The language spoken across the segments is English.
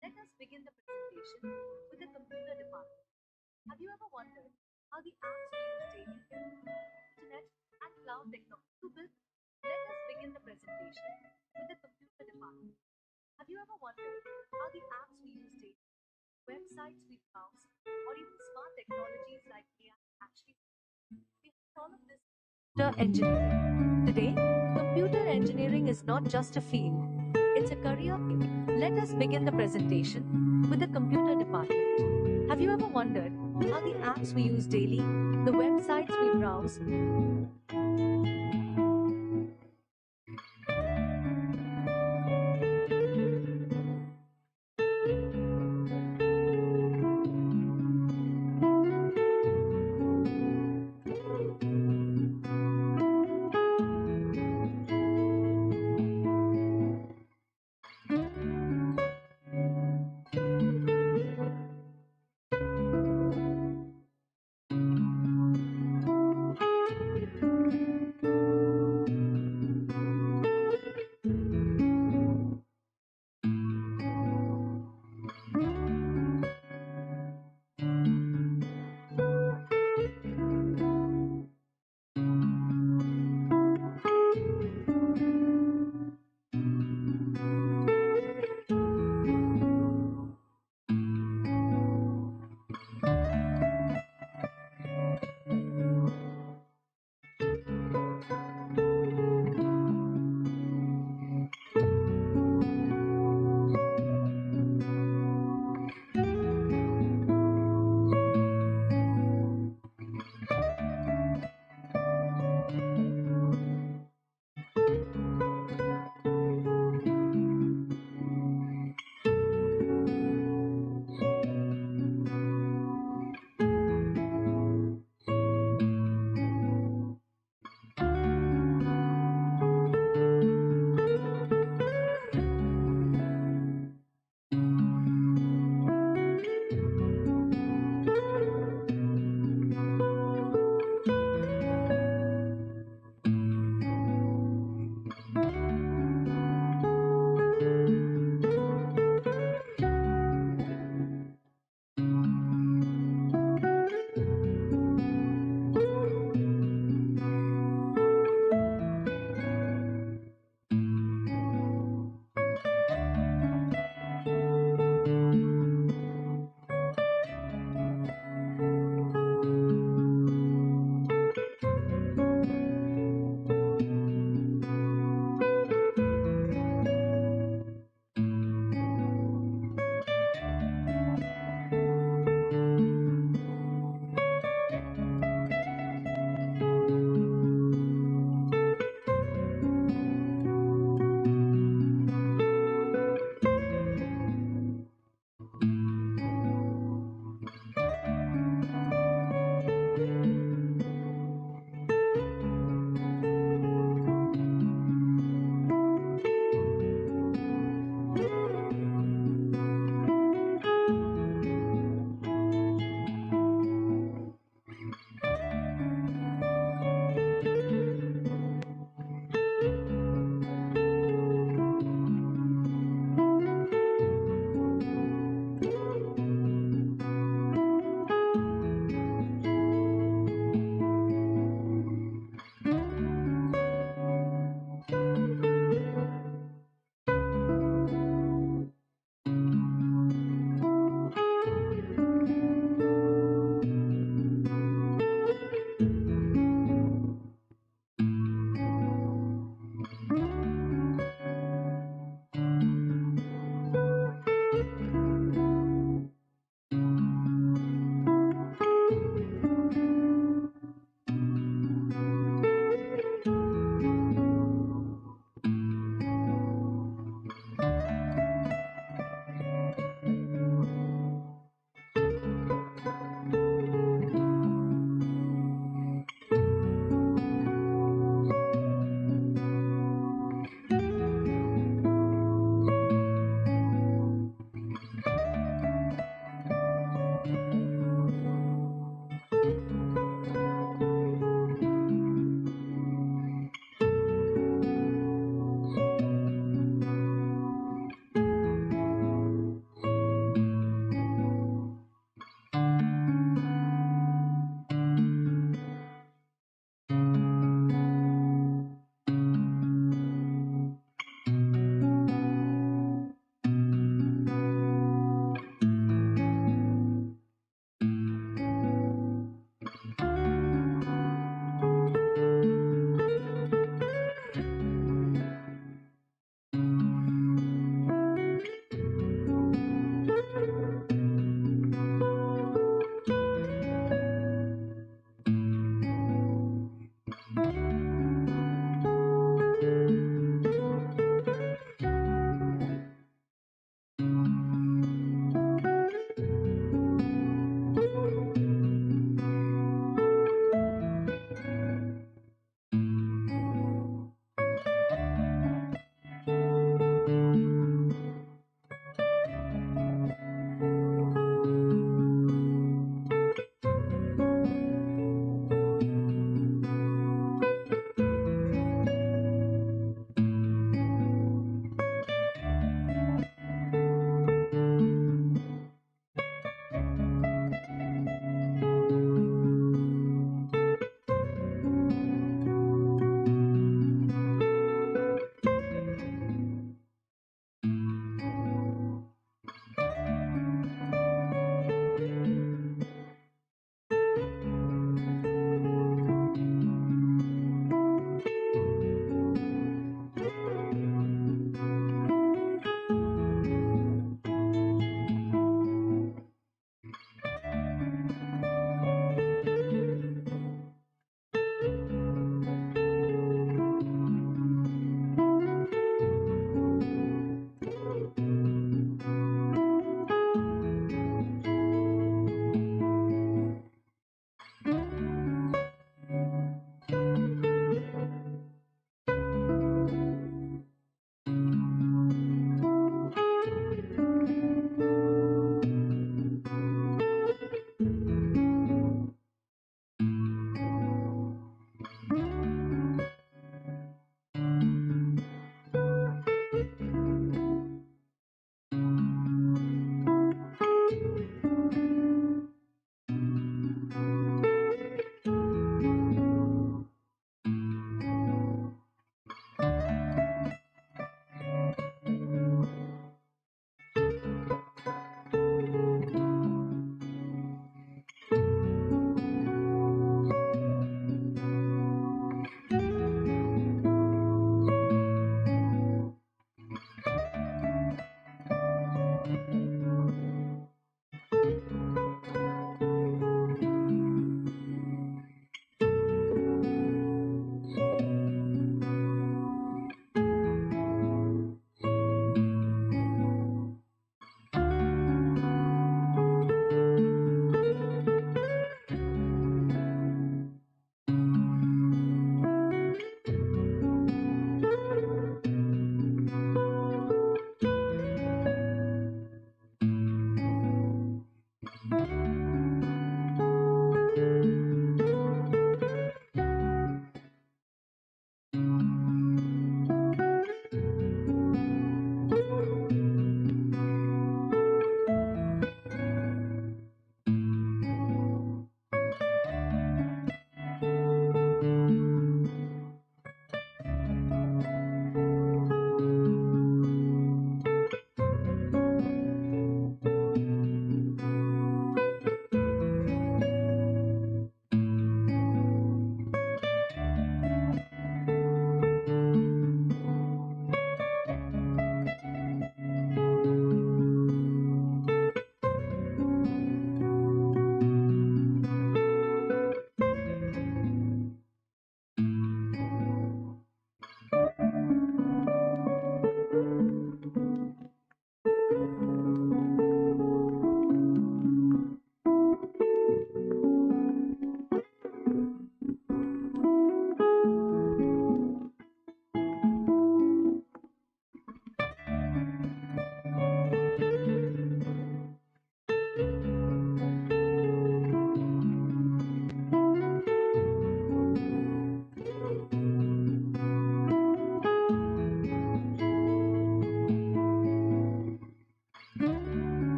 Let us begin the presentation with the computer department. Have you ever wondered how the apps we use daily internet and cloud technology to build? Let us begin the presentation with the computer department. Have you ever wondered how the apps we use daily, websites we browse, or even smart technologies like AI actually behind all of this? Computer engineering. Today, computer engineering is not just a field, it's a career. Let us begin the presentation with the computer department. Have you ever wondered how the apps we use daily, the websites we browse,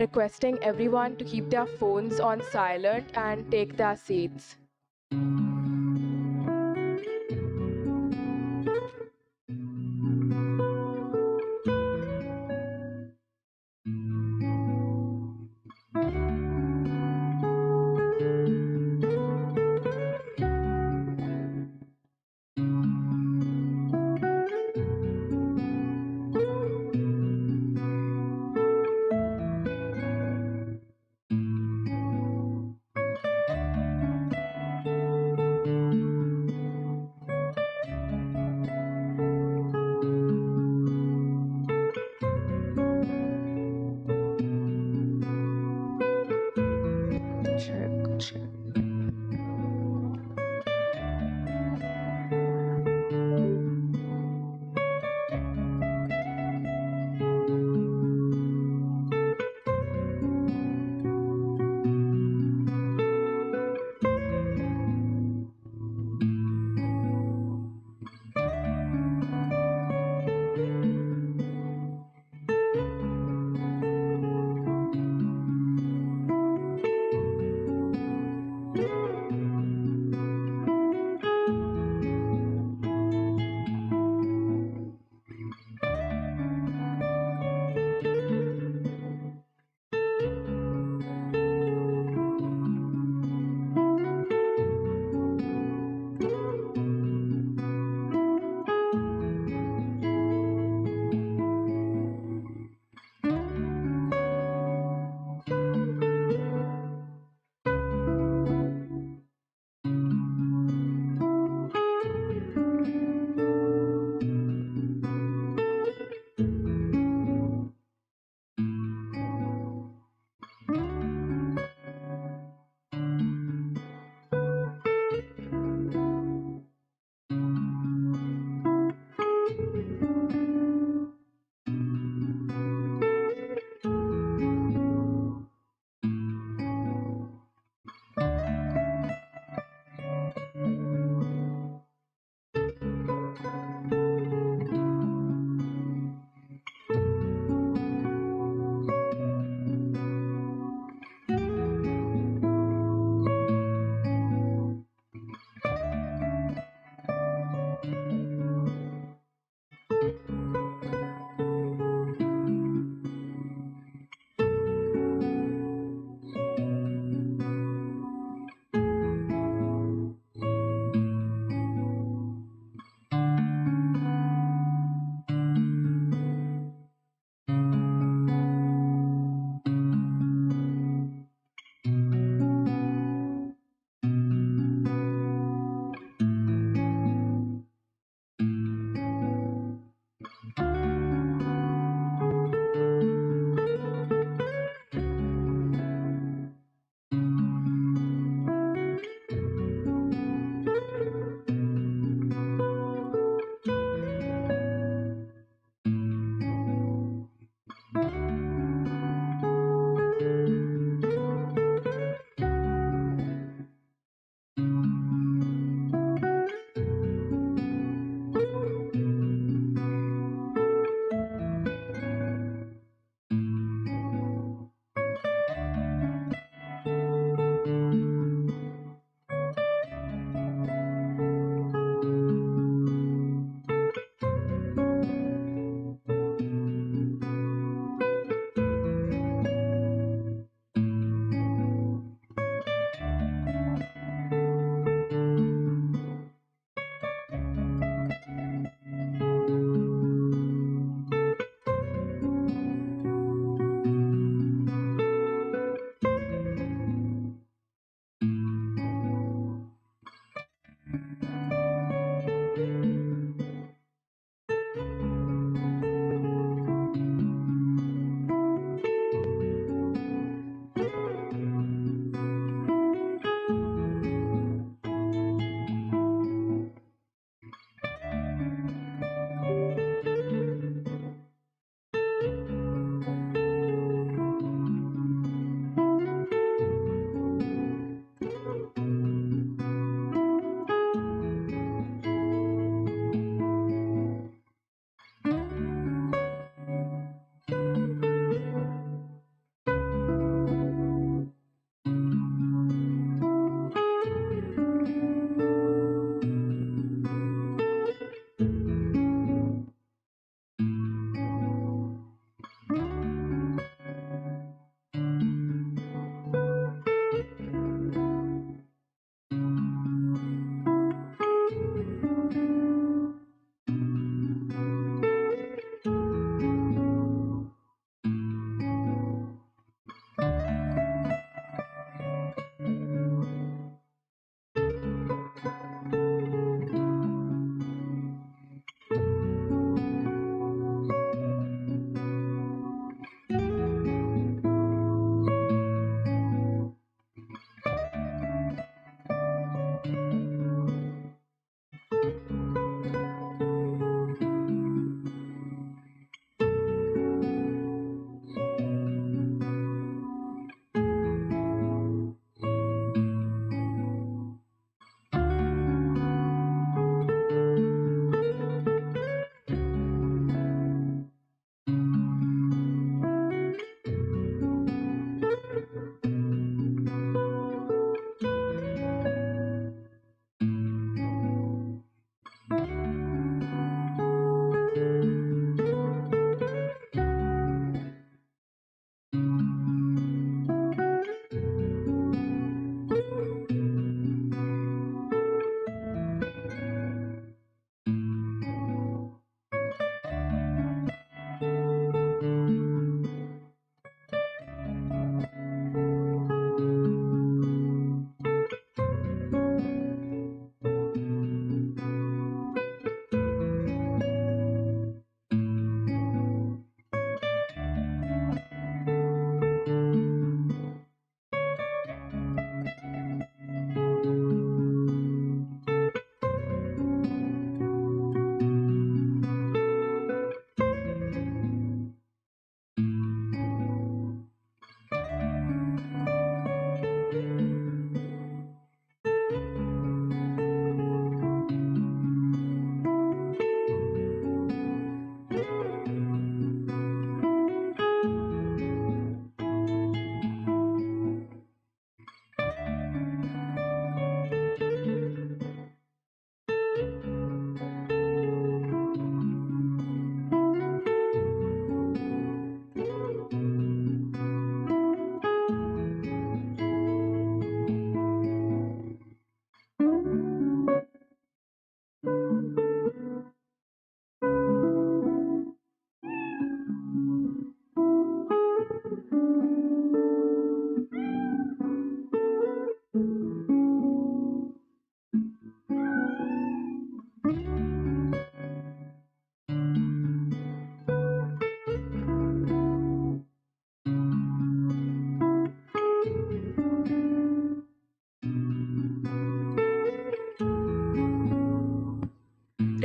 requesting everyone to keep their phones on silent and take their seats.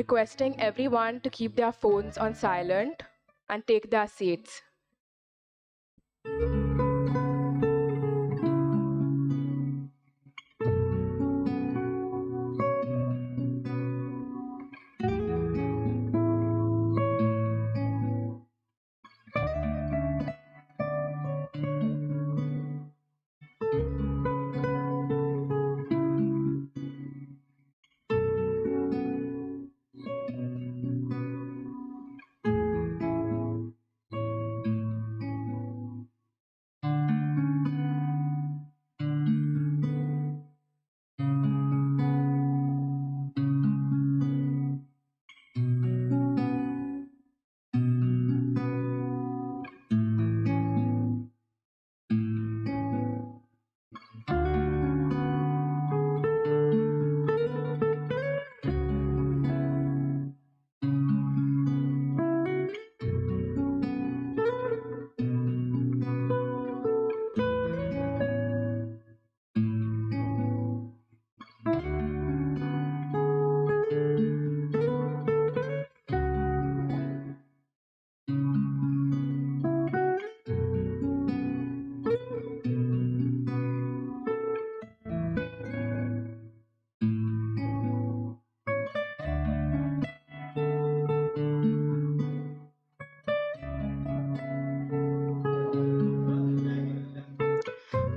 requesting everyone to keep their phones on silent and take their seats.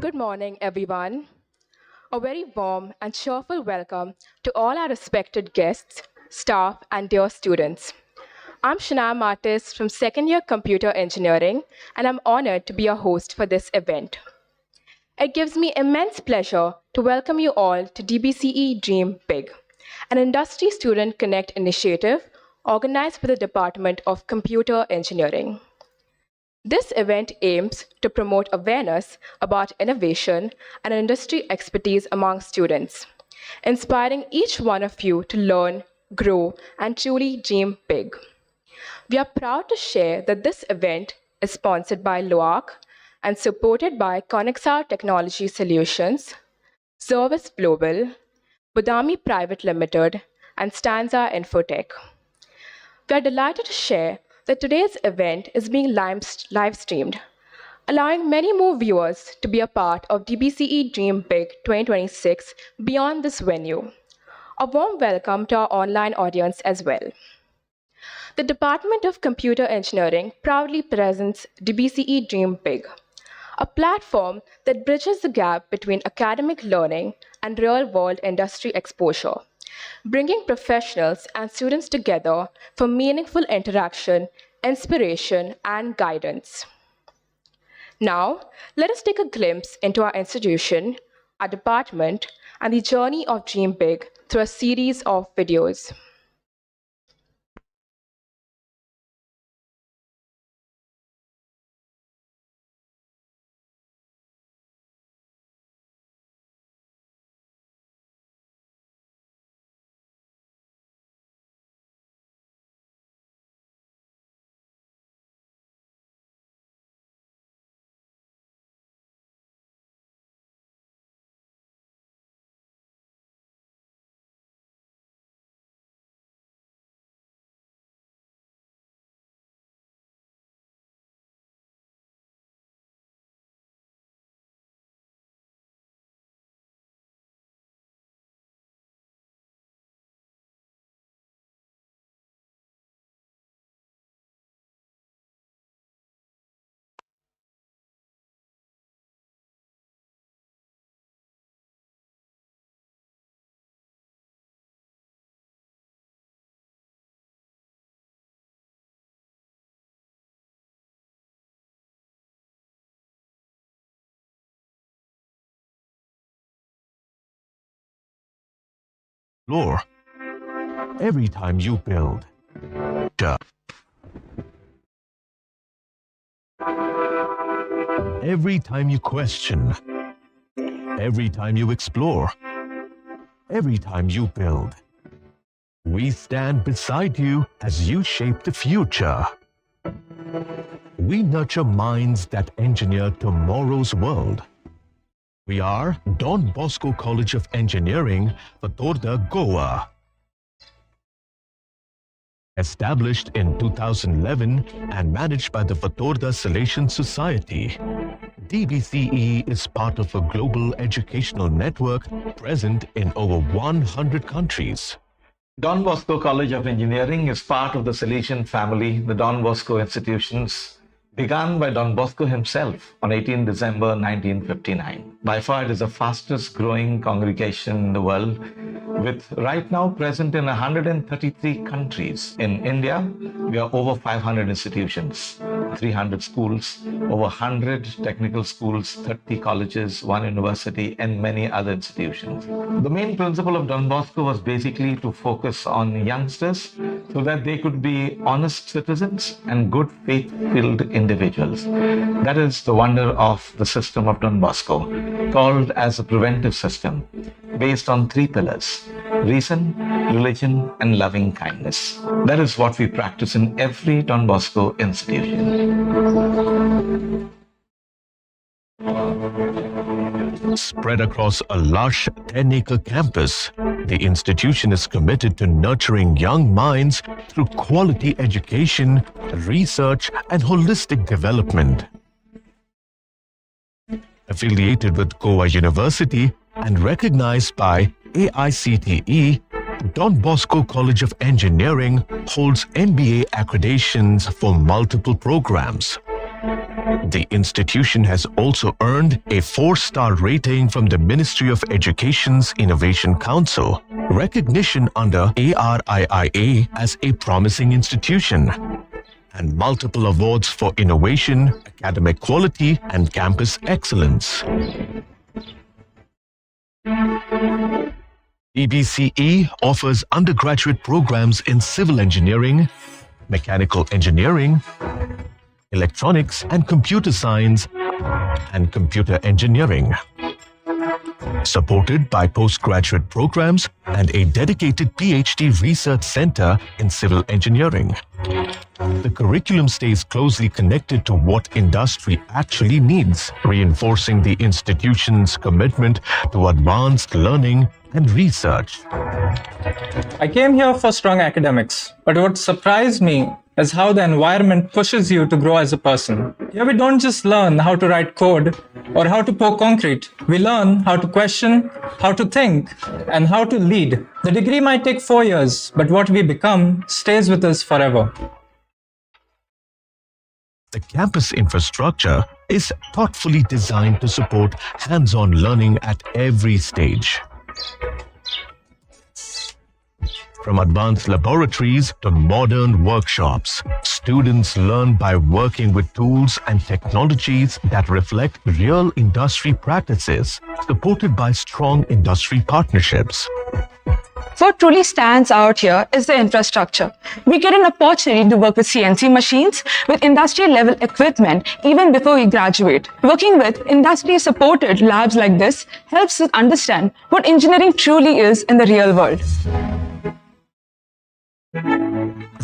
Good morning, everyone. A very warm and cheerful welcome to all our respected guests, staff, and dear students. I'm Shana Martis from second year Computer Engineering, and I'm honored to be your host for this event. It gives me immense pleasure to welcome you all to DBCE Dream Big, an industry student connect initiative organized by the Department of Computer Engineering. This event aims to promote awareness about innovation and industry expertise among students, inspiring each one of you to learn, grow, and truly dream big. We are proud to share that this event is sponsored by LOAC and supported by Connexar Technology Solutions, Service Global, Budami Private Limited, and Stanza Infotech. We are delighted to share that today's event is being live streamed, allowing many more viewers to be a part of DBCE Dream Big 2026 beyond this venue. A warm welcome to our online audience as well. The Department of Computer Engineering proudly presents DBCE Dream Big, a platform that bridges the gap between academic learning and real-world industry exposure, bringing professionals and students together for meaningful interaction, inspiration, and guidance. Now, let us take a glimpse into our institution, our department, and the journey of Dream Big through a series of videos. Explore. Every time you build. Every time you question. Every time you explore. Every time you build. We stand beside you as you shape the future. We nurture minds that engineer tomorrow's world. We are Don Bosco College of Engineering, Fatorda, Goa. Established in 2011 and managed by the Fatorda Salesian Society, DBCE is part of a global educational network present in over 100 countries. Don Bosco College of Engineering is part of the Salesian family, the Don Bosco institutions, begun by Don Bosco himself on 18 December 1959. By far, it is the fastest growing congregation in the world, with right now present in 133 countries. In India, we are over 500 institutions, 300 schools, over 100 technical schools, 30 colleges, 1 university, and many other institutions. The main principle of Don Bosco was basically to focus on youngsters so that they could be honest citizens and good faith-filled individuals. That is the wonder of the system of Don Bosco, called as a preventive system, based on 3 pillars: reason, religion, and loving kindness. That is what we practice in every Don Bosco institution. Spread across a lush 10-acre campus, the institution is committed to nurturing young minds through quality education, research, and holistic development. Affiliated with Goa University and recognized by AICTE, Don Bosco College of Engineering holds MBA accreditations for multiple programs. The institution has also earned a 4-star rating from the Ministry of Education's Innovation Council, recognition under ARIIA as a promising institution, and multiple awards for innovation, academic quality, and campus excellence. DBCE offers undergraduate programs in civil engineering, mechanical engineering, electronics and computer science, and computer engineering. Supported by postgraduate programs and a dedicated PhD research center in civil engineering. The curriculum stays closely connected to what industry actually needs, reinforcing the institution's commitment to advanced learning and research. I came here for strong academics, but what surprised me is how the environment pushes you to grow as a person. Here we don't just learn how to write code or how to pour concrete. We learn how to question, how to think, and how to lead. The degree might take 4 years, but what we become stays with us forever. The campus infrastructure is thoughtfully designed to support hands-on learning at every stage. From advanced laboratories to modern workshops, students learn by working with tools and technologies that reflect real industry practices, supported by strong industry partnerships. What truly stands out here is the infrastructure. We get an opportunity to work with CNC machines, with industry-level equipment, even before we graduate. Working with industry-supported labs like this helps us understand what engineering truly is in the real world.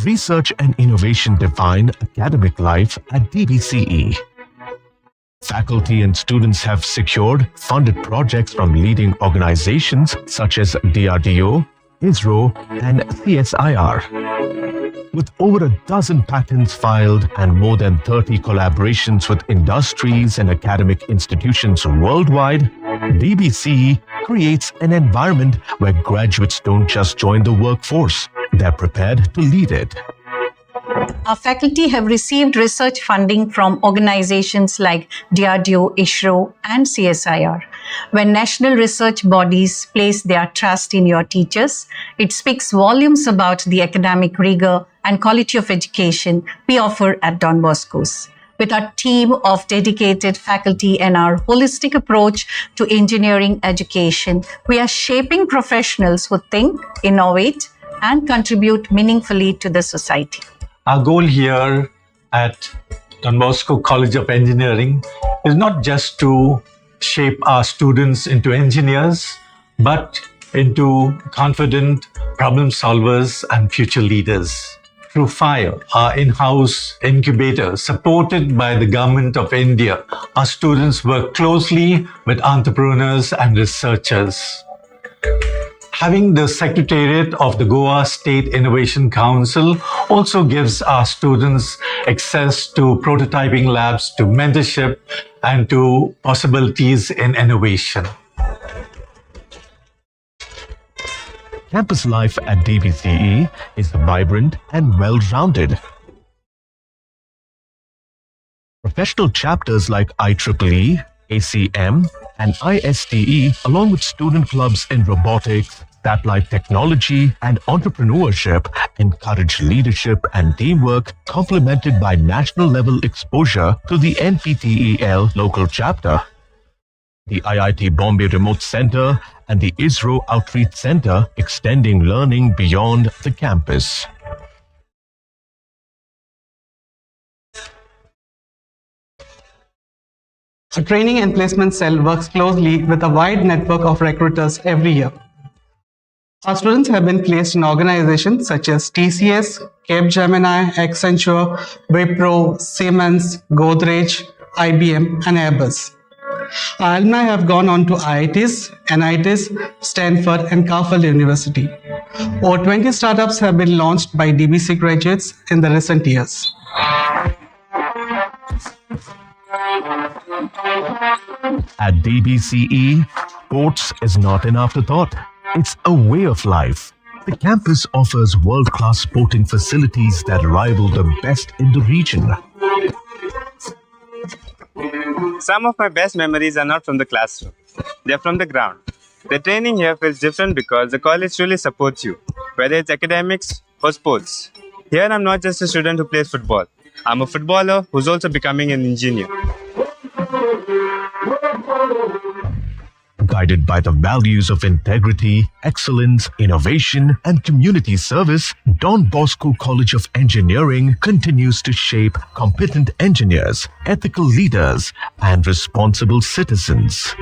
Research and innovation define academic life at DBCE. Faculty and students have secured funded projects from leading organizations such as DRDO, ISRO, and CSIR. With over a dozen patents filed and more than 30 collaborations with industries and academic institutions worldwide, DBCE creates an environment where graduates don't just join the workforce, they're prepared to lead it. Our faculty have received research funding from organizations like DRDO, ISRO, and CSIR. When national research bodies place their trust in your teachers, it speaks volumes about the academic rigor and quality of education we offer at Don Bosco's. With our team of dedicated faculty and our holistic approach to engineering education, we are shaping professionals who think, innovate, and contribute meaningfully to the society. Our goal here at Don Bosco College of Engineering is not just to shape our students into engineers, but into confident problem solvers and future leaders. Through FIRE, our in-house incubator, supported by the Government of India, our students work closely with entrepreneurs and researchers. Having the Secretariat of the Goa State Innovation Council also gives our students access to prototyping labs, to mentorship, and to possibilities in innovation. Campus life at DBCE is vibrant and well-rounded. Professional chapters like IEEE, ACM, and ISTE, along with student clubs in robotics, satellite technology, and entrepreneurship, encourage leadership and teamwork, complemented by national-level exposure to the NPTEL local chapter. The IIT Bombay Remote Center and the ISRO Outreach Center, extending learning beyond the campus. A training and placement cell works closely with a wide network of recruiters every year. Our students have been placed in organizations such as TCS, Capgemini, Accenture, Wipro, Siemens, Godrej, IBM, and Airbus. Our alumni have gone on to IITs, NITs, Stanford, and Caulfield University. Over 20 startups have been launched by DBC graduates in the recent years. At DBCE, sports is not an afterthought. It's a way of life. The campus offers world-class sporting facilities that rival the best in the region. Some of my best memories are not from the classroom. They're from the ground. The training here feels different because the college truly supports you, whether it's academics or sports. Here I'm not just a student who plays football. I'm a footballer who's also becoming an engineer. Guided by the values of integrity, excellence, innovation, and community service, Don Bosco College of Engineering continues to shape competent engineers, ethical leaders, and responsible citizens.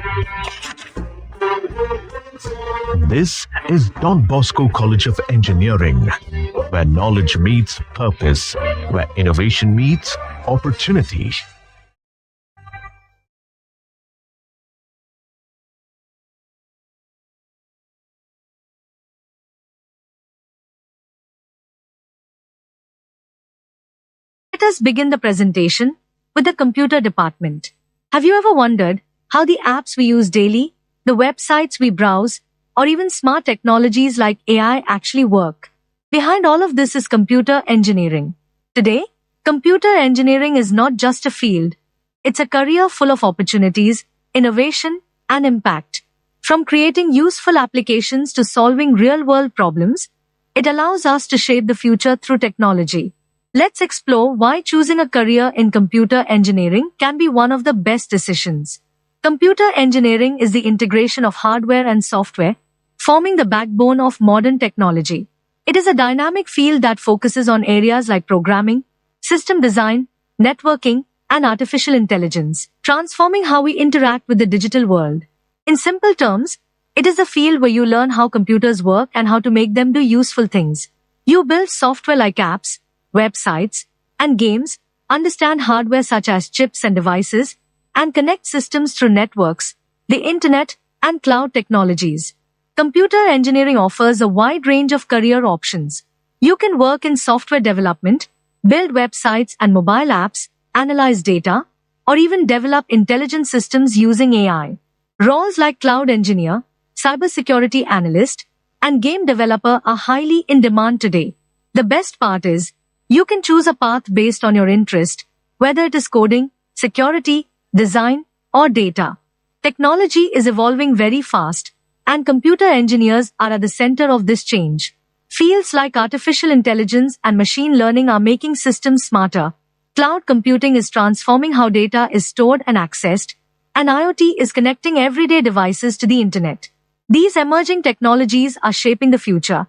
This is Don Bosco College of Engineering, where knowledge meets purpose, where innovation meets opportunity. Let us begin the presentation with the computer department. Have you ever wondered how the apps we use daily, the websites we browse, or even smart technologies like AI actually work? Behind all of this is computer engineering. Today, computer engineering is not just a field. It's a career full of opportunities, innovation, and impact. From creating useful applications to solving real-world problems, it allows us to shape the future through technology. Let's explore why choosing a career in computer engineering can be one of the best decisions. Computer engineering is the integration of hardware and software, forming the backbone of modern technology. It is a dynamic field that focuses on areas like programming, system design, networking, and artificial intelligence, transforming how we interact with the digital world. In simple terms, it is a field where you learn how computers work and how to make them do useful things. You build software like apps, websites, and games, understand hardware such as chips and devices, and connect systems through networks, the internet, and cloud technologies. Computer engineering offers a wide range of career options. You can work in software development, build websites and mobile apps, analyze data, or even develop intelligent systems using AI. Roles like cloud engineer, cybersecurity analyst, and game developer are highly in demand today. The best part is, you can choose a path based on your interest, whether it is coding, security, design, or data. Technology is evolving very fast, and computer engineers are at the center of this change. Fields like artificial intelligence and machine learning are making systems smarter. Cloud computing is transforming how data is stored and accessed, and IoT is connecting everyday devices to the internet. These emerging technologies are shaping the future,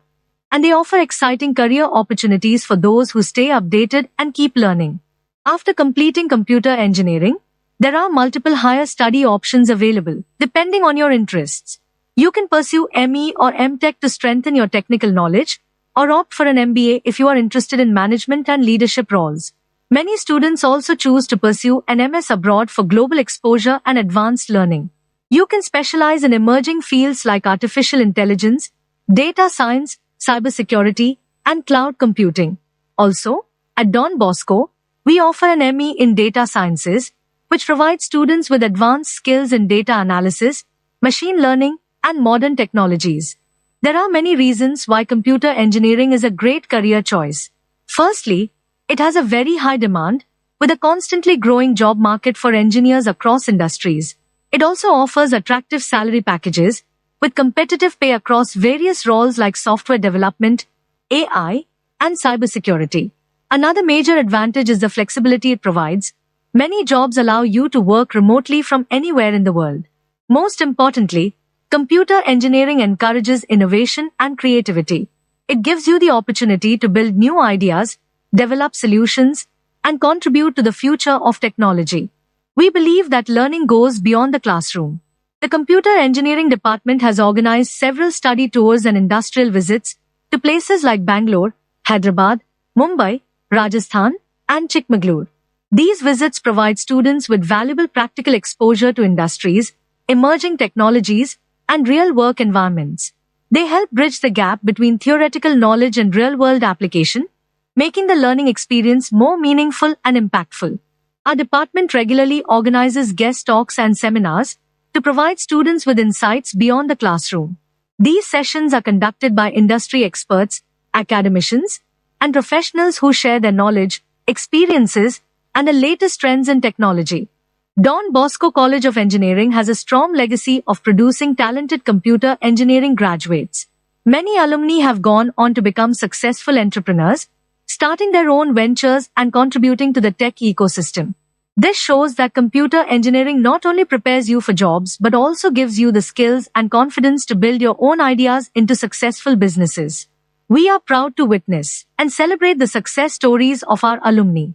and they offer exciting career opportunities for those who stay updated and keep learning. After completing computer engineering, there are multiple higher study options available, depending on your interests. You can pursue ME or MTech to strengthen your technical knowledge, or opt for an MBA if you are interested in management and leadership roles. Many students also choose to pursue an MS abroad for global exposure and advanced learning. You can specialize in emerging fields like artificial intelligence, data science, cybersecurity, and cloud computing. Also, at Don Bosco, we offer an ME in data sciences, which provides students with advanced skills in data analysis, machine learning, and modern technologies. There are many reasons why computer engineering is a great career choice. Firstly, it has a very high demand, with a constantly growing job market for engineers across industries. It also offers attractive salary packages, with competitive pay across various roles like software development, AI, and cybersecurity. Another major advantage is the flexibility it provides. Many jobs allow you to work remotely from anywhere in the world. Most importantly, computer engineering encourages innovation and creativity. It gives you the opportunity to build new ideas, develop solutions, and contribute to the future of technology. We believe that learning goes beyond the classroom. The computer engineering department has organized several study tours and industrial visits to places like Bangalore, Hyderabad, Mumbai, Rajasthan, and Chikmagalur. These visits provide students with valuable practical exposure to industries, emerging technologies, and real-work environments. They help bridge the gap between theoretical knowledge and real-world application, making the learning experience more meaningful and impactful. Our department regularly organizes guest talks and seminars to provide students with insights beyond the classroom. These sessions are conducted by industry experts, academicians, and professionals who share their knowledge, experiences, and the latest trends in technology. Don Bosco College of Engineering has a strong legacy of producing talented computer engineering graduates. Many alumni have gone on to become successful entrepreneurs, starting their own ventures and contributing to the tech ecosystem. This shows that computer engineering not only prepares you for jobs but also gives you the skills and confidence to build your own ideas into successful businesses. We are proud to witness and celebrate the success stories of our alumni.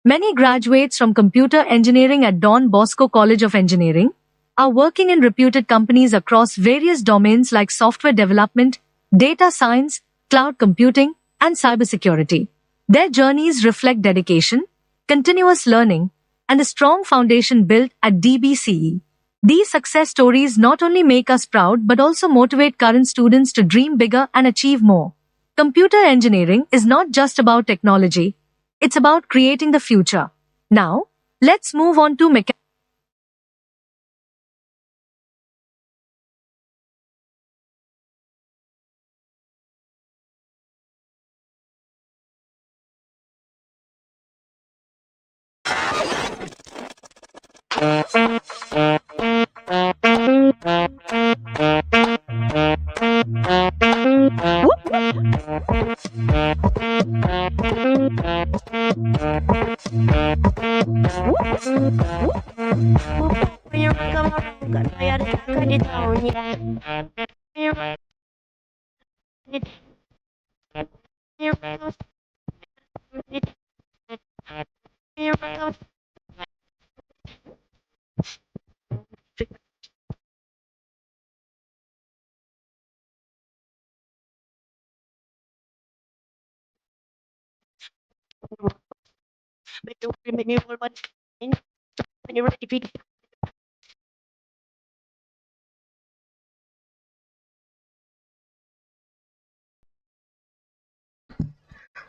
Many graduates from computer engineering at Don Bosco College of Engineering are working in reputed companies across various domains like software development, data science, cloud computing, and cybersecurity. Their journeys reflect dedication, continuous learning, and the strong foundation built at DBCE. These success stories not only make us proud but also motivate current students to dream bigger and achieve more. Computer engineering is not just about technology, it's about creating the future. Now, let's move on to mechanics.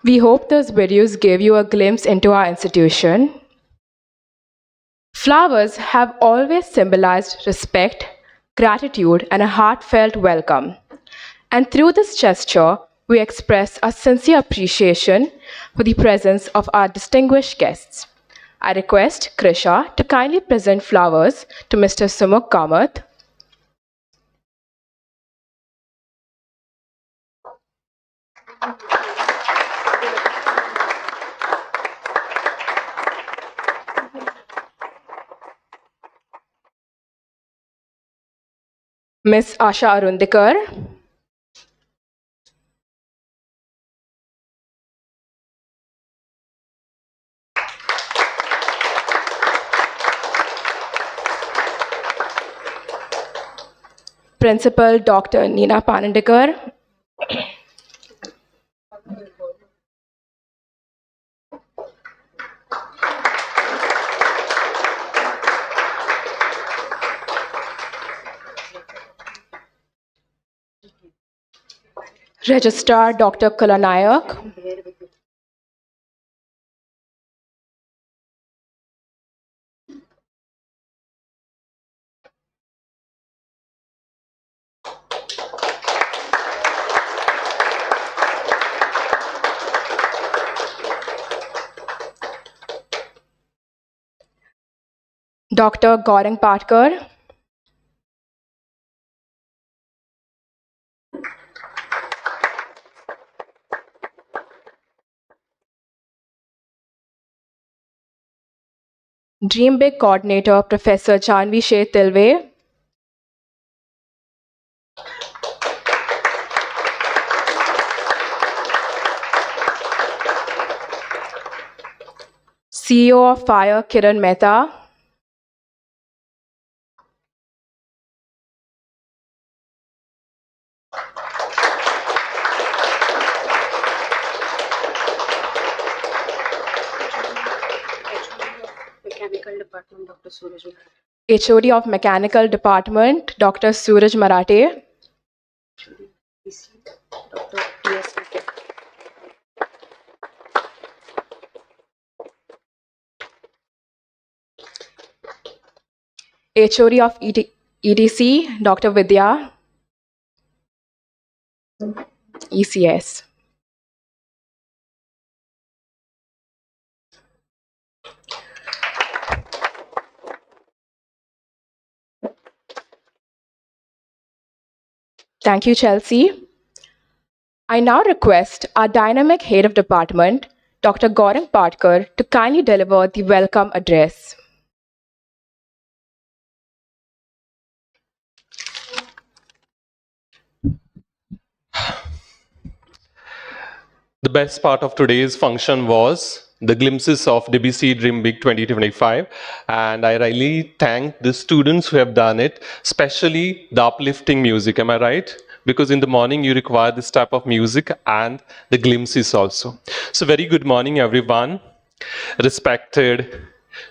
We hope those videos gave you a glimpse into our institution. Flowers have always symbolized respect, gratitude, and a heartfelt welcome. And through this gesture, we express our sincere appreciation for the presence of our distinguished guests. I request Krisha to kindly present flowers to Mr. Sumukh Kamat. Miss Asha Arondekar. Principal Dr. Neena Panandikar. Registrar Dr. Kalanayak, Dr. Gaurang Patkar, DreamBig Coordinator Professor Chanvi Sheth Tilve, CEO of Fire Kiran Mehta, HOD of Mechanical Department Dr. Suraj Marathe, HOD of EDC Dr. Vidya, ECS. Thank you, Chelsea. I now request our dynamic head of department, Dr. Gaurang Patkar, to kindly deliver the welcome address. The best part of today's function was the glimpses of DBCE DreamBig 2025, and I really thank the students who have done it, especially the uplifting music, am I right? Because in the morning you require this type of music and the glimpses also. So very good morning everyone. Respected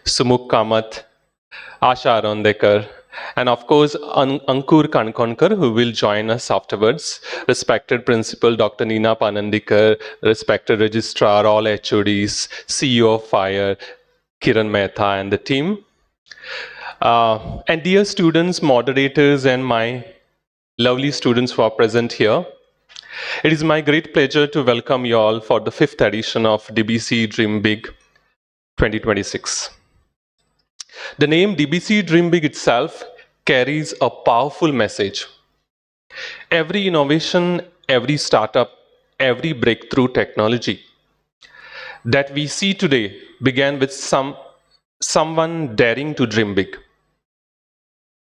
Sumukh Kamat, Asha Arondekar, and of course Ankur Kankonkar, who will join us afterwards. Respected Principal Dr. Neena Panandikar, respected Registrar, all HODs, CEO of Fire, Kiran Mehta and the team. And dear students, moderators and my lovely students who are present here. It is my great pleasure to welcome you all for the 5th edition of DBCE DreamBig 2026. The name DBCE DreamBig itself carries a powerful message. Every innovation, every startup, every breakthrough technology that we see today began with someone daring to dream big.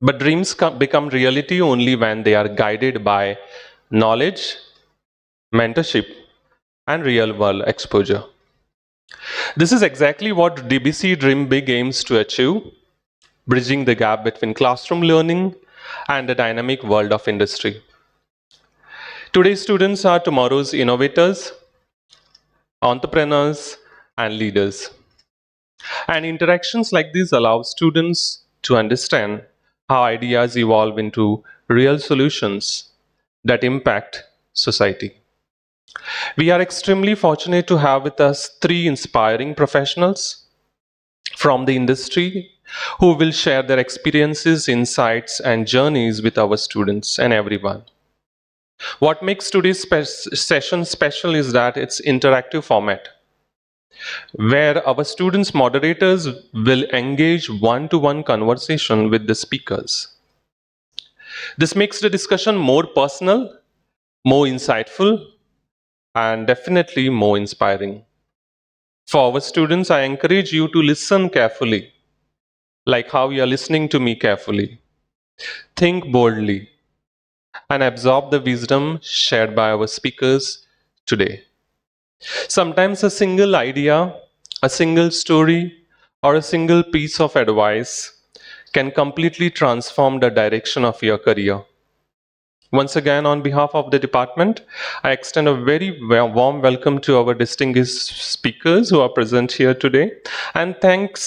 But dreams become reality only when they are guided by knowledge, mentorship, and real-world exposure. This is exactly what DBCE DreamBig aims to achieve, bridging the gap between classroom learning and the dynamic world of industry. Today's students are tomorrow's innovators, entrepreneurs, and leaders. And interactions like these allow students to understand how ideas evolve into real solutions that impact society. We are extremely fortunate to have with us 3 inspiring professionals from the industry who will share their experiences, insights, and journeys with our students and everyone. What makes today's session special is that it's interactive format, where our students moderators will engage one-to-one conversation with the speakers. This makes the discussion more personal, more insightful, and definitely more inspiring. For our students, I encourage you to listen carefully, like how you are listening to me carefully. Think boldly and absorb the wisdom shared by our speakers today. Sometimes a single idea, a single story, or a single piece of advice can completely transform the direction of your career. Once again, on behalf of the department, I extend a very warm welcome to our distinguished speakers who are present here today, and thank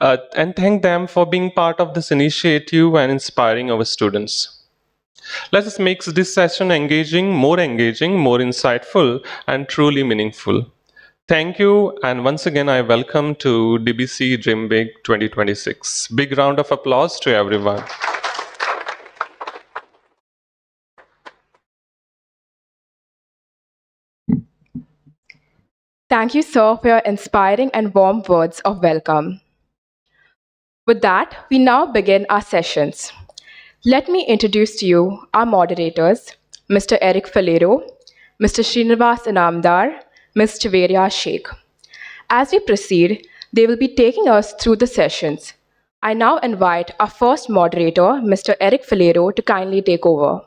them for being part of this initiative and inspiring our students. Let us make this session engaging, more insightful, and truly meaningful. Thank you, and once again, I welcome to DBCE DreamBig 2026. Big round of applause to everyone. Thank you, sir, for your inspiring and warm words of welcome. With that, we now begin our sessions. Let me introduce to you our moderators, Mr. Eric Falero, Mr. Srinivas Inamdar, Ms. Chaveria Sheikh. As we proceed, they will be taking us through the sessions. I now invite our first moderator, Mr. Eric Falero, to kindly take over.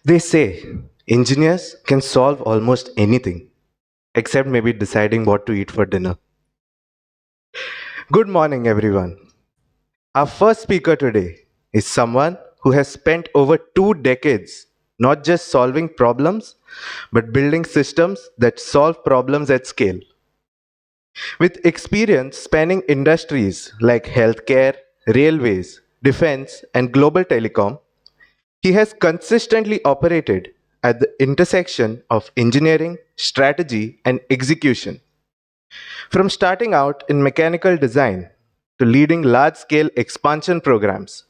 They say engineers can solve almost anything, except maybe deciding what to eat for dinner. Good morning, everyone. Our first speaker today is someone who has spent over 2 decades not just solving problems, but building systems that solve problems at scale. With experience spanning industries like healthcare, railways, defense, and global telecom, he has consistently operated at the intersection of engineering, strategy, and execution. From starting out in mechanical design to leading large-scale expansion programs,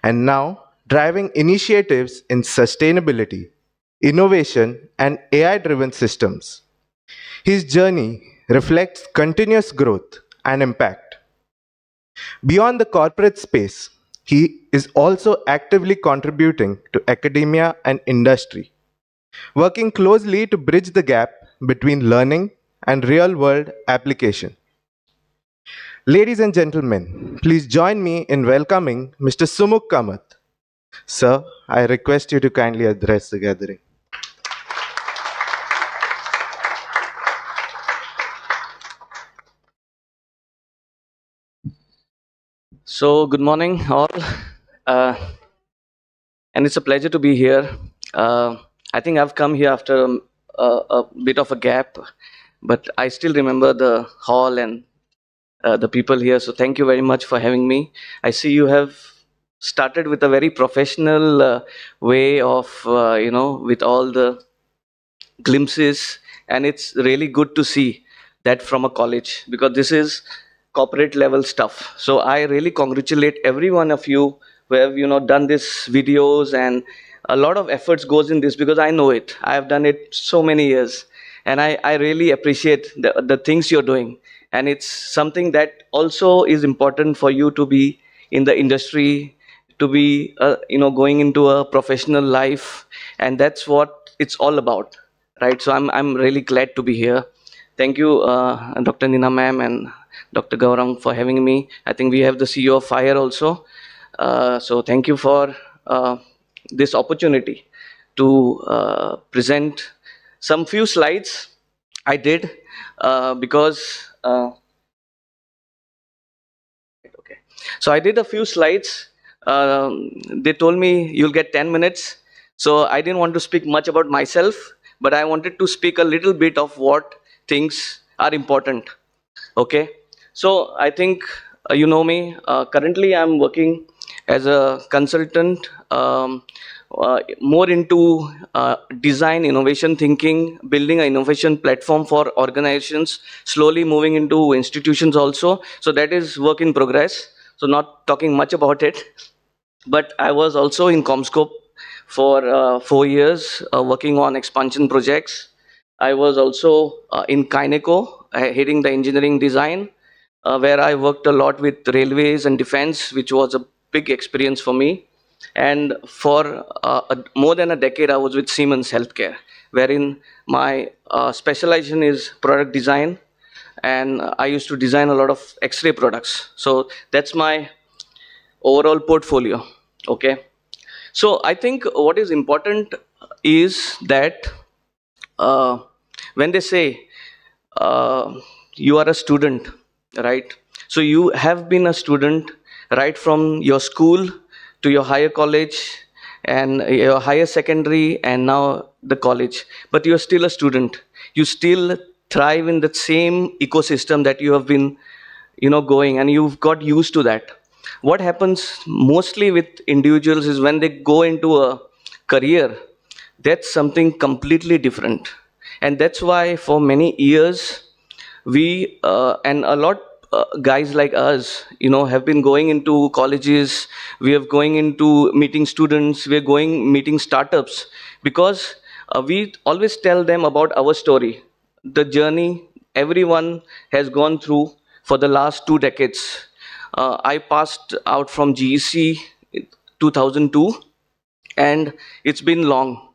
and now driving initiatives in sustainability, innovation, and AI-driven systems. His journey reflects continuous growth and impact. Beyond the corporate space, he is also actively contributing to academia and industry, working closely to bridge the gap between learning and real-world application. Ladies and gentlemen, please join me in welcoming Mr. Sumukh Kamat. Sir, I request you to kindly address the gathering. So, good morning, all. And it's a pleasure to be here. I think I've come here after a bit of a gap, but I still remember the hall and the people here. So, thank you very much for having me. I see you have started with a very professional way of, with all the glimpses, and it's really good to see that from a college, because this is corporate level stuff. So I really congratulate every one of you who have done this videos, and a lot of efforts goes in this, because I know it. I have done it so many years, and I really appreciate the things you're doing. And it's something that also is important for you to be in the industry, to be going into a professional life, and that's what it's all about, right? So I'm really glad to be here. Thank you, Dr. Nina ma'am and Dr. Gaurang for having me. I think we have the CEO of FIRE also. So thank you for this opportunity to present some few slides. I did because okay. So I did a few slides. They told me you'll get 10 minutes. So I didn't want to speak much about myself, but I wanted to speak a little bit of what things are important. Okay. So I think you know me. Currently, I'm working as a consultant, more into design, innovation thinking, building an innovation platform for organizations, slowly moving into institutions also. So that is work in progress. So not talking much about it. But I was also in Comscope for 4 years, working on expansion projects. I was also in Kineco, heading the engineering design, where I worked a lot with railways and defense, which was a big experience for me. And for more than a decade, I was with Siemens Healthcare, wherein my specialization is product design. And I used to design a lot of X-ray products. So that's my overall portfolio. Okay. So I think what is important is that when they say you are a student, right? So you have been a student right from your school to your higher college and your higher secondary and now the college, but you're still a student. You still thrive in the same ecosystem that you have been, going, and you've got used to that. What happens mostly with individuals is when they go into a career, that's something completely different. And that's why for many years, we and a lot guys like us, have been going into colleges, we are going into meeting students, we are going meeting startups, because we always tell them about our story, the journey everyone has gone through for the last 2 decades. I passed out from GEC in 2002, and it's been long.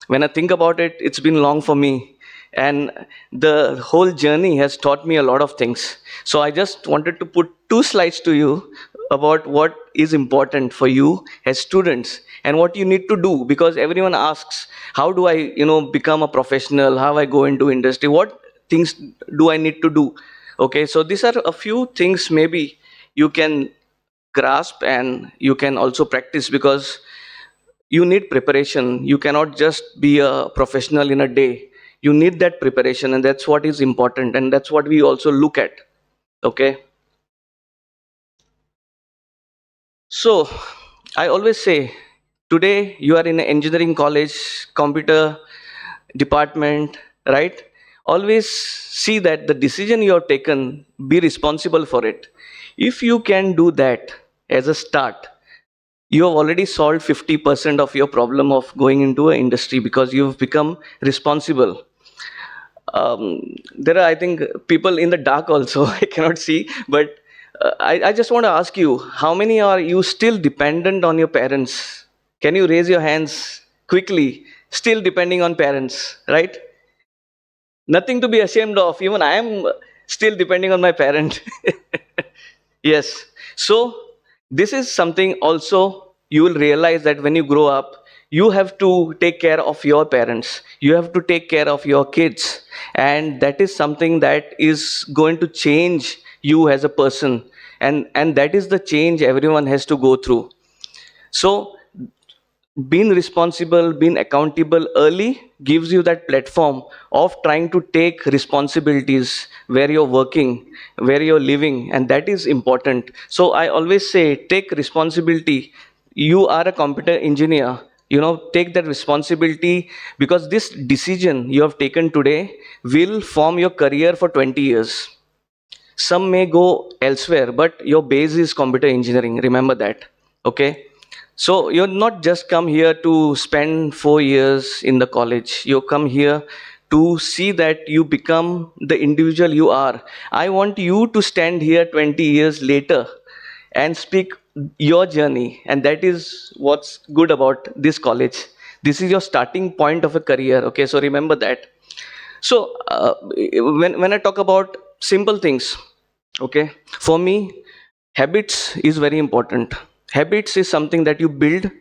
When I think about it, it's been long for me. And the whole journey has taught me a lot of things. So I just wanted to put 2 slides to you about what is important for you as students and what you need to do, because everyone asks, how do I, become a professional? How I go into industry? What things do I need to do? Okay, so these are a few things maybe you can grasp and you can also practice, because you need preparation. You cannot just be a professional in a day. You need that preparation, and that's what is important, and that's what we also look at. Okay, so I always say, today you are in an engineering college, computer department, right? Always see that the decision you have taken, be responsible for it. If you can do that as a start, you have already solved 50% of your problem of going into an industry, because you've become responsible. There are, I think, people in the dark also, I cannot see, but I just want to ask you, how many are you still dependent on your parents? Can you raise your hands quickly? Still depending on parents, right? Nothing to be ashamed of. Even I am still depending on my parent. Yes. So this is something also you will realize, that when you grow up, you have to take care of your parents. You have to take care of your kids. And that is something that is going to change you as a person. And that is the change everyone has to go through. So being responsible, being accountable early gives you that platform of trying to take responsibilities where you're working, where you're living, and that is important. So I always say, take responsibility. You are a computer engineer, take that responsibility, because this decision you have taken today will form your career for 20 years. Some may go elsewhere, but your base is computer engineering. Remember that. Okay. So you're not just come here to spend 4 years in the college. You come here to see that you become the individual you are. I want you to stand here 20 years later and speak your journey. And that is what's good about this college. This is your starting point of a career. Okay, so remember that. So when I talk about simple things, okay, for me, habits is very important. Habits is something that you build.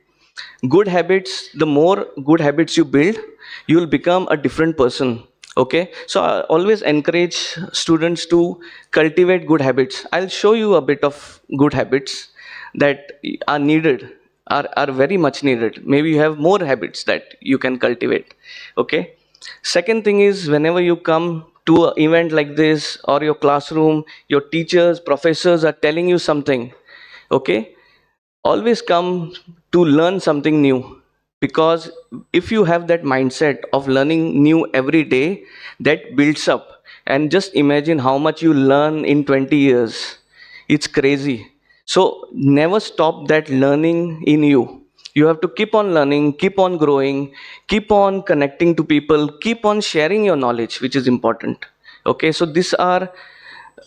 Good habits, the more good habits you build, you will become a different person. Okay, so I always encourage students to cultivate good habits. I'll show you a bit of good habits that are needed, are very much needed. Maybe you have more habits that you can cultivate. Okay, second thing is, whenever you come to an event like this, or your classroom, your teachers, professors are telling you something, okay, always come to learn something new. Because if you have that mindset of learning new every day, that builds up. And just imagine how much you learn in 20 years. It's crazy. So never stop that learning in you. You have to keep on learning, keep on growing, keep on connecting to people, keep on sharing your knowledge, which is important. Okay, so these are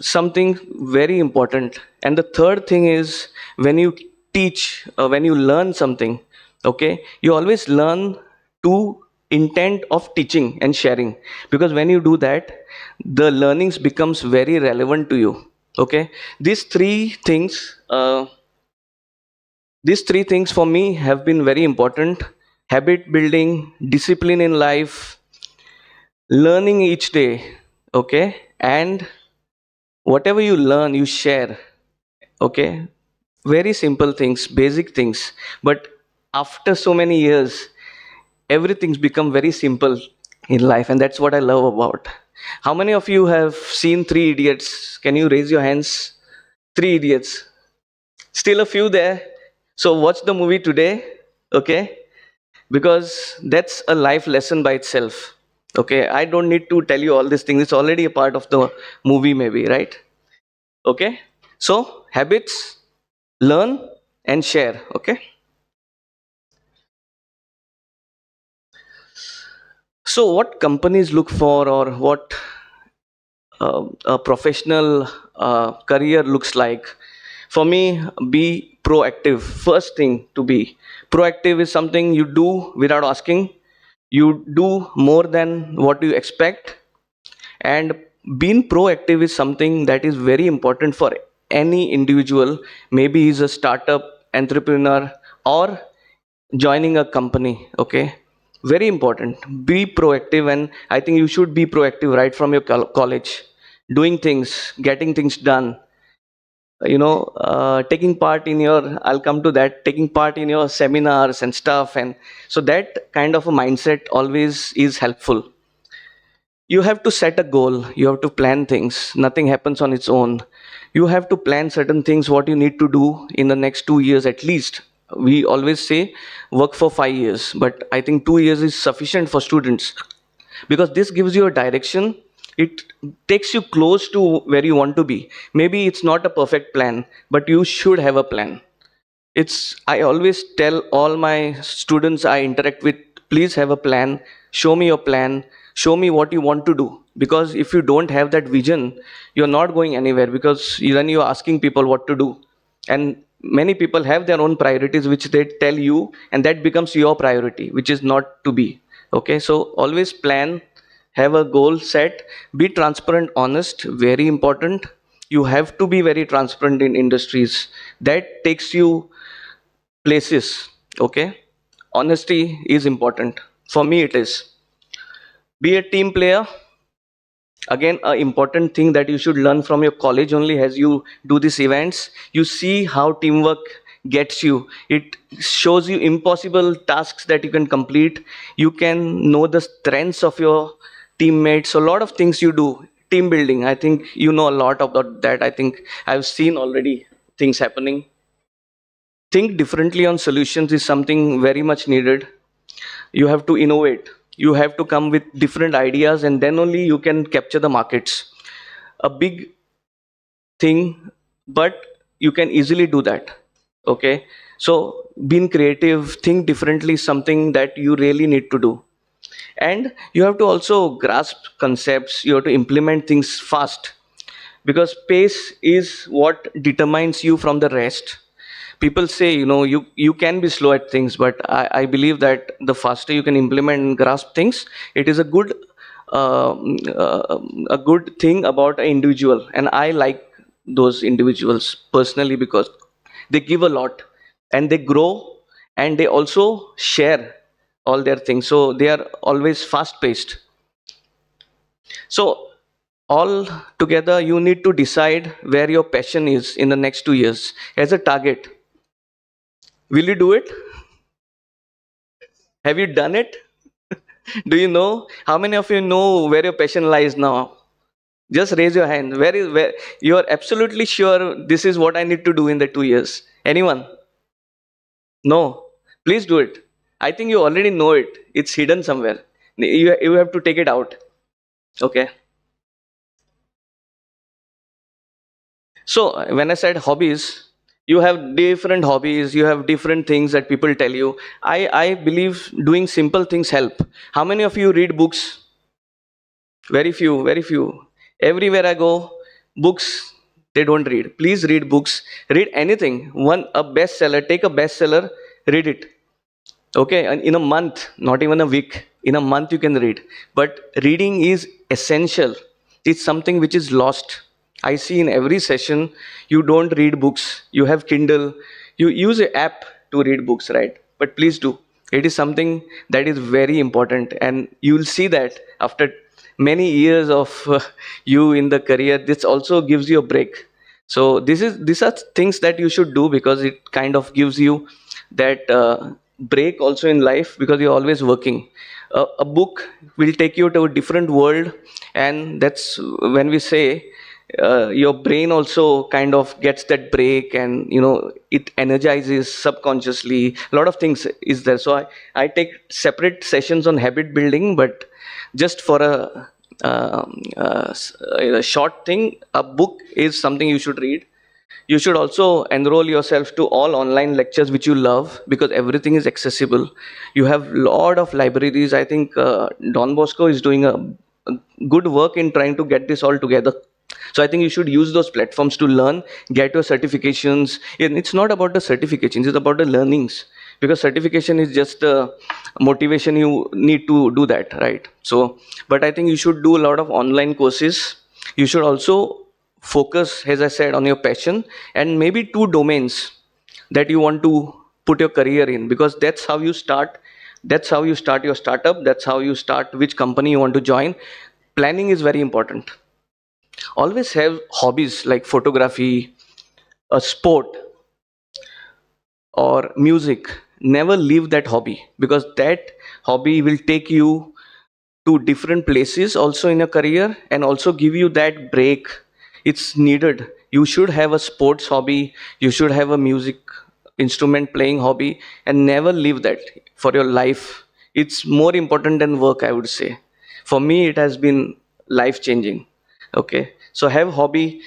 something very important. And the third thing is, when you teach, when you learn something, okay, you always learn to intent of teaching and sharing, because when you do that, the learnings becomes very relevant to you. Okay, these three things for me have been very important: habit building, discipline in life, learning each day. Okay, and whatever you learn, you share. Okay, very simple things, basic things, but after so many years, everything's become very simple. in life, and that's what I love about. How many of you have seen Three Idiots? Can you raise your hands? Three Idiots. Still a few there. So watch the movie today, okay? Because that's a life lesson by itself. Okay, I don't need to tell you all these things. It's already a part of the movie, maybe, right? Okay, so habits, learn and share. Okay. So what companies look for, or what a professional career looks like? For me, be proactive. First thing to be proactive is something you do without asking. You do more than what you expect, and being proactive is something that is very important for any individual. Maybe he's a startup entrepreneur or joining a company. Okay, very important. Be proactive, and I think you should be proactive right from your college, doing things, getting things done. Taking part in your, I'll come to that, taking part in your seminars and stuff, and so that kind of a mindset always is helpful. You have to set a goal, you have to plan things. Nothing happens on its own. You have to plan certain things, what you need to do in the next 2 years at least. We always say work for 5 years, but I think 2 years is sufficient for students, because this gives you a direction. It takes you close to where you want to be. Maybe it's not a perfect plan, but you should have a plan. I always tell all my students I interact with, please have a plan, show me your plan, show me what you want to do. Because if you don't have that vision, you're not going anywhere, because then you're asking people what to do. And many people have their own priorities which they tell you, and that becomes your priority, which is not to be. Okay, so always plan, have a goal set, be transparent, honest, very important. You have to be very transparent in industries. That takes you places. Okay, honesty is important. For me, it is. Be a team player. Again, an important thing that you should learn from your college only. As you do these events, you see how teamwork gets you. It shows you impossible tasks that you can complete. You can know the strengths of your teammates. So a lot of things you do. Team building, I think you know a lot about that. I think I've seen already things happening. Think differently on solutions is something very much needed. You have to innovate. You have to come with different ideas, and then only you can capture the markets. A big thing, but you can easily do that. Okay, so being creative, think differently is something that you really need to do. And you have to also grasp concepts. You have to implement things fast, because pace is what determines you from the rest. People say, you can be slow at things, but I believe that the faster you can implement and grasp things, it is a good thing about an individual. And I like those individuals personally, because they give a lot and they grow, and they also share all their things, so they are always fast paced. So all together, you need to decide where your passion is in the next 2 years as a target. Will you do it? Have you done it? Do you know? How many of you know where your passion lies now? Just raise your hand. Where you are absolutely sure this is what I need to do in the 2 years? Anyone? No. Please do it. I think you already know it. It's hidden somewhere. You have to take it out. Okay. So when I said hobbies, you have different hobbies, you have different things that people tell you. I believe doing simple things help. How many of you read books? Very few, very few. Everywhere I go, books, they don't read. Please read books. Read anything. A bestseller, take a bestseller, read it. Okay, and in a month, not even a week, in a month you can read. But reading is essential. It's something which is lost. I see in every session, you don't read books. You have Kindle. You use an app to read books, right? But please do. It is something that is very important. And you will see that after many years of you in the career, this also gives you a break. So these are things that you should do, because it kind of gives you that break also in life, because you're always working. A book will take you to a different world, and that's when we say your brain also kind of gets that break, and it energizes subconsciously. A lot of things is there. So I take separate sessions on habit building, but just for a short thing, a book is something you should read. You should also enroll yourself to all online lectures which you love, because everything is accessible. You have lot of libraries. I think Don Bosco is doing a good work in trying to get this all together. So I think you should use those platforms to learn, get your certifications. And it's not about the certifications, it's about the learnings. Because certification is just the motivation you need to do that, right? So, but I think you should do a lot of online courses. You should also focus, as I said, on your passion and maybe 2 domains that you want to put your career in, because that's how you start. That's how you start your startup. That's how you start which company you want to join. Planning is very important. Always have hobbies like photography, a sport, or music. Never leave that hobby, because that hobby will take you to different places also in your career, and also give you that break. It's needed. You should have a sports hobby, you should have a music instrument playing hobby, and never leave that for your life. It's more important than work, I would say. For me, it has been life changing. Okay, so have hobby,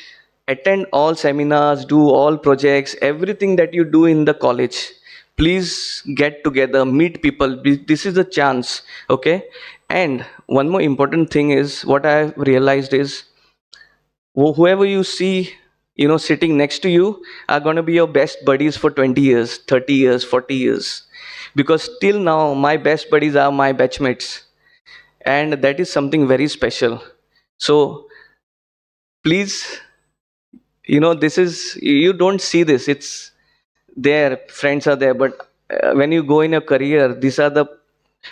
attend all seminars, do all projects, everything that you do in the college. Please get together, meet people. This is a chance. Okay, and one more important thing is, what I have realized is, whoever you see sitting next to you are going to be your best buddies for 20 years, 30 years, 40 years, because till now my best buddies are my batchmates, and that is something very special. So please, this is, you don't see this, it's there, friends are there, but when you go in your career, these are the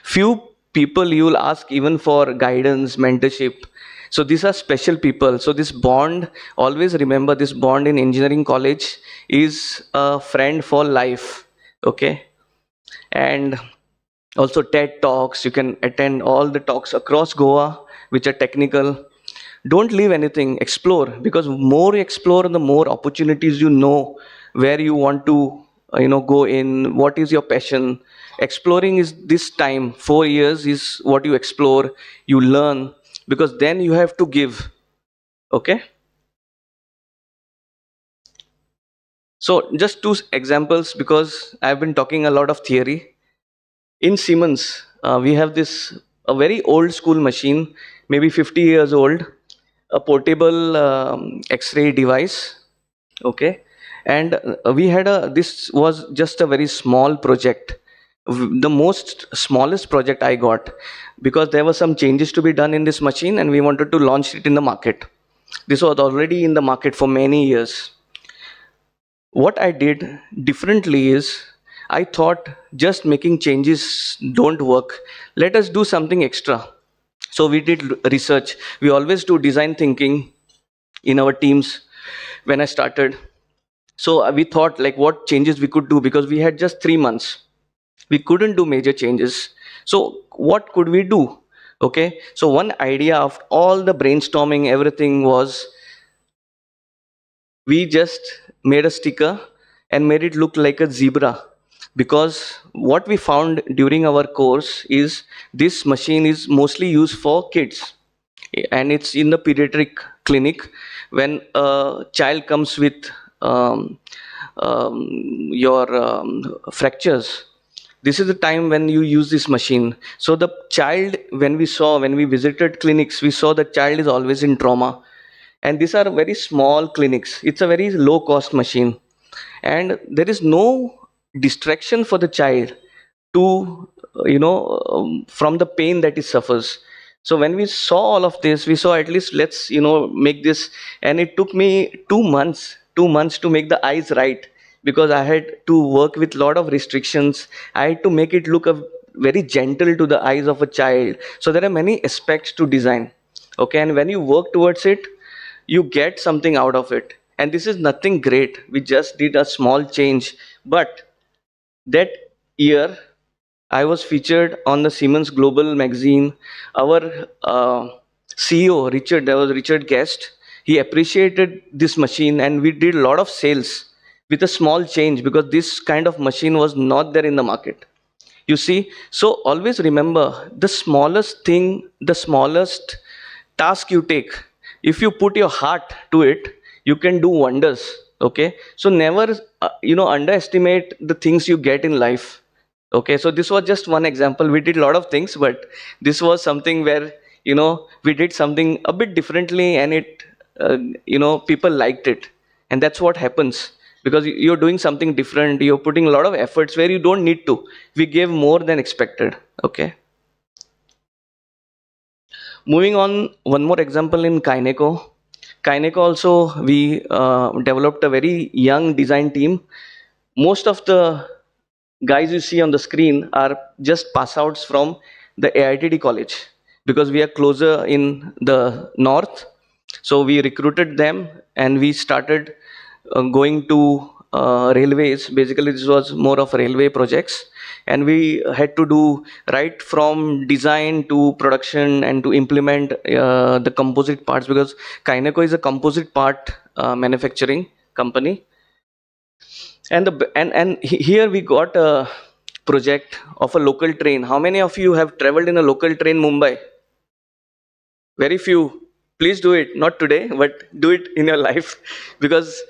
few people you will ask even for guidance, mentorship. So these are special people. So this bond, always remember, this bond in engineering college is a friend for life. Okay, and also TED talks, you can attend all the talks across Goa which are technical. Don't leave anything, explore, because more you explore, the more opportunities where you want to go in, what is your passion. Exploring is this time, 4 years is what you explore, you learn, because then you have to give. Okay, so just 2 examples, because I've been talking a lot of theory. In Siemens, we have this a very old school machine, maybe 50 years old, a portable X-ray device. Okay, and we had this was just a very small project, the most smallest project I got, because there were some changes to be done in this machine and we wanted to launch it in the market. This was already in the market for many years. What I did differently is, I thought just making changes don't work. Let us do something extra. So we did research. We always do design thinking in our teams when I started. So we thought like what changes we could do, because we had just 3 months. We couldn't do major changes. So what could we do? Okay, so one idea of all the brainstorming, everything was, we just made a sticker and made it look like a zebra. Because what we found during our course is, this machine is mostly used for kids, and it's in the pediatric clinic. When a child comes with fractures, this is the time when you use this machine. So the child, when we visited clinics, we saw the child is always in trauma. And these are very small clinics. It's a very low cost machine. And there is no distraction for the child to, from the pain that it suffers. So when we saw all of this, we saw, at least let's, make this. And it took me 2 months to make the eyes right, because I had to work with a lot of restrictions. I had to make it look very gentle to the eyes of a child. So there are many aspects to design. Okay, and when you work towards it, you get something out of it. And this is nothing great. We just did a small change. But that year, I was featured on the Siemens Global magazine. Our CEO, Richard, there was Richard Guest. He appreciated this machine, and we did a lot of sales with a small change because this kind of machine was not there in the market. You see, so always remember the smallest thing, the smallest task you take, if you put your heart to it, you can do wonders. Okay, so never underestimate the things you get in life. Okay, so this was just one example. We did a lot of things, but this was something where we did something a bit differently, and it people liked it, and that's what happens. Because you're doing something different, you're putting a lot of efforts where you don't need to. We gave more than expected. Okay, moving on, one more example in Kyneco. Kyneco also, we developed a very young design team. Most of the guys you see on the screen are just pass outs from the AITD college, because we are closer in the north. So we recruited them, and we started going to railways. Basically, this was more of railway projects, and we had to do right from design to production and to implement the composite parts, because Kyneco is a composite part manufacturing company. And here we got a project of a local train. How many of you have traveled in a local train Mumbai? Very few. Please do it, not today, but do it in your life, because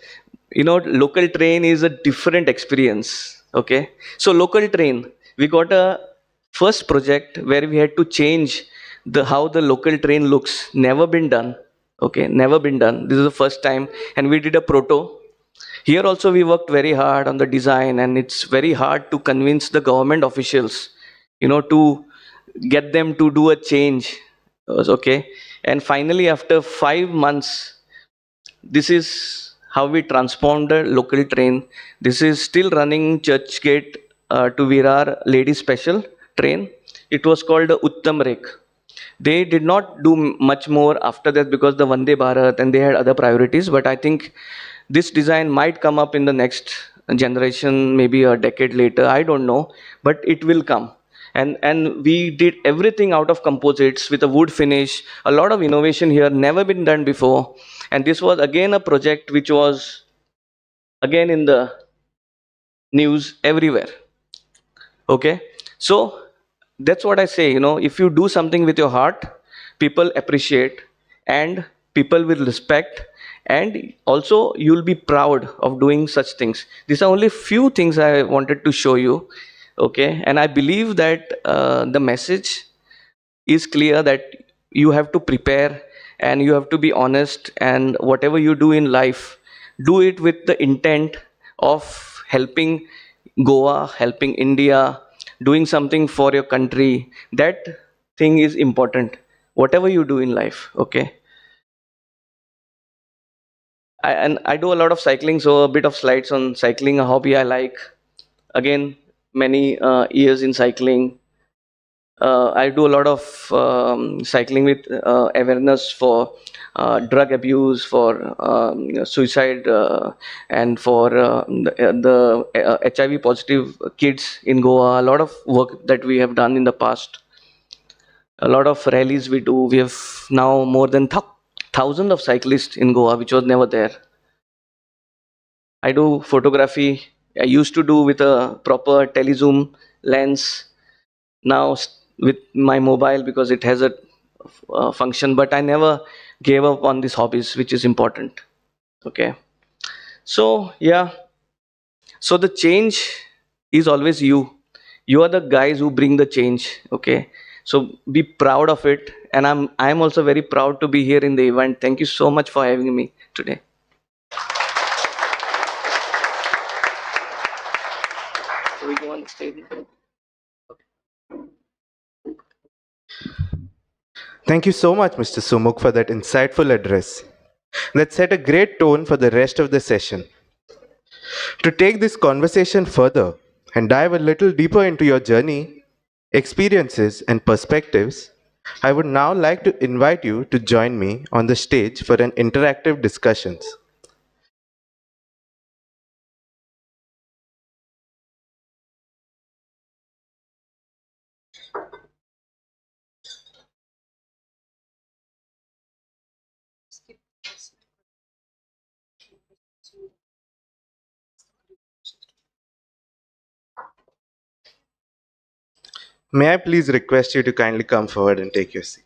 local train is a different experience. Okay, so local train, we got a first project where we had to change how the local train looks. Never been done. Okay, never been done. This is the first time, and we did a proto. Here also we worked very hard on the design, and it's very hard to convince the government officials, to get them to do a change. Okay, and finally after 5 months, this is how we transformed the local train. This is still running Churchgate to Virar Lady Special train. It was called Uttam Rekh. They did not do much more after that because the Vande Bharat, and they had other priorities. But I think this design might come up in the next generation, maybe a decade later. I don't know, but it will come. And we did everything out of composites with a wood finish. A lot of innovation here, never been done before. And this was again a project which was again in the news everywhere. Okay, so that's what I say. If you do something with your heart, people appreciate, and people will respect, and also you'll be proud of doing such things. These are only few things I wanted to show you. Okay, and I believe that the message is clear, that you have to prepare and you have to be honest, and whatever you do in life, do it with the intent of helping Goa, helping India, doing something for your country. That thing is important, whatever you do in life. Okay, I do a lot of cycling, so a bit of slides on cycling, a hobby I like. Again, many years in cycling. I do a lot of cycling with awareness for drug abuse, for suicide, and for the HIV positive kids in Goa. A lot of work that we have done in the past. A lot of rallies we do. We have now more than thousands of cyclists in Goa, which was never there. I do photography. I used to do with a proper telezoom lens. Now with my mobile, because it has a function, but I never gave up on these hobbies, which is important. Okay, so yeah, so the change is always you. You are the guys who bring the change. Okay, so be proud of it, and I'm also very proud to be here in the event. Thank you so much for having me today. So we go on the stage. Thank you so much, Mr. Sumukh, for that insightful address. That set a great tone for the rest of the session. To take this conversation further and dive a little deeper into your journey, experiences, and perspectives, I would now like to invite you to join me on the stage for an interactive discussions. May I please request you to kindly come forward and take your seat?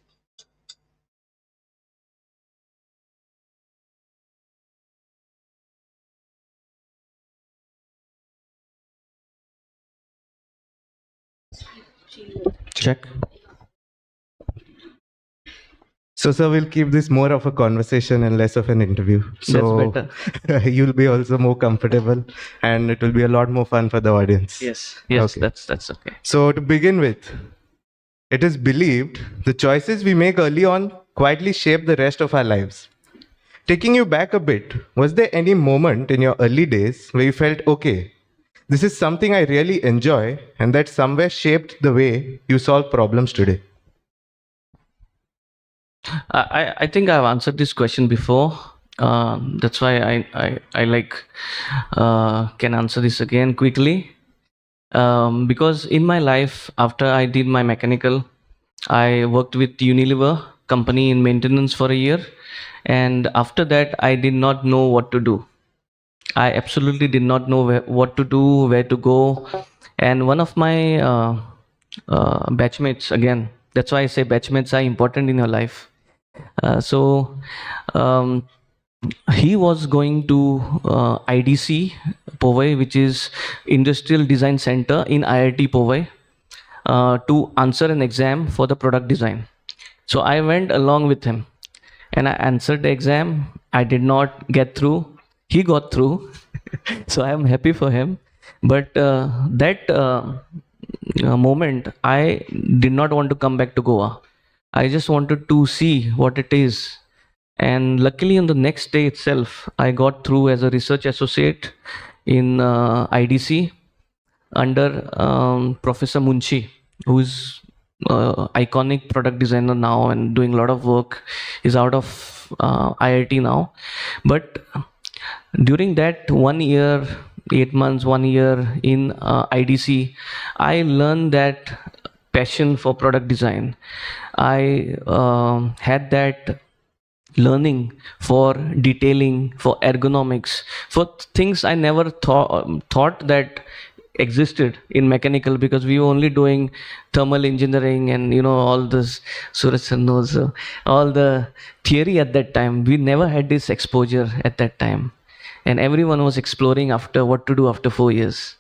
Check. So, sir, we'll keep this more of a conversation and less of an interview. So, That's better. you'll be also more comfortable, and it will be a lot more fun for the audience. Yes, Okay. that's okay. So, to begin with, it is believed the choices we make early on quietly shape the rest of our lives. Taking you back a bit, was there any moment in your early days where you felt, okay, this is something I really enjoy, and that somewhere shaped the way you solve problems today? I think I've answered this question before. That's why I like can answer this again quickly. Because in my life, after I did my mechanical, I worked with Unilever company in maintenance for a year, and after that, I did not know what to do. I absolutely did not know what to do, where to go, and one of my batchmates, again, that's why I say batchmates are important in your life. So he was going to IDC Powai, which is Industrial Design Center in IIT Powai, to answer an exam for the product design. So I went along with him and I answered the exam. I did not get through. He got through. So I am happy for him. But that moment, I did not want to come back to Goa. I just wanted to see what it is. And luckily, on the next day itself, I got through as a research associate in IDC under Professor Munshi, who is iconic product designer now and doing a lot of work. He's out of IIT now. But during that 1 year, 8 months, 1 year in IDC, I learned that passion for product design. I had that learning for detailing, for ergonomics, for things I never thought that existed in mechanical, because we were only doing thermal engineering and all this Suraj sir knows all the theory at that time. We never had this exposure at that time, and everyone was exploring after what to do after 4 years.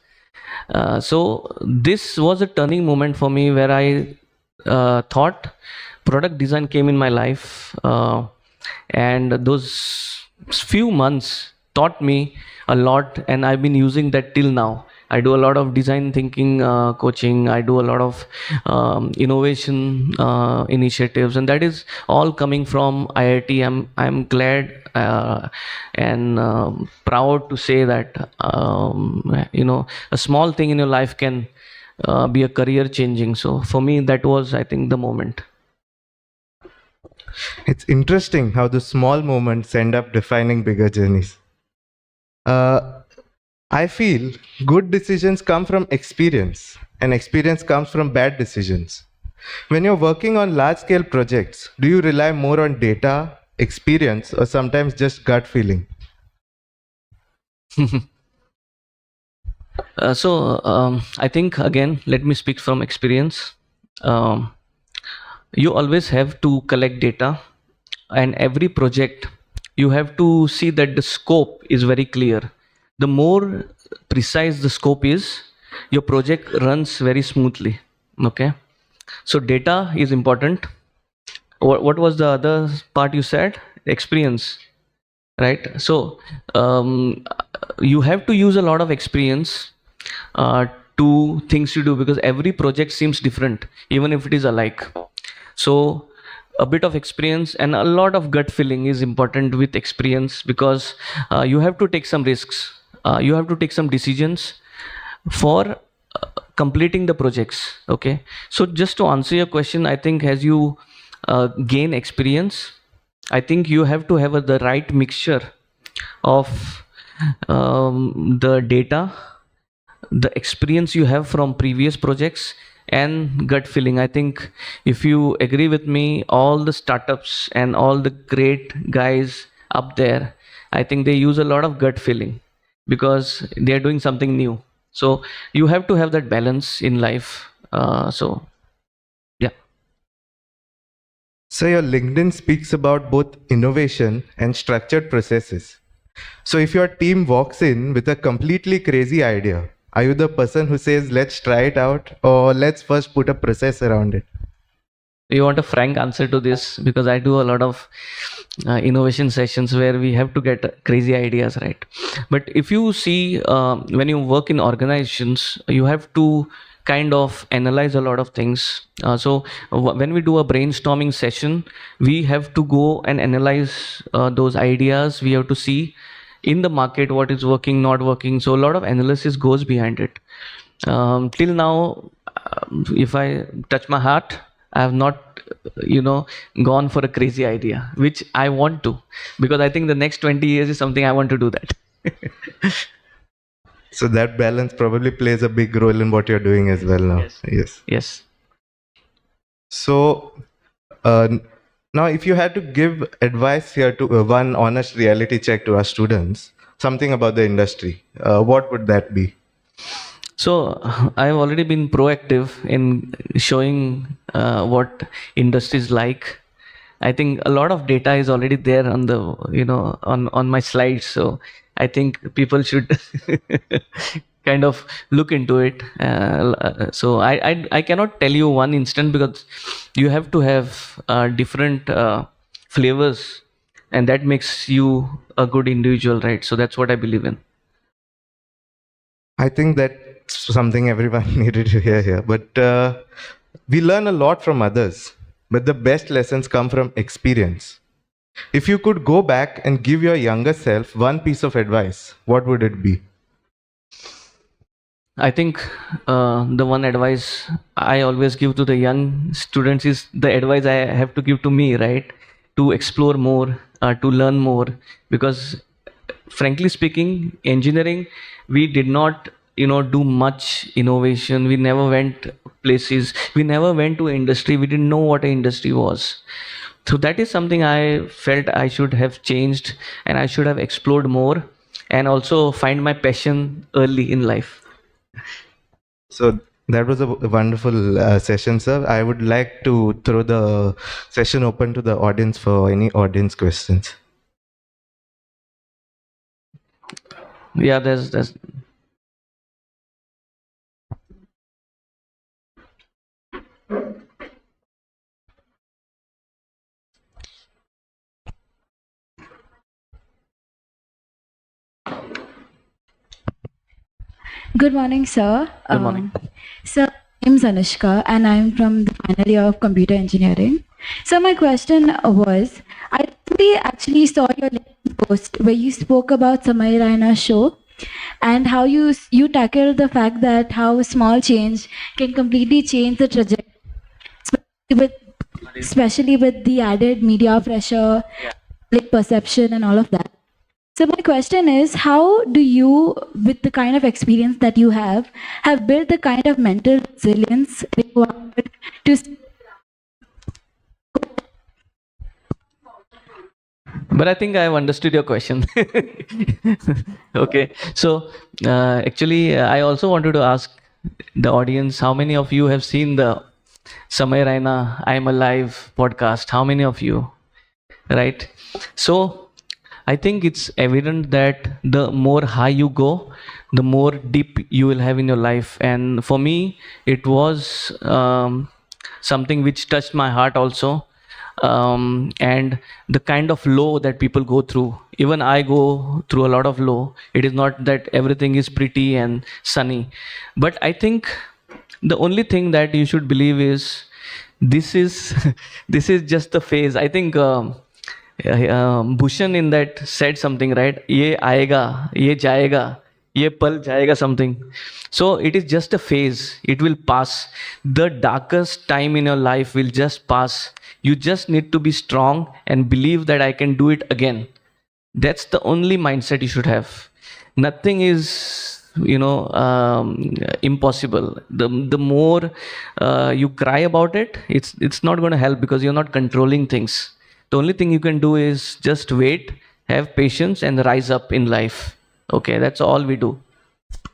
So this was a turning moment for me where I thought product design came in my life, and those few months taught me a lot, and I've been using that till now. I do a lot of design thinking coaching. I do a lot of innovation initiatives, and that is all coming from IIT. I'm glad and proud to say that a small thing in your life can be a career changing. So for me, that was, I think, the moment. It's interesting how the small moments end up defining bigger journeys. I feel good decisions come from experience, and experience comes from bad decisions. When you're working on large-scale projects, do you rely more on data, experience, or sometimes just gut feeling? I think, again, let me speak from experience. You always have to collect data, and every project you have to see that the scope is very clear. The more precise the scope is, your project runs very smoothly. Okay, so data is important. What was the other part you said? Experience, right? So you have to use a lot of experience to things you do, because every project seems different, even if it is alike. So a bit of experience and a lot of gut feeling is important with experience, because you have to take some risks. You have to take some decisions for completing the projects. Okay, so just to answer your question, I think as you gain experience, I think you have to have the right mixture of the data, the experience you have from previous projects, and gut feeling. I think if you agree with me, all the startups and all the great guys up there, I think they use a lot of gut feeling because they are doing something new. So you have to have that balance in life. So yeah. So your LinkedIn speaks about both innovation and structured processes. So if your team walks in with a completely crazy idea, are you the person who says, let's try it out, or let's first put a process around it? You want a frank answer to this? Because I do a lot of innovation sessions where we have to get crazy ideas, right? But if you see, when you work in organizations, you have to kind of analyze a lot of things. So when we do a brainstorming session, we have to go and analyze those ideas. We have to see in the market what is working, not working. So a lot of analysis goes behind it. Till now, if I touch my heart, I have not, gone for a crazy idea, which I want to, because I think the next 20 years is something I want to do that. So that balance probably plays a big role in what you're doing as well now. Yes. So now if you had to give advice here to one honest reality check to our students, something about the industry, what would that be? So I've already been proactive in showing what industry is like. I think a lot of data is already there on the, on my slides. So I think people should kind of look into it. So I cannot tell you one instant because you have to have different flavors, and that makes you a good individual, right? So that's what I believe in. I think that's something everyone needed to hear here. But we learn a lot from others, but the best lessons come from experience. If you could go back and give your younger self one piece of advice, what would it be? I think the one advice I always give to the young students is the advice I have to give to me, right? To explore more, to learn more, because frankly speaking, engineering, we did not, do much innovation. We never went places. We never went to industry. We didn't know what an industry was. So that is something I felt I should have changed, and I should have explored more, and also find my passion early in life. So that was a wonderful session, sir. I would like to throw the session open to the audience for any audience questions. Yeah, there's Good morning, sir. Good morning. Sir, my name is Anushka, and I'm from the final year of computer engineering. So my question was, I actually saw your LinkedIn post where you spoke about Samay Raina's show and how you tackled the fact that how a small change can completely change the trajectory, especially with the added media pressure, public perception, and all of that. So my question is, how do you, with the kind of experience that you have built the kind of mental resilience required to... But I think I've understood your question. Okay. So actually, I also wanted to ask the audience, how many of you have seen the Samay Raina I'm Alive podcast? How many of you? Right? So I think it's evident that the more high you go, the more deep you will have in your life. And for me, it was something which touched my heart also. And the kind of low that people go through, even I go through a lot of low. It is not that everything is pretty and sunny, but I think the only thing that you should believe is this is just the phase. I think Bhushan in that said something, right? Ye aayega, ye jayega, ye pal jayega, something. So it is just a phase. It will pass. The darkest time in your life will just pass. You just need to be strong and believe that I can do it again. That's the only mindset you should have. Nothing is, impossible. The more you cry about it, it's not going to help because you're not controlling things. The only thing you can do is just wait have patience, and rise up in life. Okay, that's all we do.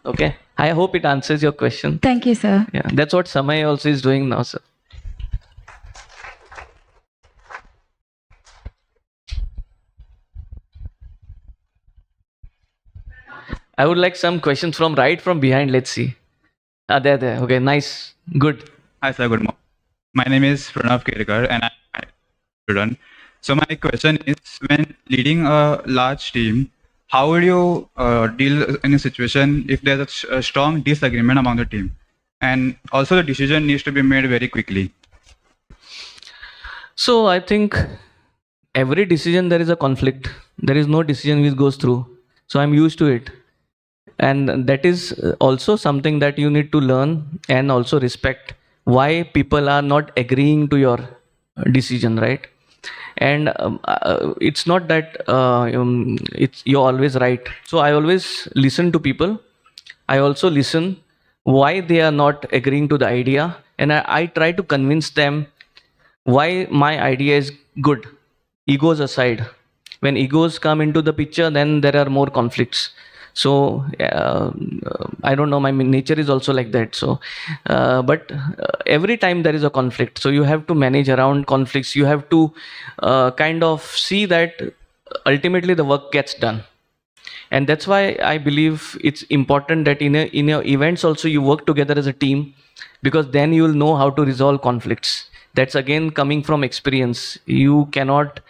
Okay, I hope it answers your question. Thank you, sir. Yeah, that's what Samay also is doing now, sir. I would like some questions from behind. Let's see. Ah, there. Okay, nice. Good. Hi, sir. Good morning. My name is Pranav Kedekar, and I'm a student. So my question is, when leading a large team, how would you deal in a situation if there's a strong disagreement among the team, and also the decision needs to be made very quickly? So I think every decision there is a conflict. There is no decision which goes through. So I'm used to it. And that is also something that you need to learn and also respect why people are not agreeing to your decision, right? And it's not that you're always right. So I always listen to people. I also listen why they are not agreeing to the idea, and I try to convince them why my idea is good. Egos aside, when egos come into the picture, then there are more conflicts. So I don't know, my nature is also like that. So but every time there is a conflict, so you have to manage around conflicts. You have to kind of see that ultimately the work gets done. And that's why I believe it's important that in your events also you work together as a team, because then you will know how to resolve conflicts. That's again coming from experience. You cannot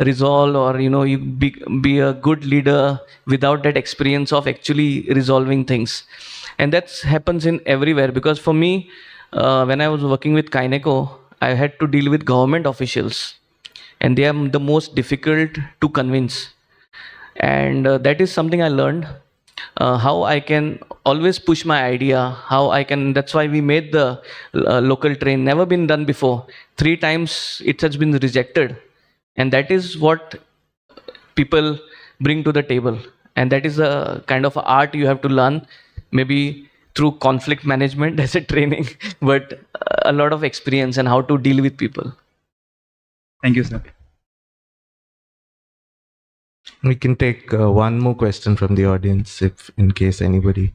resolve, or you be a good leader without that experience of actually resolving things. And that happens in everywhere, because for me, when I was working with Kyneco, I had to deal with government officials, and they are the most difficult to convince. And that is something I learned, how I can always push my idea, how I can. That's why we made the local train. Never been done before. 3 times it has been rejected. And that is what people bring to the table. And that is a kind of art you have to learn, maybe through conflict management as a training, but a lot of experience and how to deal with people. Thank you, sir. We can take one more question from the audience, if in case anybody.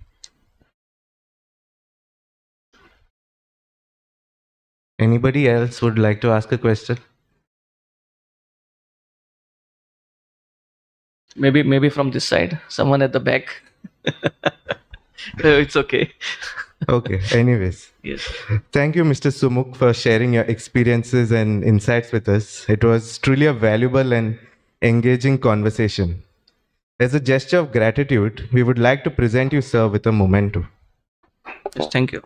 Anybody else would like to ask a question? Maybe from this side, someone at the back. It's okay. Okay, anyways. Yes. Thank you, Mr. Sumukh, for sharing your experiences and insights with us. It was truly a valuable and engaging conversation. As a gesture of gratitude, we would like to present you, sir, with a memento. Yes, thank you.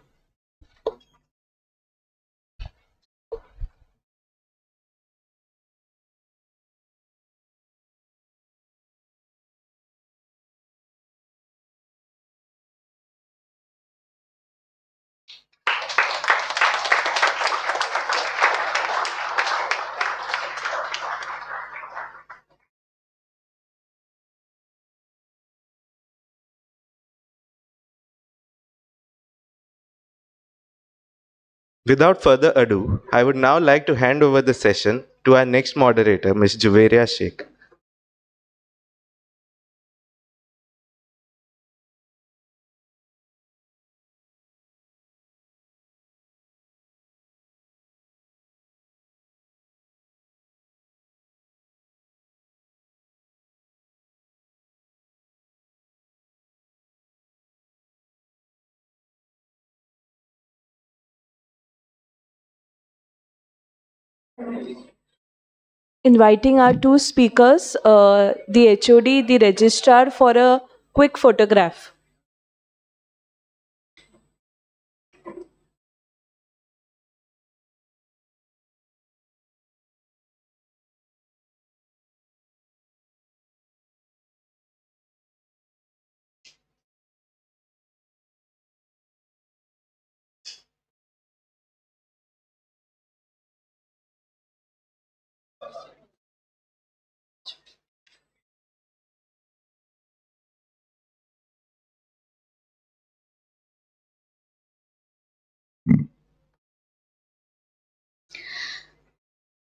Without further ado, I would now like to hand over the session to our next moderator, Ms. Juveria Sheikh. Inviting our 2 speakers, the HOD, the registrar, for a quick photograph.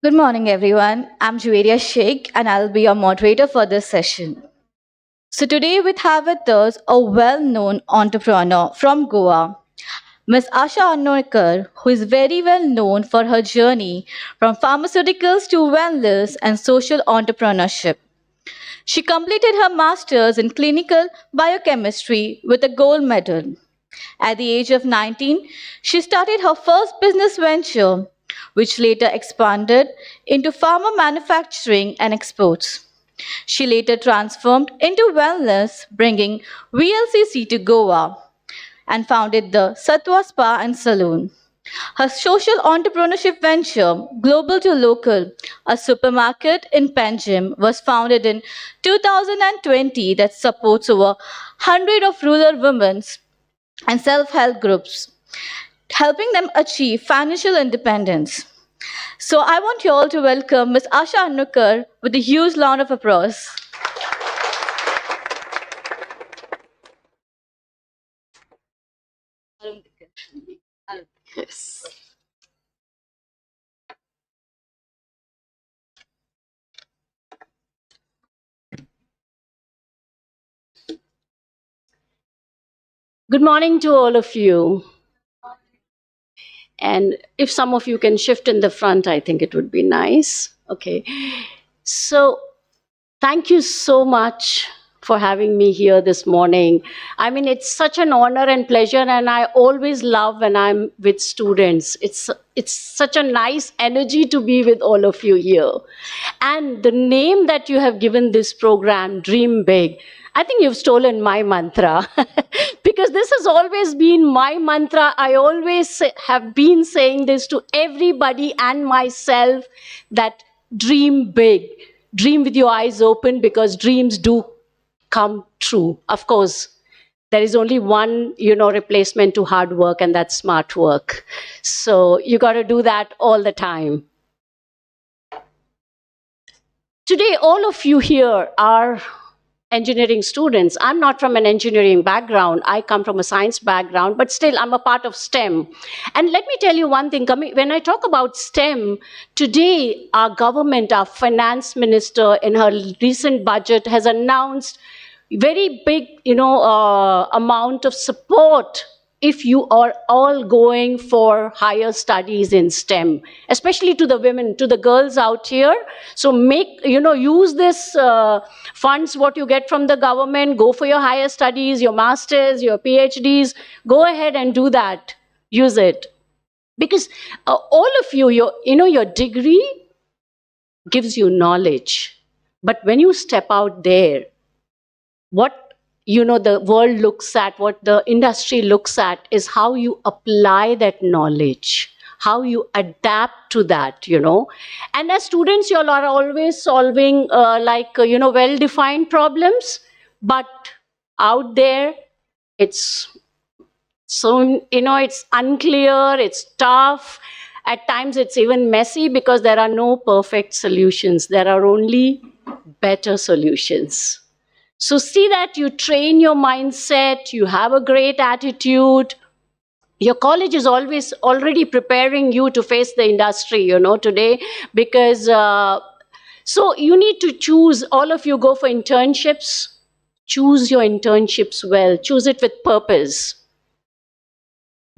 Good morning, everyone. I'm Juwaria Sheikh, and I'll be your moderator for this session. So today we have with us a well-known entrepreneur from Goa, Ms. Asha Arondekar, who is very well known for her journey from pharmaceuticals to wellness and social entrepreneurship. She completed her master's in clinical biochemistry with a gold medal. At the age of 19, she started her first business venture, which later expanded into pharma manufacturing and exports. She later transformed into wellness, bringing VLCC to Goa, and founded the Sattva Spa and Saloon. Her social entrepreneurship venture, Global to Local, a supermarket in Panjim, was founded in 2020 that supports over 100 of rural women and self-help groups, helping them achieve financial independence. So I want you all to welcome Ms. Asha Arondekar with a huge round of applause. Yes. Good morning to all of you. And if some of you can shift in the front, I think it would be nice. Okay. So, thank you so much for having me here this morning. I mean, it's such an honor and pleasure, and I always love when I'm with students. It's such a nice energy to be with all of you here. And the name that you have given this program, Dream Big, I think you've stolen my mantra because this has always been my mantra. I always have been saying this to everybody and myself, that dream big. Dream with your eyes open, because dreams do come true. Of course, there is only one, replacement to hard work, and that's smart work. So you got to do that all the time. Today, all of you here are engineering students. I'm not from an engineering background. I come from a science background, but still I'm a part of STEM. And let me tell you one thing, when I talk about STEM, today our government, our finance minister in her recent budget has announced very big, amount of support if you are all going for higher studies in STEM, especially to the women, to the girls out here. So use this funds, what you get from the government, go for your higher studies, your masters, your PhDs, go ahead and do that, use it. Because all of you, your degree gives you knowledge. But when you step out there, what the world looks at, what the industry looks at, is how you apply that knowledge, how you adapt to that, And as students, you all are always solving well-defined problems, but out there, it's it's unclear, it's tough. At times, it's even messy because there are no perfect solutions. There are only better solutions. So see that you train your mindset, you have a great attitude. Your college is always already preparing you to face the industry, today, because so you need to choose. All of you go for internships. Choose your internships well. Choose it with purpose.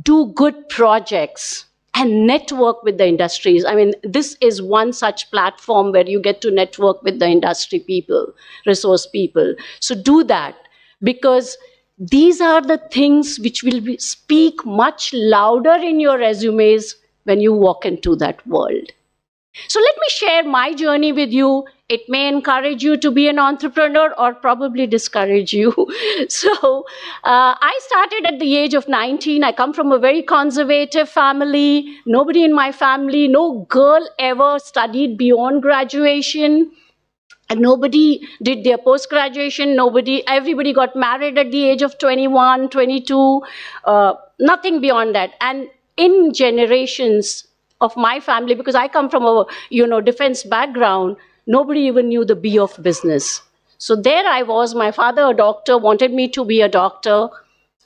Do good projects and network with the industries. I mean, this is one such platform where you get to network with the industry people, resource people. So do that, because these are the things which will speak much louder in your resumes when you walk into that world. So let me share my journey with you. It may encourage you to be an entrepreneur or probably discourage you. So I started at the age of 19. I come from a very conservative family. Nobody in my family, no girl ever studied beyond graduation. And nobody did their post-graduation. Everybody got married at the age of 21, 22, nothing beyond that. And in generations of my family, because I come from a defense background, nobody even knew the B of business. So there I was, my father, a doctor, wanted me to be a doctor.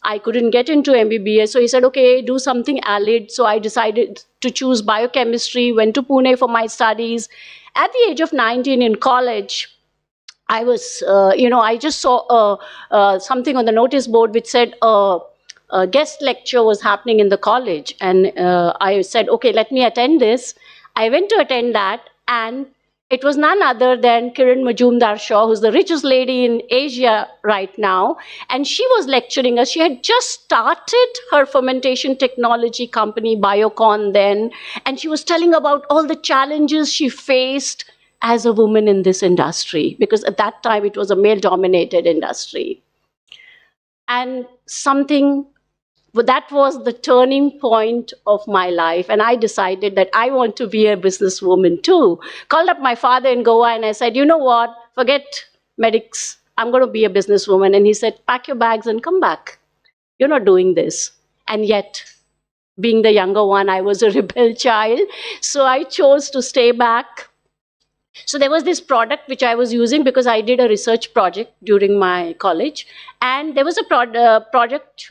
I couldn't get into MBBS. So he said, okay, do something allied. So I decided to choose biochemistry, went to Pune for my studies. At the age of 19 in college, I was, I just saw something on the notice board which said a guest lecture was happening in the college. And I said, okay, let me attend this. I went to attend that, and it was none other than Kiran Majumdar-Shaw, who's the richest lady in Asia right now. And she was lecturing us. She had just started her fermentation technology company, Biocon, then. And she was telling about all the challenges she faced as a woman in this industry, because at that time it was a male-dominated industry. And that was the turning point of my life. And I decided that I want to be a businesswoman too. Called up my father in Goa and I said, you know what, forget medics, I'm going to be a businesswoman. And he said, pack your bags and come back. You're not doing this. And yet, being the younger one, I was a rebel child. So I chose to stay back. So there was this product which I was using because I did a research project during my college. And there was a product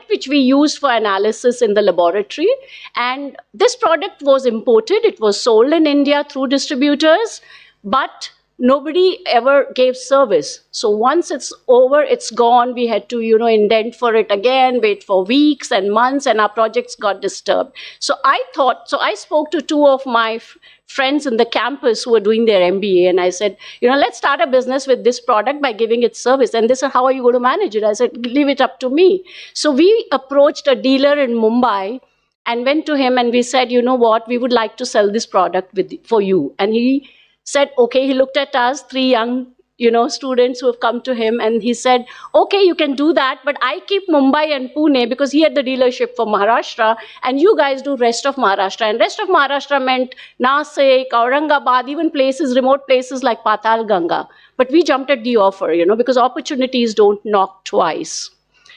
which we used for analysis in the laboratory. And this product was imported. It was sold in India through distributors, but nobody ever gave service. So once it's over, it's gone. We had to, indent for it again, wait for weeks and months, and our projects got disturbed. So I spoke to two of my friends in the campus who were doing their MBA, and I said, let's start a business with this product by giving it service. And they said, how are you going to manage it? I said, leave it up to me. So we approached a dealer in Mumbai and went to him and we said, you know what, we would like to sell this product for you. And he said, okay. He looked at us, three young students who have come to him, and he said, okay, you can do that, but I keep Mumbai and Pune, because he had the dealership for Maharashtra, and you guys do rest of Maharashtra. And rest of Maharashtra meant Nasik, Aurangabad, even remote places like Patal Ganga. But we jumped at the offer, because opportunities don't knock twice.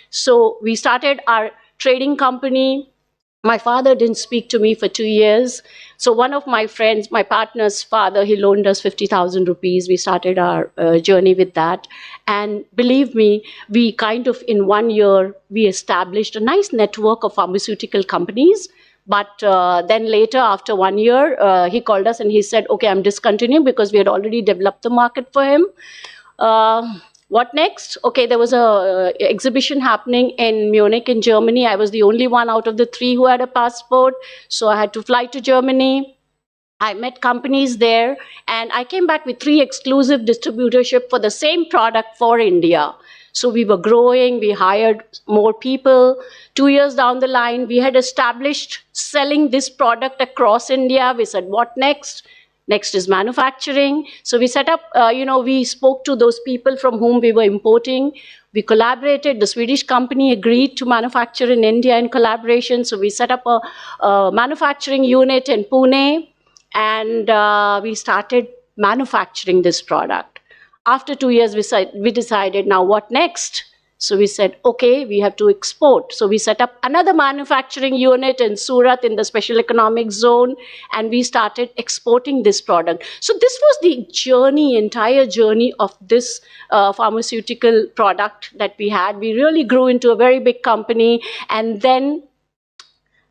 So we started our trading company. My father didn't speak to me for 2 years. So one of my friends, my partner's father, he loaned us 50,000 rupees. We started our journey with that. And believe me, we kind of, in 1 year, we established a nice network of pharmaceutical companies. But then later, after 1 year, he called us and he said, okay, I'm discontinuing because we had already developed the market for him. What next? Okay, there was a exhibition happening in Munich in Germany. I was the only one out of the 3 who had a passport. So I had to fly to Germany. I met companies there, and I came back with 3 exclusive distributorship for the same product for India. So we were growing, we hired more people. 2 years down the line, we had established selling this product across India. We said, what next? Next is manufacturing. So we set up, we spoke to those people from whom we were importing. We collaborated. The Swedish company agreed to manufacture in India in collaboration. So we set up a manufacturing unit in Pune, and we started manufacturing this product. After 2 years, we decided, now what next? So we said, okay, we have to export. So we set up another manufacturing unit in Surat in the special economic zone, and we started exporting this product. So this was the journey, entire journey of this pharmaceutical product that we had. We really grew into a very big company, and then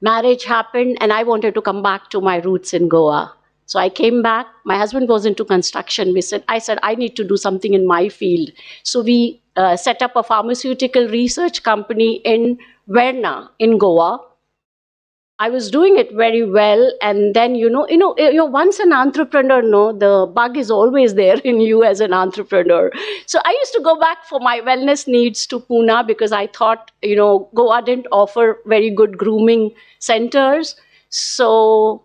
marriage happened, and I wanted to come back to my roots in Goa. So I came back. My husband was into construction. I said, I need to do something in my field. So we set up a pharmaceutical research company in Verna, in Goa. I was doing it very well. And then, you're once an entrepreneur, the bug is always there in you as an entrepreneur. So I used to go back for my wellness needs to Pune because I thought, Goa didn't offer very good grooming centers. So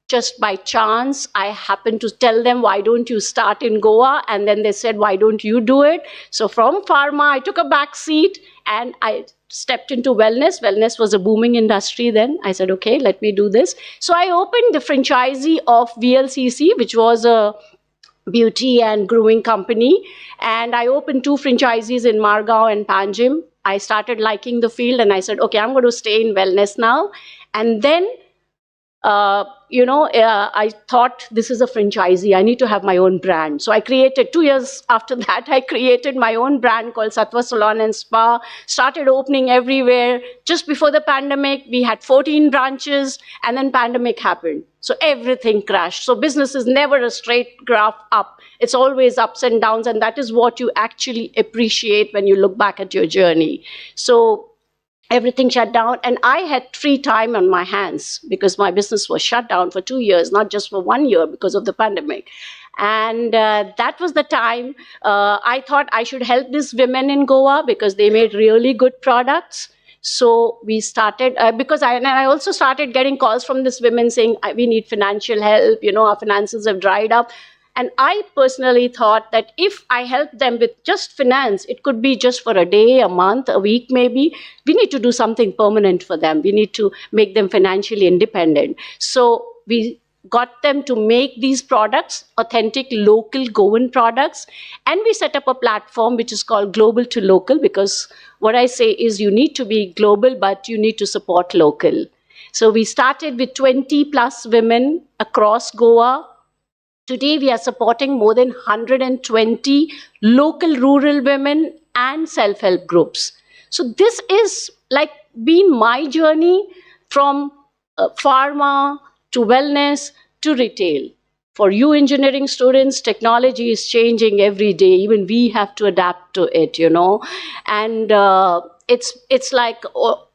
just by chance, I happened to tell them, why don't you start in Goa? And then they said, why don't you do it? So from pharma, I took a back seat and I stepped into wellness. Wellness was a booming industry then. I said, okay, let me do this. So I opened the franchisee of VLCC, which was a beauty and grooming company. And I opened 2 franchisees in Margao and Panjim. I started liking the field and I said, okay, I'm going to stay in wellness now. And then I thought this is a franchisee. I need to have my own brand. So I created, 2 years after that, I created my own brand called Sattva Salon and Spa, started opening everywhere. Just before the pandemic, we had 14 branches, and then pandemic happened. So everything crashed. So business is never a straight graph up. It's always ups and downs, and that is what you actually appreciate when you look back at your journey. So everything shut down, and I had free time on my hands because my business was shut down for 2 years, not just for 1 year because of the pandemic. And that was the time I thought I should help these women in Goa because they made really good products. So we started, I also started getting calls from these women saying, we need financial help, our finances have dried up. And I personally thought that if I help them with just finance, it could be just for a day, a month, a week maybe. We need to do something permanent for them. We need to make them financially independent. So we got them to make these products, authentic local Goan products. And we set up a platform which is called Global to Local, because what I say is you need to be global, but you need to support local. So we started with 20 plus women across Goa. Today, we are supporting more than 120 local rural women and self-help groups. So this is like been my journey from pharma to wellness to retail. For you engineering students, technology is changing every day. Even we have to adapt to it, And it's like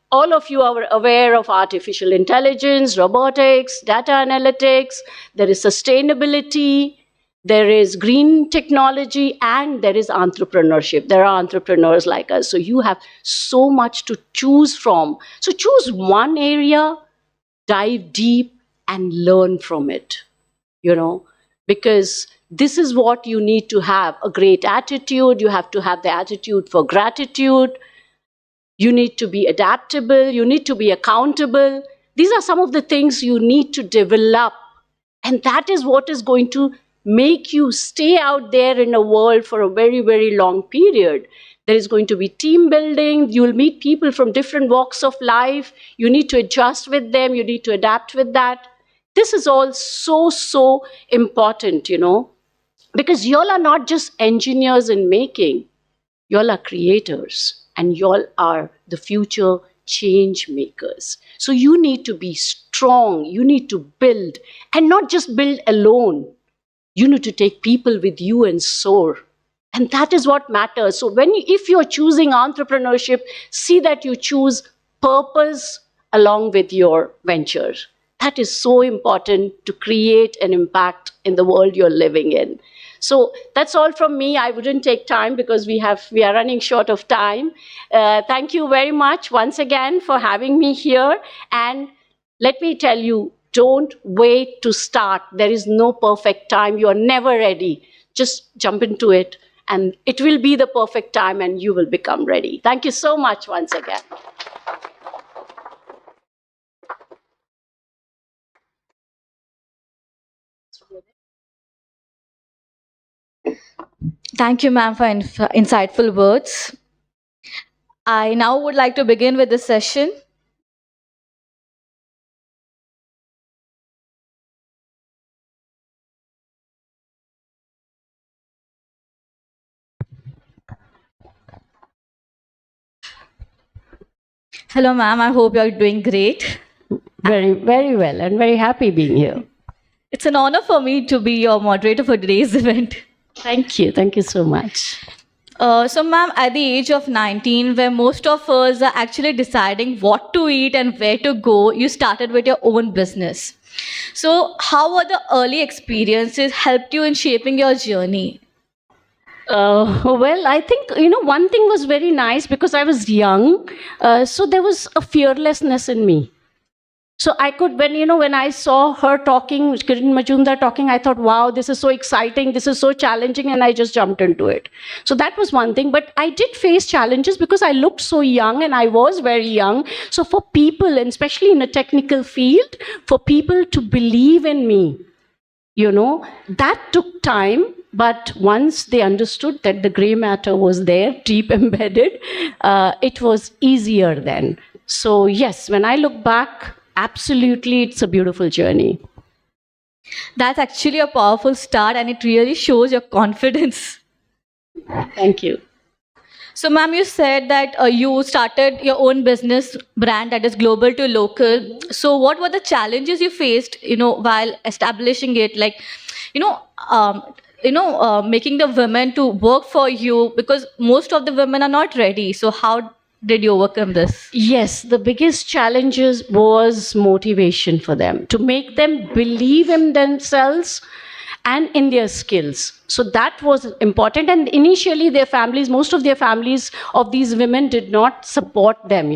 all of you are aware of artificial intelligence, robotics, data analytics, there is sustainability, there is green technology, and there is entrepreneurship. There are entrepreneurs like us. So you have so much to choose from. So choose one area, dive deep, and learn from it, because this is what you need to have, a great attitude. You have to have the attitude for gratitude. You need to be adaptable. You need to be accountable. These are some of the things you need to develop. And that is what is going to make you stay out there in a world for a very, very long period. There is going to be team building. You'll meet people from different walks of life. You need to adjust with them. You need to adapt with that. This is all so important, because y'all are not just engineers in making. Y'all are creators. And y'all are the future change makers. So you need to be strong. You need to build, and not just build alone. You need to take people with you and soar. And that is what matters. So if you're choosing entrepreneurship, see that you choose purpose along with your venture. That is so important to create an impact in the world you're living in. So that's all from me. I wouldn't take time because we are running short of time. Thank you very much once again for having me here. And let me tell you, don't wait to start. There is no perfect time. You are never ready. Just jump into it, and it will be the perfect time, and you will become ready. Thank you so much once again. Thank you, ma'am, for insightful words. I now would like to begin with the session. Hello, ma'am. I hope you're doing great. Very, very well, and very happy being here. It's an honor for me to be your moderator for today's event. Thank you. Thank you so much. So, ma'am, at the age of 19, where most of us are actually deciding what to eat and where to go, you started with your own business. So, how were the early experiences helped you in shaping your journey? Well, I think, one thing was very nice because I was young. So there was a fearlessness in me. So I could, when I saw her talking, Kiran Majumdar talking, I thought, wow, this is so exciting, this is so challenging, and I just jumped into it. So that was one thing. But I did face challenges because I looked so young and I was very young. So for people, and especially in a technical field, for people to believe in me, that took time. But once they understood that the gray matter was there, deep embedded, it was easier then. So yes, when I look back, absolutely, it's a beautiful journey. That's actually a powerful start, and it really shows your confidence. Thank you. So, ma'am, you said that you started your own business brand that is global to local. So, what were the challenges you faced, while establishing it? Like, making the women to work for you, because most of the women are not ready. So, how did you overcome this? Yes, the biggest challenges was motivation for them, to make them believe in themselves and in their skills. So that was important. And initially their families, most of their families of these women did not support them,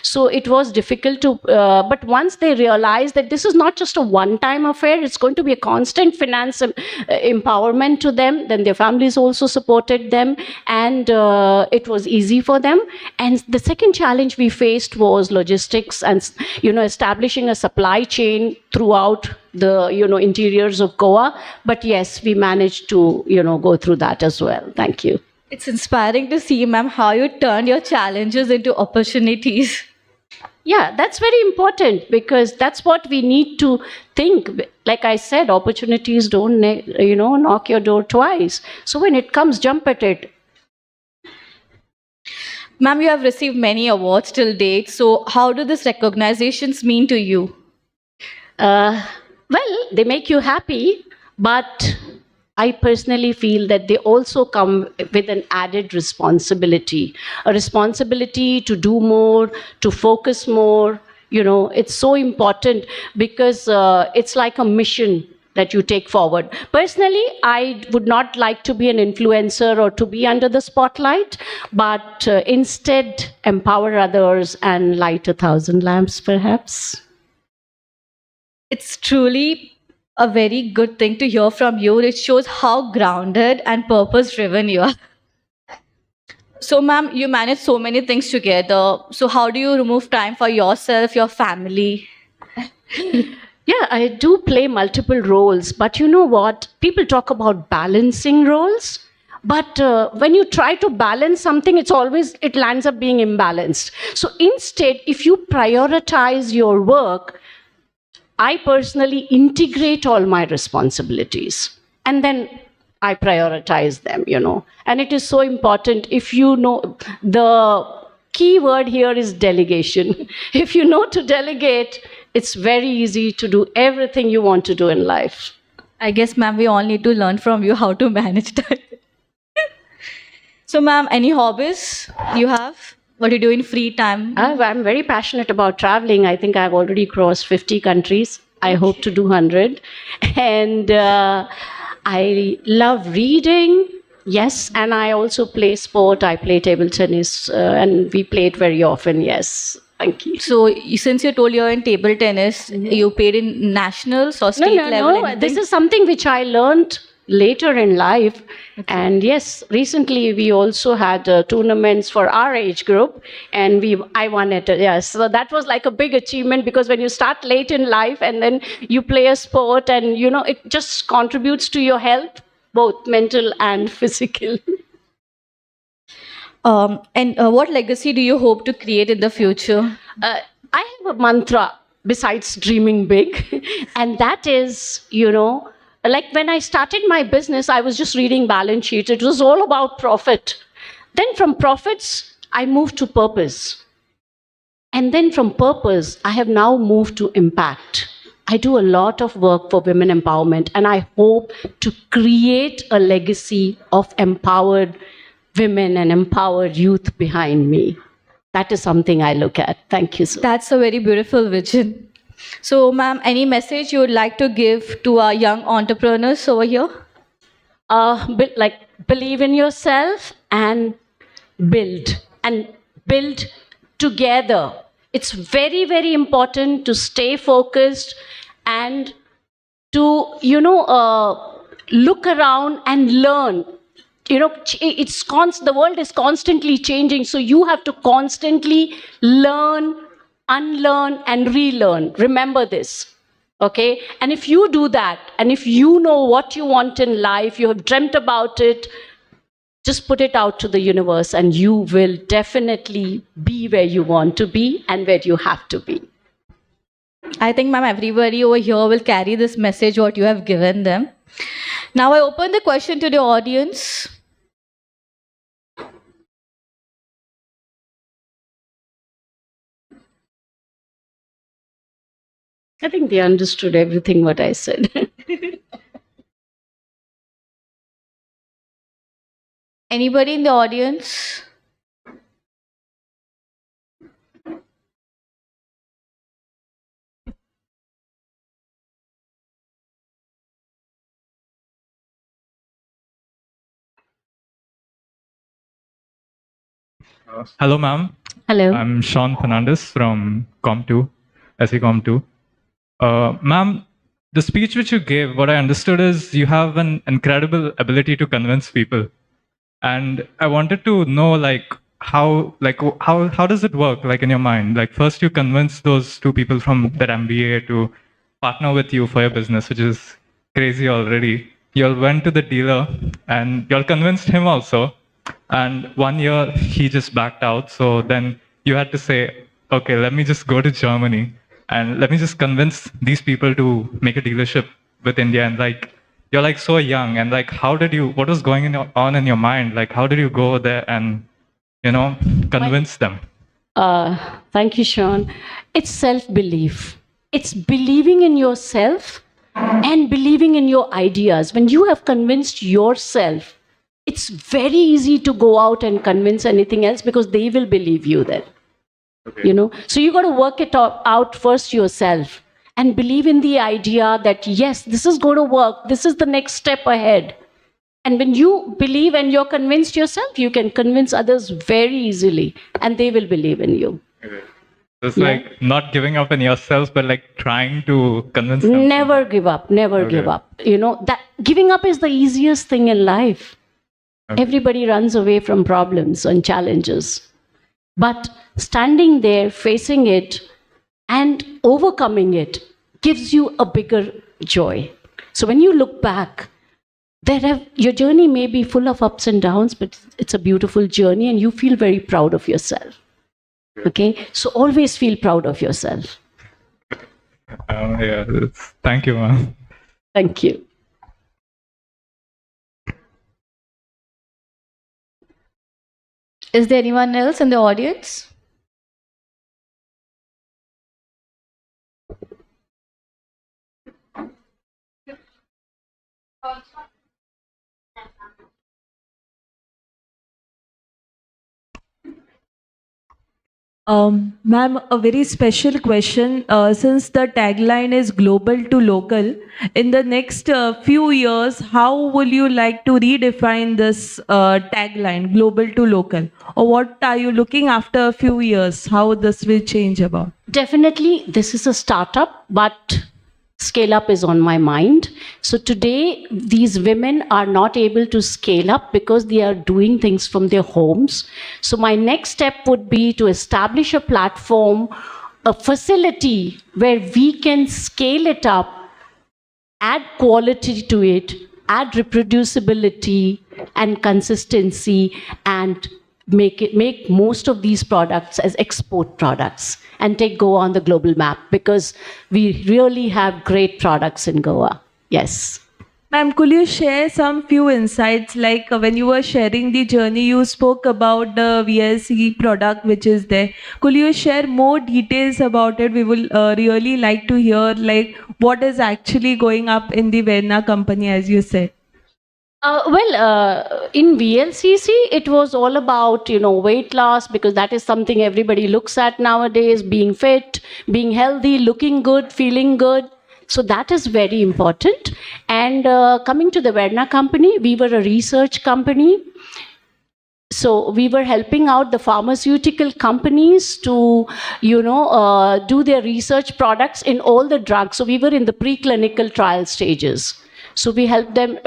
So it was difficult to, but once they realized that this is not just a one-time affair, it's going to be a constant finance empowerment to them, then their families also supported them, and it was easy for them. And the second challenge we faced was logistics and, establishing a supply chain throughout the, interiors of Goa. But yes, we managed to, go through that as well. Thank you. It's inspiring to see, ma'am, how you turned your challenges into opportunities. Yeah, that's very important, because that's what we need to think. Like I said, opportunities don't, knock your door twice. So when it comes, jump at it. Ma'am, you have received many awards till date. So how do these recognitions mean to you? Well, they make you happy, but I personally feel that they also come with an added responsibility, a responsibility to do more, to focus more. It's so important, because it's like a mission that you take forward. Personally, I would not like to be an influencer or to be under the spotlight, but instead empower others and light 1,000 lamps, perhaps. It's truly a very good thing to hear from you. It shows how grounded and purpose-driven you are. So, ma'am, you manage so many things together. So how do you remove time for yourself, your family? Yeah, I do play multiple roles, but you know what? People talk about balancing roles, but when you try to balance something, it lands up being imbalanced. So instead, if you prioritize your work, I personally integrate all my responsibilities, and then I prioritize them, And it is so important. If the key word here is delegation. If you know to delegate, it's very easy to do everything you want to do in life. I guess, ma'am, we all need to learn from you how to manage that. So, ma'am, any hobbies you have? What do you do in free time? I'm very passionate about traveling. I think I've already crossed 50 countries. I hope to do 100. And I love reading. Yes, and I also play sport. I play table tennis, and we play it very often. Yes. Thank you. So, since you told you're in table tennis, you played in nationals or state level? No. This is something which I learned later in life. Okay. And yes, recently we also had tournaments for our age group, and I won it. Yes, so that was like a big achievement, because when you start late in life and then you play a sport, and it just contributes to your health, both mental and physical. And what legacy do you hope to create in the future? I have a mantra besides dreaming big, and that is, like when I started my business, I was just reading balance sheets. It was all about profit. Then from profits, I moved to purpose. And then from purpose, I have now moved to impact. I do a lot of work for women empowerment, and I hope to create a legacy of empowered women and empowered youth behind me. That is something I look at. Thank you, sir. That's a very beautiful vision. So, ma'am, any message you would like to give to our young entrepreneurs over here? Believe in yourself and build together. It's very, very important to stay focused and to, look around and learn. The world is constantly changing, so you have to constantly learn, unlearn, and relearn. Remember this, okay? And if you do that, and if you know what you want in life, you have dreamt about it, just put it out to the universe, and you will definitely be where you want to be and where you have to be. I think, ma'am, everybody over here will carry this message what you have given them. Now I open the question to the audience. I think they understood everything what I said. Anybody in the audience? Hello, ma'am. Hello. I'm Sean Fernandez from Com2, SE Com2. Ma'am, the speech which you gave, what I understood is you have an incredible ability to convince people. And I wanted to know, how does it work, in your mind? First you convince those two people from their MBA to partner with you for your business, which is crazy already. You all went to the dealer and you all convinced him also. And 1 year he just backed out. So then you had to say, okay, let me just go to Germany and let me just convince these people to make a dealership with India. And you're so young, and what was going on in your mind? How did you go there and, convince them? Thank you, Sean. It's self-belief. It's believing in yourself and believing in your ideas. When you have convinced yourself, it's very easy to go out and convince anything else because they will believe you then. Okay. So you got to work it out first yourself and believe in the idea that, yes, this is going to work. This is the next step ahead. And when you believe and you're convinced yourself, you can convince others very easily and they will believe in you. Okay. So it's not giving up in yourself, but trying to convince them. Never give up. Never give up. That giving up is the easiest thing in life. Okay. Everybody runs away from problems and challenges. But standing there, facing it, and overcoming it gives you a bigger joy. So when you look back, your journey may be full of ups and downs, but it's a beautiful journey and you feel very proud of yourself. Okay? So always feel proud of yourself. Yeah, thank you, ma'am. Thank you. Is there anyone else in the audience? Ma'am, a very special question. Since the tagline is global to local, in the next few years, how will you like to redefine this tagline, global to local? Or what are you looking after a few years? How this will change about? Definitely, this is a startup, but scale up is on my mind. So today, these women are not able to scale up because they are doing things from their homes. So my next step would be to establish a platform, a facility where we can scale it up, add quality to it, add reproducibility and consistency, and make most of these products as export products and take Goa on the global map, because we really have great products in Goa. Yes. Ma'am, could you share some few insights? When you were sharing the journey, you spoke about the VLC product which is there. Could you share more details about it? We will really like to hear what is actually going up in the Verna company, as you said. In VLCC, it was all about, weight loss, because that is something everybody looks at nowadays, being fit, being healthy, looking good, feeling good. So that is very important. And coming to the Verna company, we were a research company. So we were helping out the pharmaceutical companies to, do their research products in all the drugs. So we were in the preclinical trial stages. So we help them,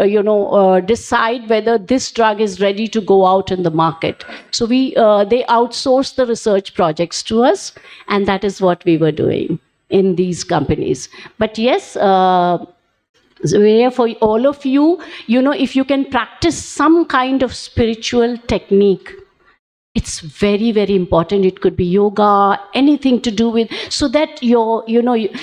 decide whether this drug is ready to go out in the market. So they outsource the research projects to us, and that is what we were doing in these companies. But yes, for all of you, if you can practice some kind of spiritual technique, It's very, very important. It could be yoga, anything to do with, so that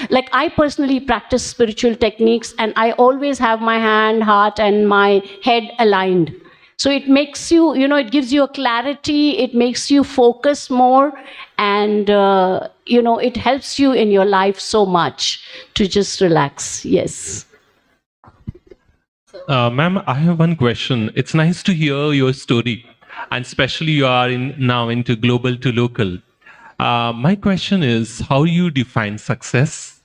like I personally practice spiritual techniques, and I always have my hand, heart, and my head aligned. So it makes you, it gives you a clarity, it makes you focus more, and, it helps you in your life so much to just relax. Yes. Ma'am, I have one question. It's nice to hear your story, and especially you are now into global to local. My question is, how you define success,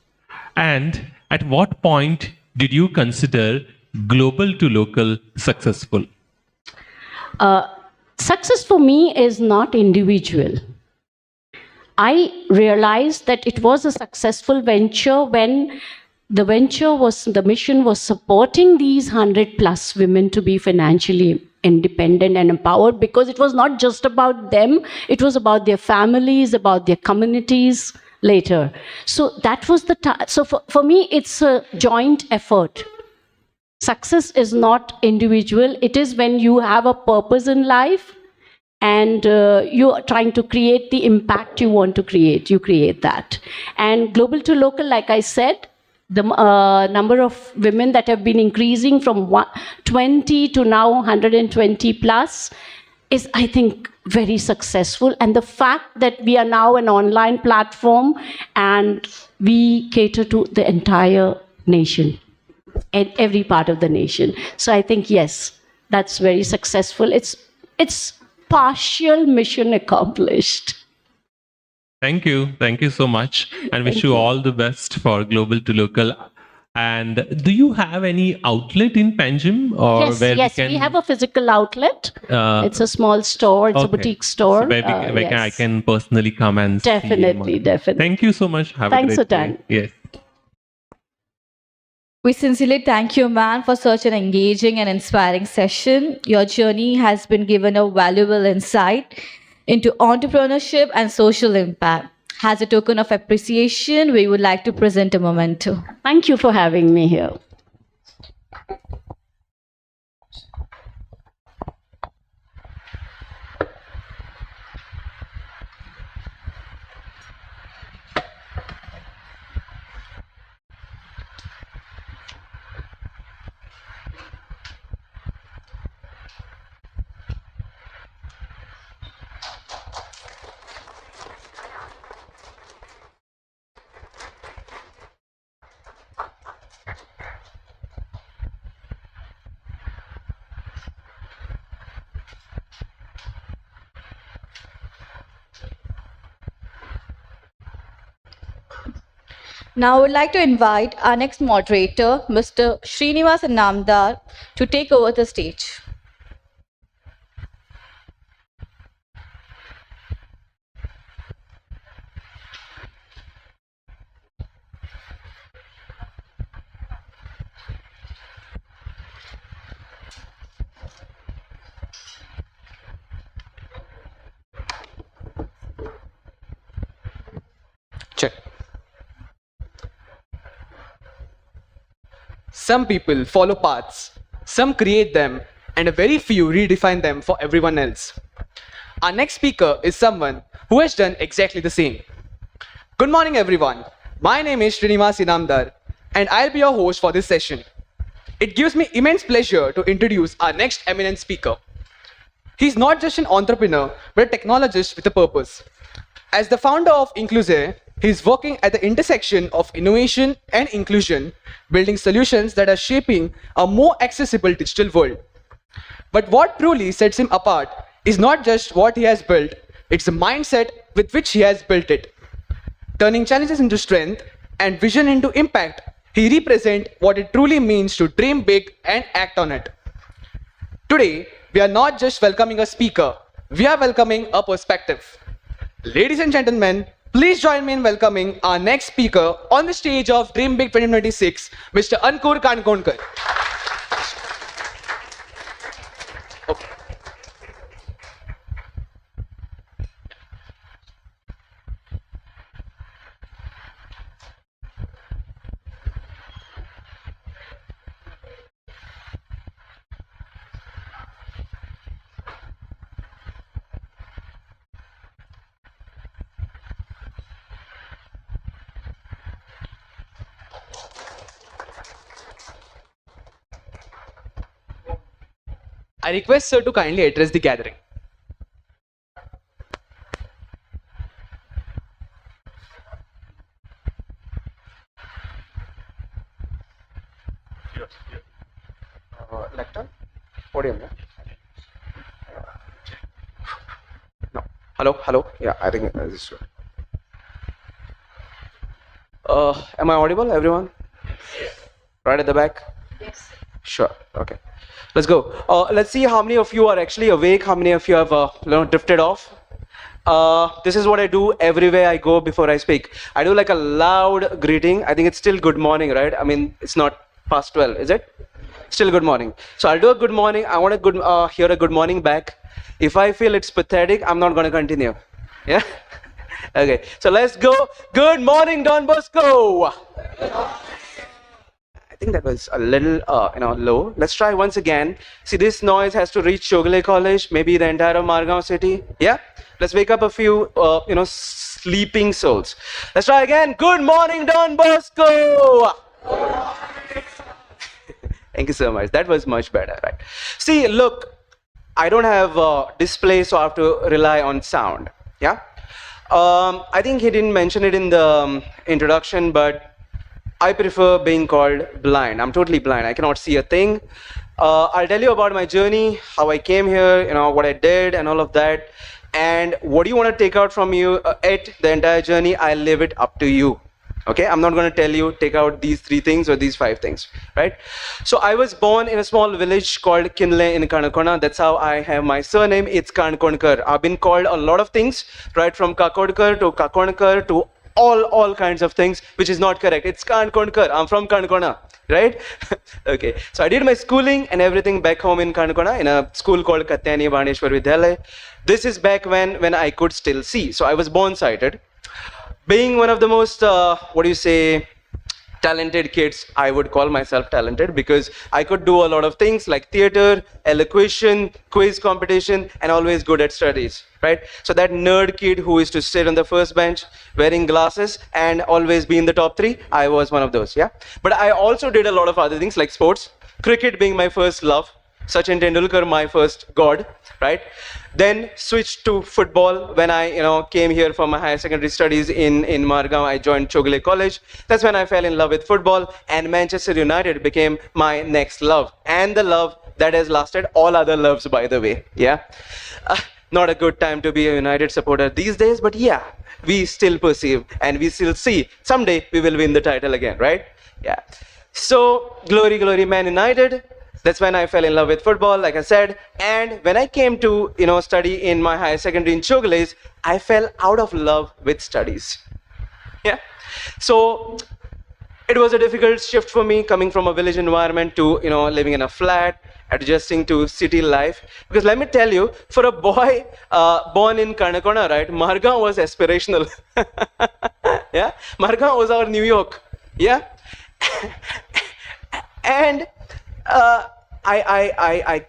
and at what point did you consider global to local successful? Success for me is not individual. I realized that it was a successful venture when the mission was supporting these 100+ women to be financially independent and empowered, because it was not just about them, it was about their families, about their communities later. So that was the time. So for me, it's a joint effort. Success is not individual. It is when you have a purpose in life and you are trying to create the impact you want to create. You create that. And global to local, like I said, the number of women that have been increasing from 20 to now 120+ is, I think, very successful. And the fact that we are now an online platform and we cater to the entire nation and every part of the nation. So I think, yes, that's very successful. It's partial mission accomplished. Thank you. Thank you so much. And wish you all the best for global to local. And do you have any outlet in Panjim? Or Yes, we have a physical outlet. It's a small store. It's a boutique store. So where I can personally come and definitely. Thank you so much. Thanks for time. Yes. We sincerely thank you, ma'am, for such an engaging and inspiring session. Your journey has been given a valuable insight into entrepreneurship and social impact. As a token of appreciation, we would like to present a memento. Thank you for having me here. Now I would like to invite our next moderator, Mr. Srinivas Namdar, to take over the stage. Check. Some people follow paths, some create them, and a very few redefine them for everyone else. Our next speaker is someone who has done exactly the same. Good morning, everyone. My name is Srinivas Inamdar, and I'll be your host for this session. It gives me immense pleasure to introduce our next eminent speaker. He's not just an entrepreneur, but a technologist with a purpose. As the founder of IncluSeer, he's working at the intersection of innovation and inclusion, building solutions that are shaping a more accessible digital world. But what truly sets him apart is not just what he has built, it's the mindset with which he has built it. Turning challenges into strength and vision into impact, he represents what it truly means to dream big and act on it. Today, we are not just welcoming a speaker, we are welcoming a perspective. Ladies and gentlemen, please join me in welcoming our next speaker on the stage of DreamBig 2026, Mr. Ankur Kankonkar. Okay. I request sir to kindly address the gathering. Lectern? Podium, yeah? No. Hello? Yeah, I think this is good. Am I audible, everyone? Right at the back? Yes. Sure, okay. Let's go. Let's see how many of you are actually awake, how many of you have drifted off. This is what I do everywhere I go before I speak. I do like a loud greeting. I think it's still good morning, right? I mean, it's not past 12, is it? Still good morning. So I'll do a good morning. I want to hear a good morning back. If I feel it's pathetic, I'm not going to continue. Yeah? Okay, so let's go. Good morning, Don Bosco. I think that was a little, low. Let's try once again. See, this noise has to reach Chogle College, maybe the entire of Margao city. Yeah? Let's wake up a few, sleeping souls. Let's try again. Good morning, Don Bosco. Thank you so much. That was much better, right? See, look, I don't have display, so I have to rely on sound. Yeah? I think he didn't mention it in the introduction, but I prefer being called blind. I'm totally blind. I cannot see a thing. I'll tell you about my journey, how I came here, what I did and all of that. And what do you want to take out from you the entire journey? I'll leave it up to you. Okay, I'm not going to tell you, take out these 3 things or these 5 things, right? So I was born in a small village called Kinle in Kanakona. That's how I have my surname. It's Kankonkar. I've been called a lot of things, right? From Kakodkar to Kakonkar to all kinds of things, which is not correct. It's Kankonkar. I'm from Kanakona, right? Okay, so I did my schooling and everything back home in Kanakona in a school called Katyani Baneshwar Vidyalaya. This is back when I could still see. So I was born sighted. Being one of the most, talented kids, I would call myself talented because I could do a lot of things like theater, elocution, quiz competition, and always good at studies, right? So that nerd kid who used to sit on the first bench wearing glasses and always be in the top 3, I was one of those, yeah? But I also did a lot of other things like sports, cricket being my first love, Sachin Tendulkar, my first god, right? Then switched to football when I, came here for my higher secondary studies in Margao. I joined Chogle College. That's when I fell in love with football, and Manchester United became my next love, and the love that has lasted all other loves, by the way. Yeah, not a good time to be a United supporter these days, but yeah, we still perceive and we still see someday we will win the title again, right? Yeah. So glory, glory, Man United. That's when I fell in love with football, like I said. And when I came to, study in my higher secondary in Chogules, I fell out of love with studies. Yeah. So it was a difficult shift for me coming from a village environment to, living in a flat, adjusting to city life. Because let me tell you, for a boy born in Karnakona, right, Margao was aspirational. Yeah. Margao was our New York. Yeah. And I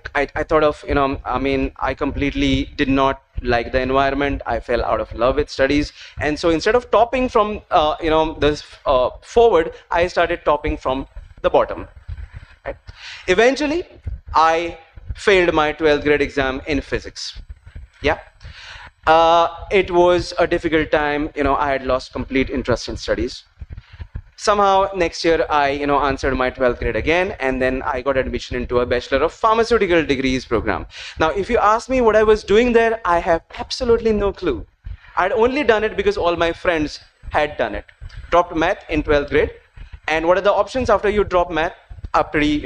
thought of, I completely did not like the environment. I fell out of love with studies. And so instead of topping from, this forward, I started topping from the bottom. Right? Eventually, I failed my 12th grade exam in physics. Yeah. It was a difficult time. I had lost complete interest in studies. Somehow next year I answered my 12th grade again, and then I got admission into a Bachelor of Pharmaceutical Degrees program. Now if you ask me what I was doing there, I have absolutely no clue. I'd only done it because all my friends had done it. Dropped math in 12th grade, and what are the options after you drop math? Are pretty,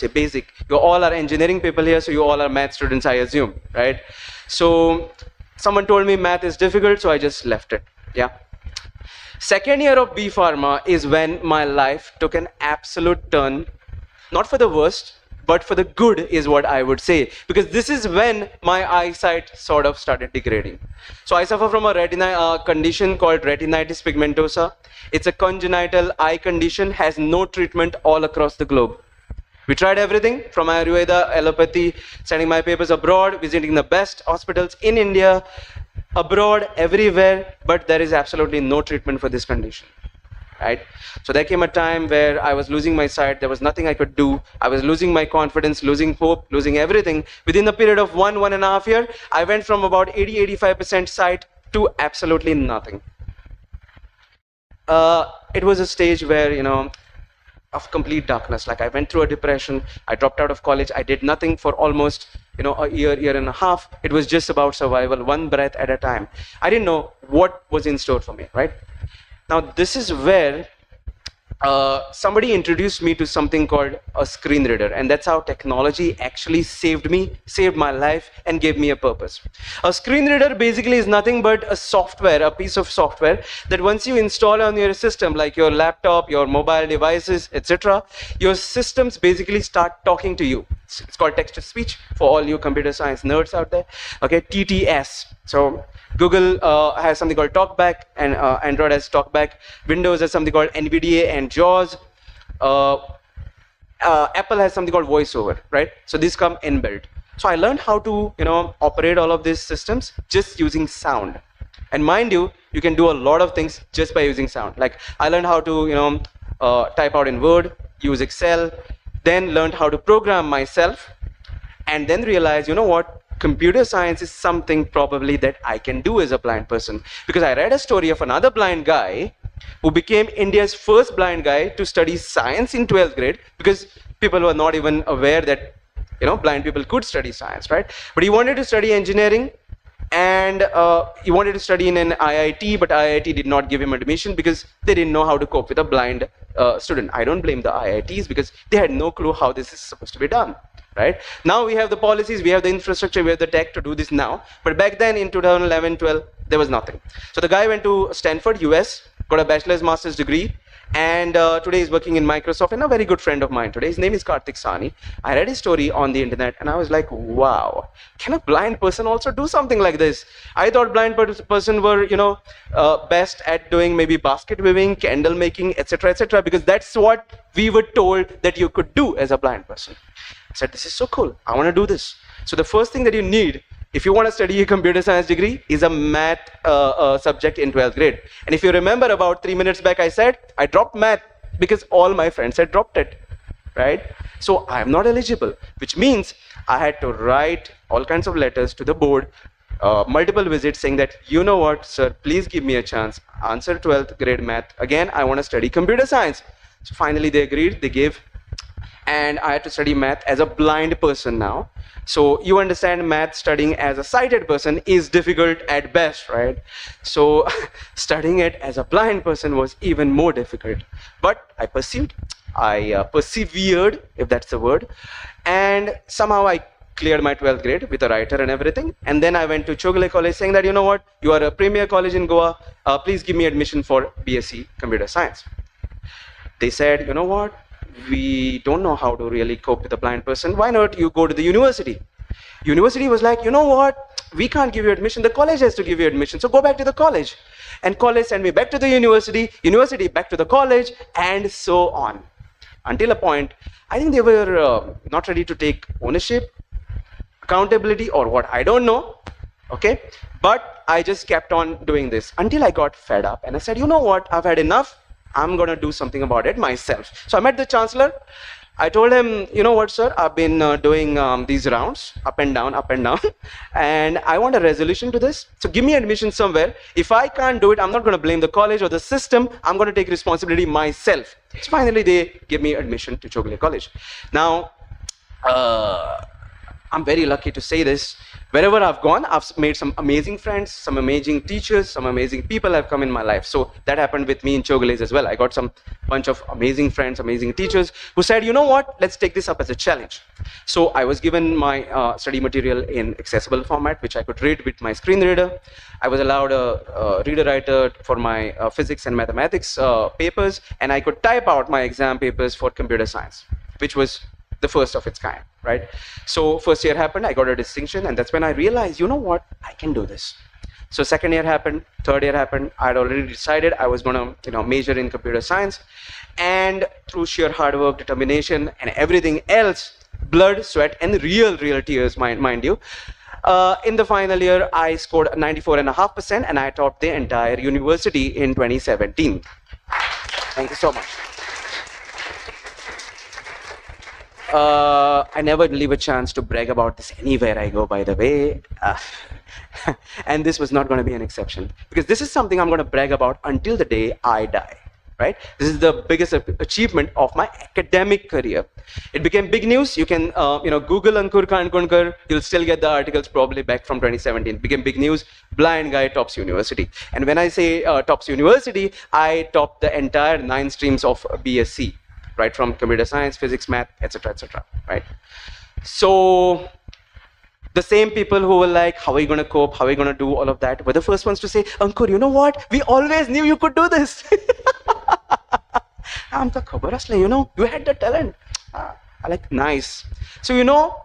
basic. You all are engineering people here, so you all are math students, I assume, right? So someone told me math is difficult, so I just left it. Yeah. Second year of B Pharma is when my life took an absolute turn, not for the worst, but for the good is what I would say, because this is when my eyesight sort of started degrading. So I suffer from a retina condition called retinitis pigmentosa. It's a congenital eye condition, has no treatment all across the globe. We tried everything from Ayurveda, allopathy, sending my papers abroad, visiting the best hospitals in India, abroad, everywhere, but there is absolutely no treatment for this condition. right? So there came a time where I was losing my sight. There was nothing I could do. I was losing my confidence, losing hope, losing everything. Within the period of 1.5 years, I went from about 80-85% sight to absolutely nothing. It was a stage where, of complete darkness. Like I went through a depression. I dropped out of college. I did nothing for almost, a year and a half. It was just about survival, one breath at a time. I didn't know what was in store for me, right? Now, this is where somebody introduced me to something called a screen reader, and that's how technology actually saved me, saved my life, and gave me a purpose. A screen reader basically is nothing but a software, a piece of software that once you install on your system, like your laptop, your mobile devices, etc., your systems basically start talking to you. It's called text-to-speech for all you computer science nerds out there. Okay, TTS. So Google has something called TalkBack, and Android has TalkBack. Windows has something called NVDA and JAWS. Apple has something called VoiceOver, right? So these come inbuilt. So I learned how to, operate all of these systems just using sound. And mind you, you can do a lot of things just by using sound. Like I learned how to, type out in Word, use Excel, then learned how to program myself, and then realized, computer science is something probably that I can do as a blind person. Because I read a story of another blind guy who became India's first blind guy to study science in 12th grade, because people were not even aware that, blind people could study science, right? But he wanted to study engineering, and he wanted to study in an IIT, but IIT did not give him admission because they didn't know how to cope with a blind student. I don't blame the IITs because they had no clue how this is supposed to be done. Right? Now we have the policies, we have the infrastructure, we have the tech to do this now. But back then in 2011, 12, there was nothing. So the guy went to Stanford, US, got a bachelor's, master's degree, and today he's working in Microsoft, and a very good friend of mine today. His name is Karthik Sani. I read his story on the internet, and I was like, wow, can a blind person also do something like this? I thought blind person were, best at doing maybe basket weaving, candle making, etc., because that's what we were told that you could do as a blind person. I said, this is so cool. I want to do this. So the first thing that you need, if you want to study a computer science degree, is a math subject in 12th grade. And if you remember about 3 minutes back, I said, I dropped math because all my friends had dropped it, right? So I'm not eligible, which means I had to write all kinds of letters to the board, multiple visits saying that, you know what, sir, please give me a chance. Answer 12th grade math. Again, I want to study computer science. So finally they agreed, they gave. And I had to study math as a blind person now. So you understand, math studying as a sighted person is difficult at best, right? So studying it as a blind person was even more difficult. But I pursued, I persevered, if that's the word. And somehow I cleared my 12th grade with a writer and everything. And then I went to Chogle College saying that, you know what, you are a premier college in Goa. Please give me admission for BSc Computer Science. They said, you know what? We don't know how to really cope with a blind person. Why not you go to the university? University was like, you know what? We can't give you admission. The college has to give you admission. So go back to the college. And college sent me back to the university, university back to the college, and so on. Until a point, I think they were not ready to take ownership, accountability, or what, I don't know. Okay? But I just kept on doing this until I got fed up. And I said, you know what? I've had enough. I'm going to do something about it myself. So I met the chancellor. I told him, you know what, sir, I've been doing these rounds, up and down, and I want a resolution to this. So give me admission somewhere. If I can't do it, I'm not going to blame the college or the system. I'm going to take responsibility myself. So finally, they gave me admission to Chogle College. Now, I'm very lucky to say this. Wherever I've gone, I've made some amazing friends, some amazing teachers, some amazing people have come in my life. So that happened with me in Chogle as well. I got some bunch of amazing friends, amazing teachers who said, you know what, let's take this up as a challenge. So I was given my study material in accessible format, which I could read with my screen reader. I was allowed a reader-writer for my physics and mathematics papers, and I could type out my exam papers for computer science, which was the first of its kind, right? So first year happened, I got a distinction, and that's when I realized, you know what, I can do this. So second year happened, third year happened. I had already decided I was going to, major in computer science, and through sheer hard work, determination, and everything else, blood, sweat, and real tears, mind you. In the final year, I scored 94.5%, and I topped the entire university in 2017. Thank you so much. I never leave a chance to brag about this anywhere I go, by the way. And this was not going to be an exception, because this is something I'm going to brag about until the day I die. Right? This is the biggest achievement of my academic career. It became big news. You can Google Ankur Kankonkar. You'll still get the articles probably back from 2017. It became big news. Blind guy tops university. And when I say tops university, I top the entire 9 streams of BSc, right? From computer science, physics, math, etc., etc. Right? So the same people who were like, how are you going to cope? How are you going to do all of that? Were the first ones to say, Ankur, you know what? We always knew you could do this. You had the talent. I like, nice. So,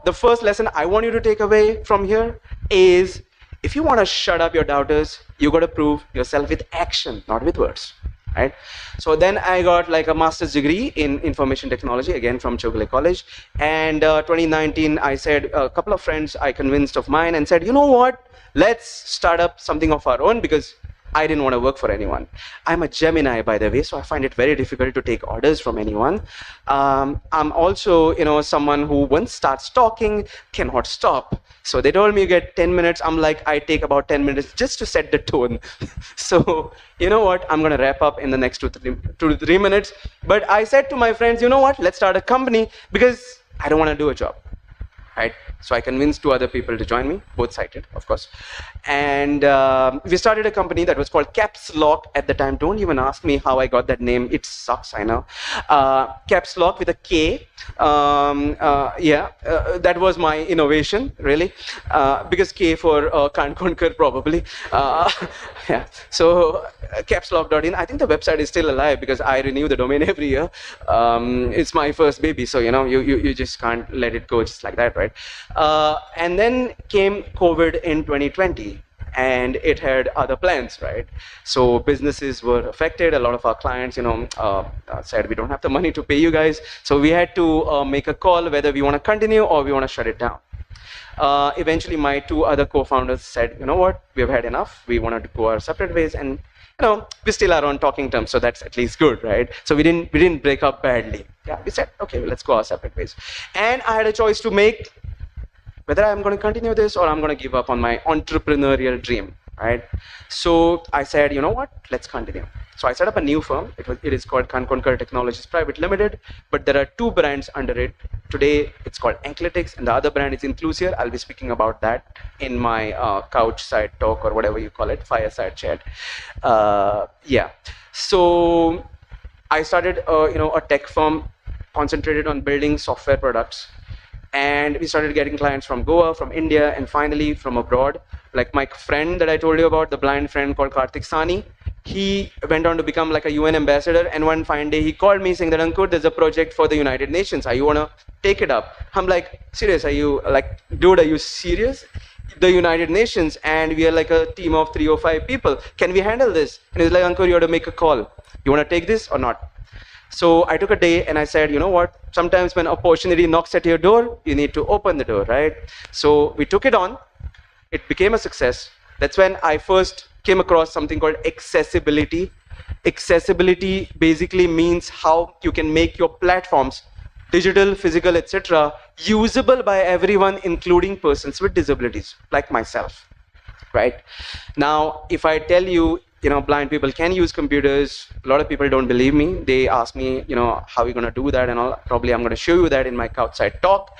the first lesson I want you to take away from here is, if you want to shut up your doubters, you got to prove yourself with action, not with words. Right? So then I got like a master's degree in information technology, again from Chocolate College. And 2019, I said, a couple of friends I convinced of mine and said, you know what, let's start up something of our own, because I didn't want to work for anyone. I'm a Gemini, by the way, so I find it very difficult to take orders from anyone. I'm also, someone who once starts talking, cannot stop. So they told me you get 10 minutes. I'm like, I take about 10 minutes just to set the tone. So, you know what? I'm going to wrap up in the next 2 to 3 minutes. But I said to my friends, you know what? Let's start a company, because I don't want to do a job. Right? So I convinced 2 other people to join me, both cited, of course. And we started a company that was called Caps Lock at the time. Don't even ask me how I got that name. It sucks, I know. Caps Lock with a K. That was my innovation, really. Because K for Kankonkar, probably. Yeah. So capslock.in. I think the website is still alive, because I renew the domain every year. It's my first baby, so you just can't let it go just like that, right? And then came COVID in 2020, and it had other plans, right? So businesses were affected. A lot of our clients, said, we don't have the money to pay you guys. So we had to make a call whether we want to continue or we want to shut it down. Eventually, my 2 other co-founders said, you know what, we've had enough. We wanted to go our separate ways, and we still are on talking terms, so that's at least good, right? So we didn't break up badly. Yeah, we said, okay, well, let's go our separate ways. And I had a choice to make, whether I'm going to continue this or I'm going to give up on my entrepreneurial dream, right? So I said, you know what, let's continue. So I set up a new firm. It is called Kankonkar Technologies Private Limited, but there are 2 brands under it. Today, it's called Anklytics, and the other brand is IncluSeer. I'll be speaking about that in my couch side talk, or whatever you call it, fireside chat. Yeah. So I started, a tech firm concentrated on building software products. And we started getting clients from Goa, from India, and finally from abroad. Like my friend that I told you about, the blind friend called Karthik Sani, he went on to become like a UN ambassador. And one fine day he called me saying that, Ankur, there's a project for the United Nations. Are you want to take it up? I'm like, serious? Are you like, dude, are you serious? The United Nations, and we are like a team of 3 or 5 people. Can we handle this? And he's like, Ankur, you have to make a call. You want to take this or not? So I took a day and I said, you know what? Sometimes when opportunity knocks at your door, you need to open the door, right? So we took it on. It became a success. That's when I first came across something called accessibility. Accessibility basically means how you can make your platforms, digital, physical, etc., usable by everyone, including persons with disabilities, like myself, right? Now, if I tell you, blind people can use computers, a lot of people don't believe me. They ask me, how are you going to do that and all. Probably I'm going to show you that in my outside talk.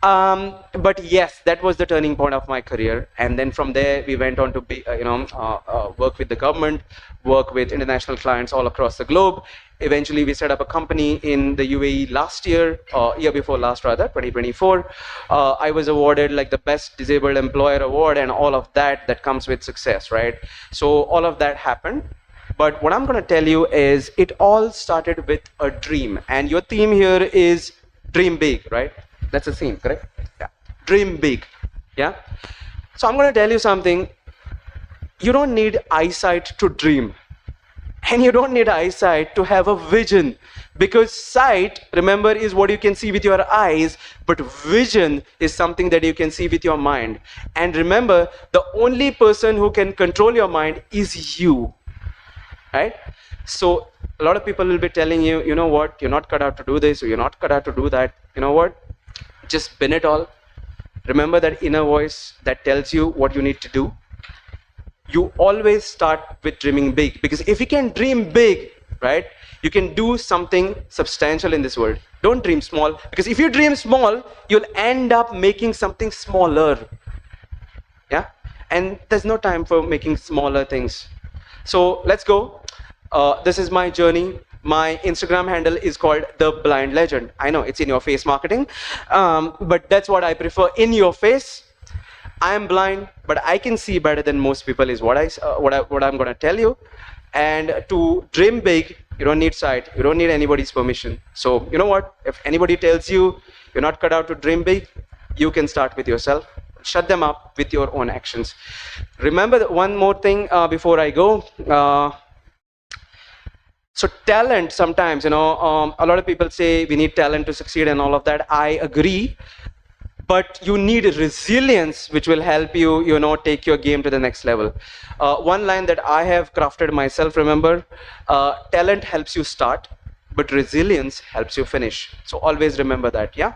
But yes, that was the turning point of my career. And then from there, we went on to be, work with the government, work with international clients all across the globe. Eventually, we set up a company in the UAE last year, year before last rather, 2024. I was awarded like the best disabled employer award and all of that comes with success, right? So all of that happened. But what I'm going to tell you is it all started with a dream. And your theme here is dream big, right? That's the theme, correct? Yeah. Dream big. Yeah. So I'm going to tell you something. You don't need eyesight to dream. And you don't need eyesight to have a vision, because sight, remember, is what you can see with your eyes, but vision is something that you can see with your mind. And remember, the only person who can control your mind is you. right? So a lot of people will be telling you, you know what, you're not cut out to do this, or you're not cut out to do that. You know what? Just bin it all. Remember that inner voice that tells you what you need to do. You always start with dreaming big, because if you can dream big, right, you can do something substantial in this world. Don't dream small, because if you dream small, you'll end up making something smaller. Yeah, and there's no time for making smaller things. So let's go. This is my journey. My Instagram handle is called The Blind Legend. I know it's in your face marketing, but that's what I prefer, in your face. I am blind, but I can see better than most people is what I'm going to tell you. And to dream big, you don't need sight. You don't need anybody's permission. So you know what? If anybody tells you you're not cut out to dream big, you can start with yourself. Shut them up with your own actions. Remember one more thing before I go. So talent, sometimes, you know, a lot of people say we need talent to succeed and all of that. I agree. But you need resilience, which will help you, you know, take your game to the next level. One line that I have crafted myself, remember, talent helps you start, but resilience helps you finish. So always remember that, yeah?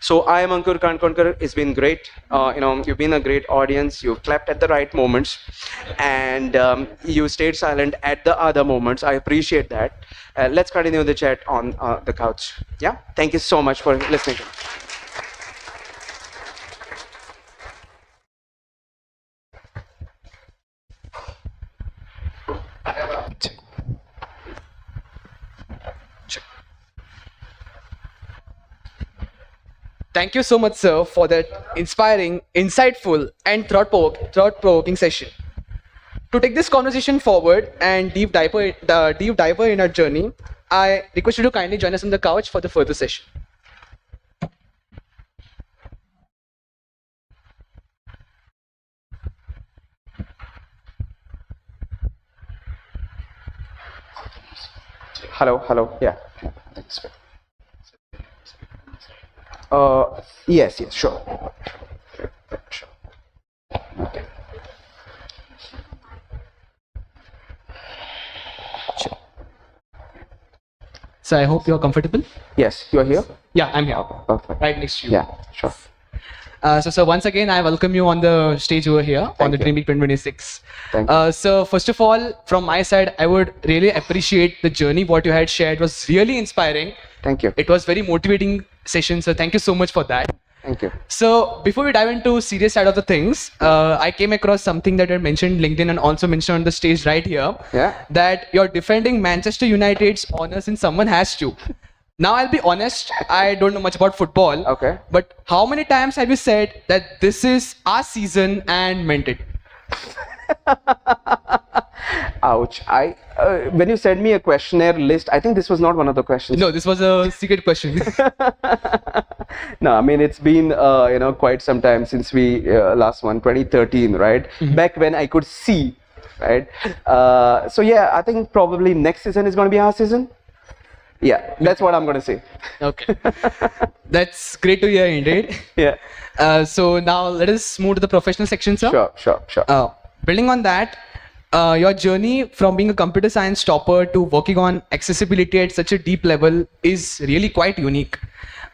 So I am Ankur Kankonkar. It's been great. You know, you've been a great audience. You've clapped at the right moments, and you stayed silent at the other moments. I appreciate that. Let's continue the chat on the couch. Yeah. Thank you so much for listening to me. Thank you so much, sir, for that inspiring, insightful, and thought-provoking session. To take this conversation forward and deep dive in our journey, I request you to kindly join us on the couch for the further session. Hello, yeah. Thanks. Yes, sure. Okay. Sure. So I hope you're comfortable. Yes, you're here? Yeah, I'm here. Perfect. Right next to you. Yeah, sure. So once again, I welcome you on the stage over here on the DreamBig 2026. Thank you. So first of all, from my side, I would really appreciate the journey. What you had shared was really inspiring. Thank you. It was very motivating session. So thank you so much for that. Thank you. So before we dive into serious side of the things, I came across something that I mentioned LinkedIn and also mentioned on the stage right here. Yeah. That you're defending Manchester United's honor since someone has to. Now I'll be honest, I don't know much about football. Okay. But how many times have you said that this is our season and meant it? Ouch. When you sent me a questionnaire list, I think this was not one of the questions. No, this was a secret question. No, I mean, it's been you know, quite some time since we last one, 2013, right? Mm-hmm. Back when I could see, right? So yeah, I think probably next season is going to be our season. Yeah, that's what I'm going to say. Okay. That's great to hear, indeed. Yeah. So now let us move to the professional section, sir. Sure. Building on that, your journey from being a computer science topper to working on accessibility at such a deep level is really quite unique.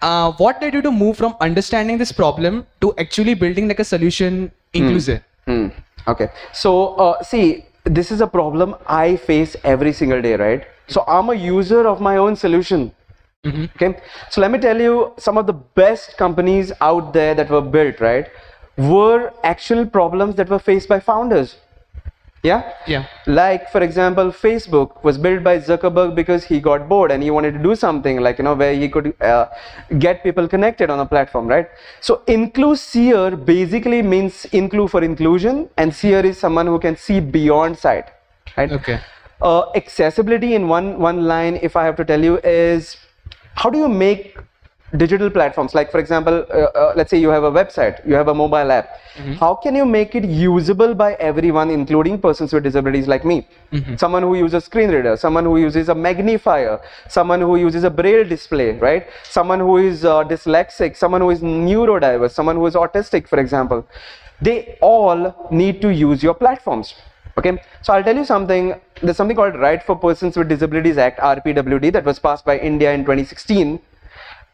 What led you to move from understanding this problem to actually building like a solution IncluSeer? Okay. So see, this is a problem I face every single day, right? So I'm a user of my own solution. Okay. So let me tell you, some of the best companies out there that were built, right, were actual problems that were faced by founders. Yeah. Like, for example, Facebook was built by Zuckerberg because he got bored and he wanted to do something like, you know, where he could get people connected on a platform, right? So IncluSeer basically means include for inclusion, and seer is someone who can see beyond sight, right? Okay. Accessibility in one line, if I have to tell you, is how do you make digital platforms, like for example, let's say you have a website, you have a mobile app. How can you make it usable by everyone, including persons with disabilities like me? Someone who uses a screen reader, someone who uses a magnifier, someone who uses a braille display, right? Someone who is dyslexic, someone who is neurodiverse, someone who is autistic, for example. They all need to use your platforms. Okay, so I'll tell you something. There's something called Right for Persons with Disabilities Act, RPWD, that was passed by India in 2016.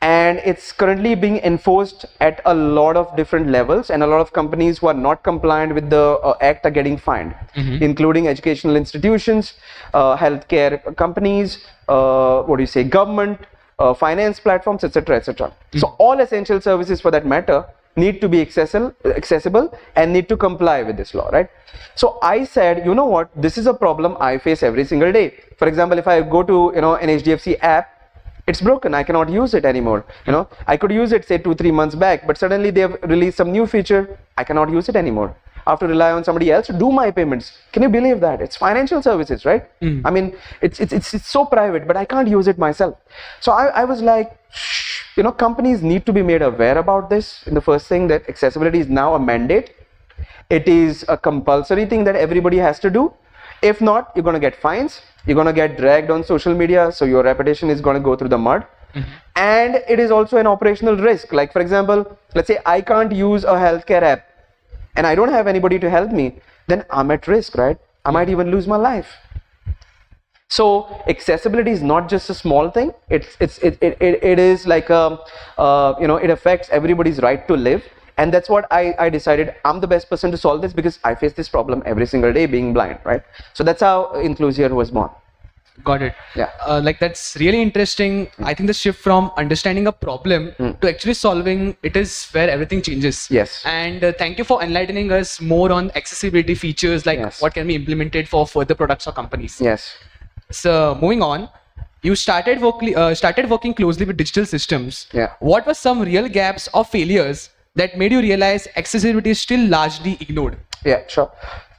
And it's currently being enforced at a lot of different levels, and a lot of companies who are not compliant with the act are getting fined, including educational institutions, healthcare companies, government, finance platforms, etc., etc. So all essential services, for that matter, need to be accessible and need to comply with this law, right? So I said, you know what, this is a problem I face every single day. For example, if I go to an HDFC app, it's broken, I cannot use it anymore. I could use it say 2-3 months back, but suddenly they have released some new feature, I cannot use it anymore. I have to rely on somebody else to do my payments. Can you believe that? It's financial services, right? I mean, it's so private, but I can't use it myself. So I was like, companies need to be made aware about this. And the first thing, that accessibility is now a mandate. It is a compulsory thing that everybody has to do. If not, you're going to get fines. You're going to get dragged on social media, so your reputation is going to go through the mud. And it is also an operational risk. Like, for example, let's say I can't use a healthcare app and I don't have anybody to help me, then I'm at risk, right? I might even lose my life. So accessibility is not just a small thing. It is like it affects everybody's right to live. And that's what I decided, I'm the best person to solve this, because I face this problem every single day being blind, right? So that's how IncluSeer was born. Got it. Yeah. Like, that's really interesting. I think the shift from understanding a problem to actually solving it is where everything changes. Yes. And thank you for enlightening us more on accessibility features, like what can be implemented for further products or companies. Yes. So moving on, you started working closely with digital systems. Yeah. What were some real gaps or failures that made you realize accessibility is still largely ignored? Yeah, sure.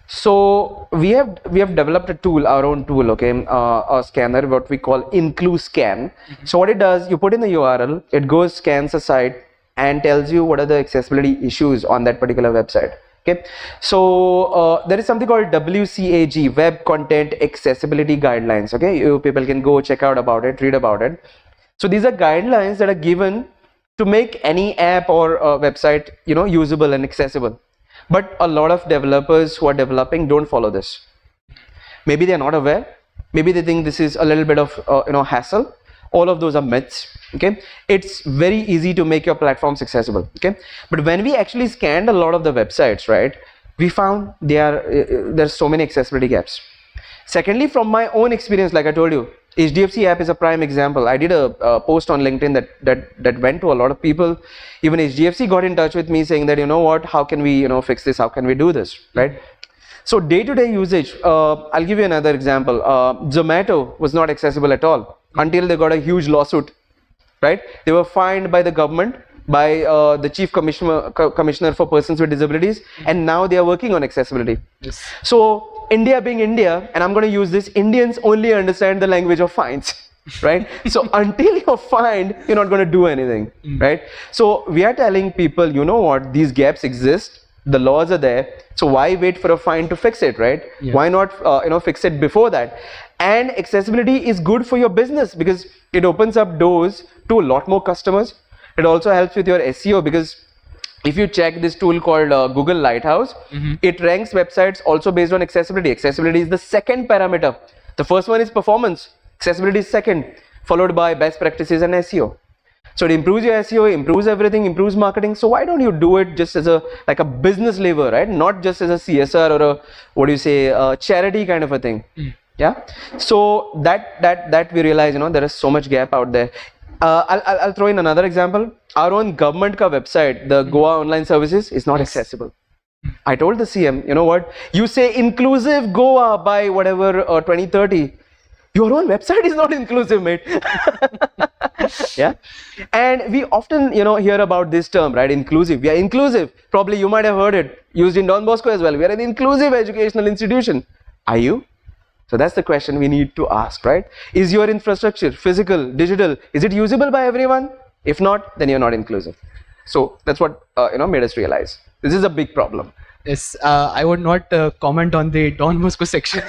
So we have developed a tool, our own tool, okay, a scanner, what we call IncluScan. So what it does, you put in the URL, it goes, scans a site and tells you what are the accessibility issues on that particular website. Okay, so there is something called WCAG, Web Content Accessibility Guidelines. Okay, you people can go check out about it, read about it. So these are guidelines that are given to make any app or website, usable and accessible. But a lot of developers who are developing don't follow this. Maybe they are not aware. Maybe they think this is a little bit of hassle. All of those are myths. Okay, it's very easy to make your platforms accessible. Okay, but when we actually scanned a lot of the websites, right, we found there's so many accessibility gaps. Secondly, from my own experience, like I told you, HDFC app is a prime example. I did a post on LinkedIn that went to a lot of people. Even HDFC got in touch with me saying that, what, how can we fix this, how can we do this, right? So day-to-day usage, I'll give you another example. Zomato was not accessible at all until they got a huge lawsuit, right? They were fined by the government, by the Chief Commissioner for Persons with Disabilities, and now they are working on accessibility. Yes. So India being India, and I'm going to use this, Indians only understand the language of fines, right? So until you're fined, you're not going to do anything, right? So we are telling people, what, these gaps exist, the laws are there, so why wait for a fine to fix it, right? Yeah. Why not fix it before that? And accessibility is good for your business because it opens up doors to a lot more customers. It also helps with your SEO, because if you check this tool called Google Lighthouse, it ranks websites also based on accessibility. Accessibility is the second parameter. The first one is performance. Accessibility is second, followed by best practices and SEO. So it improves your SEO, improves everything, improves marketing. So why don't you do it just as a business lever, right? Not just as a CSR or a charity kind of a thing. Yeah. So that we realize, there is so much gap out there. I'll throw in another example. Our own government ka website, the Goa Online Services, is not accessible. I told the CM, what? You say inclusive Goa by whatever 2030. Your own website is not inclusive, mate. Yeah. And we often, hear about this term, right? Inclusive. We are inclusive. Probably you might have heard it used in Don Bosco as well. We are an inclusive educational institution. Are you? So that's the question we need to ask, right? Is your infrastructure, physical, digital, is it usable by everyone? If not, then you're not inclusive. So that's what made us realize. This is a big problem. Yes, I would not comment on the Don Bosco section.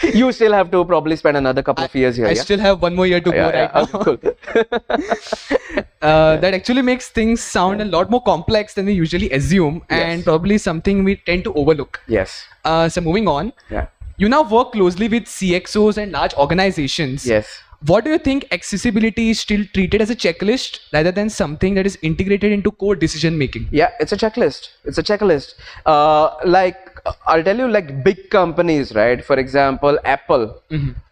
You still have to probably spend another couple of years here. I still have 1 more year to go right now. Cool. That actually makes things sound a lot more complex than we usually assume, and probably something we tend to overlook. Yes. So moving on. Yeah. You now work closely with CXOs and large organizations. Yes. What do you think accessibility is still treated as a checklist rather than something that is integrated into core decision making? Yeah, it's a checklist. It's a checklist. I'll tell you, like big companies, right? For example, Apple,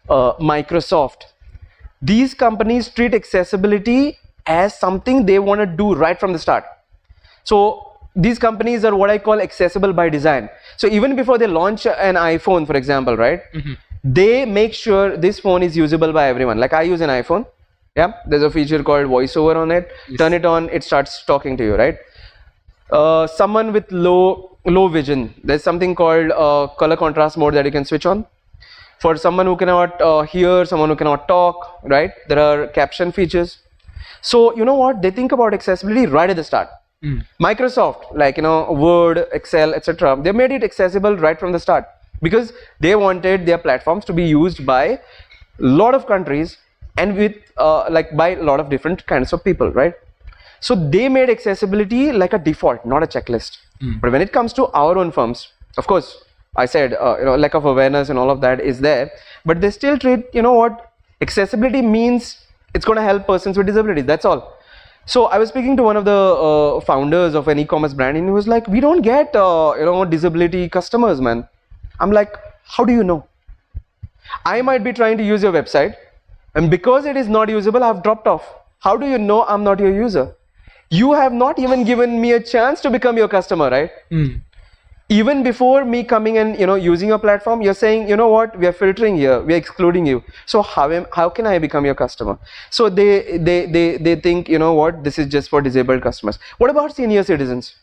Microsoft. These companies treat accessibility as something they want to do right from the start. So these companies are what I call accessible by design. So even before they launch an iPhone, for example, right? They make sure this phone is usable by everyone. Like I use an iPhone. Yeah, there's a feature called voiceover on it. Turn it on, it starts talking to you, right? Someone with low vision, there's something called color contrast mode that you can switch on. For someone who cannot hear, someone who cannot talk, right? There are caption features. So you know what? They think about accessibility right at the start. Microsoft, like Word, Excel, etc. They made it accessible right from the start because they wanted their platforms to be used by a lot of countries and with by a lot of different kinds of people, right? So they made accessibility like a default, not a checklist. But when it comes to our own firms, of course, I said lack of awareness and all of that is there, but they still treat accessibility means it's going to help persons with disabilities. That's all. So I was speaking to one of the founders of an e-commerce brand, and he was like, "We don't get disability customers, man." I'm like, "How do you know? I might be trying to use your website, and because it is not usable, I've dropped off. How do you know I'm not your user? You have not even given me a chance to become your customer, right? Even before me coming and using your platform, you're saying, you know what, we are filtering here, we are excluding you. So how can I become your customer?" So they think, you know what, this is just for disabled customers. What about senior citizens?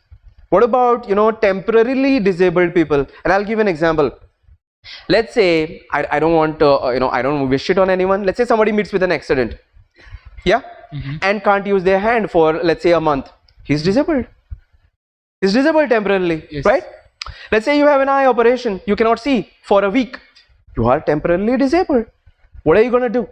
What about temporarily disabled people? And I'll give an example. Let's say I don't want to I don't wish it on anyone. Let's say somebody meets with an accident, yeah, and can't use their hand for, let's say, a month. He's disabled. He's disabled temporarily, right? Let's say you have an eye operation, you cannot see for a week. You are temporarily disabled. What are you going to do?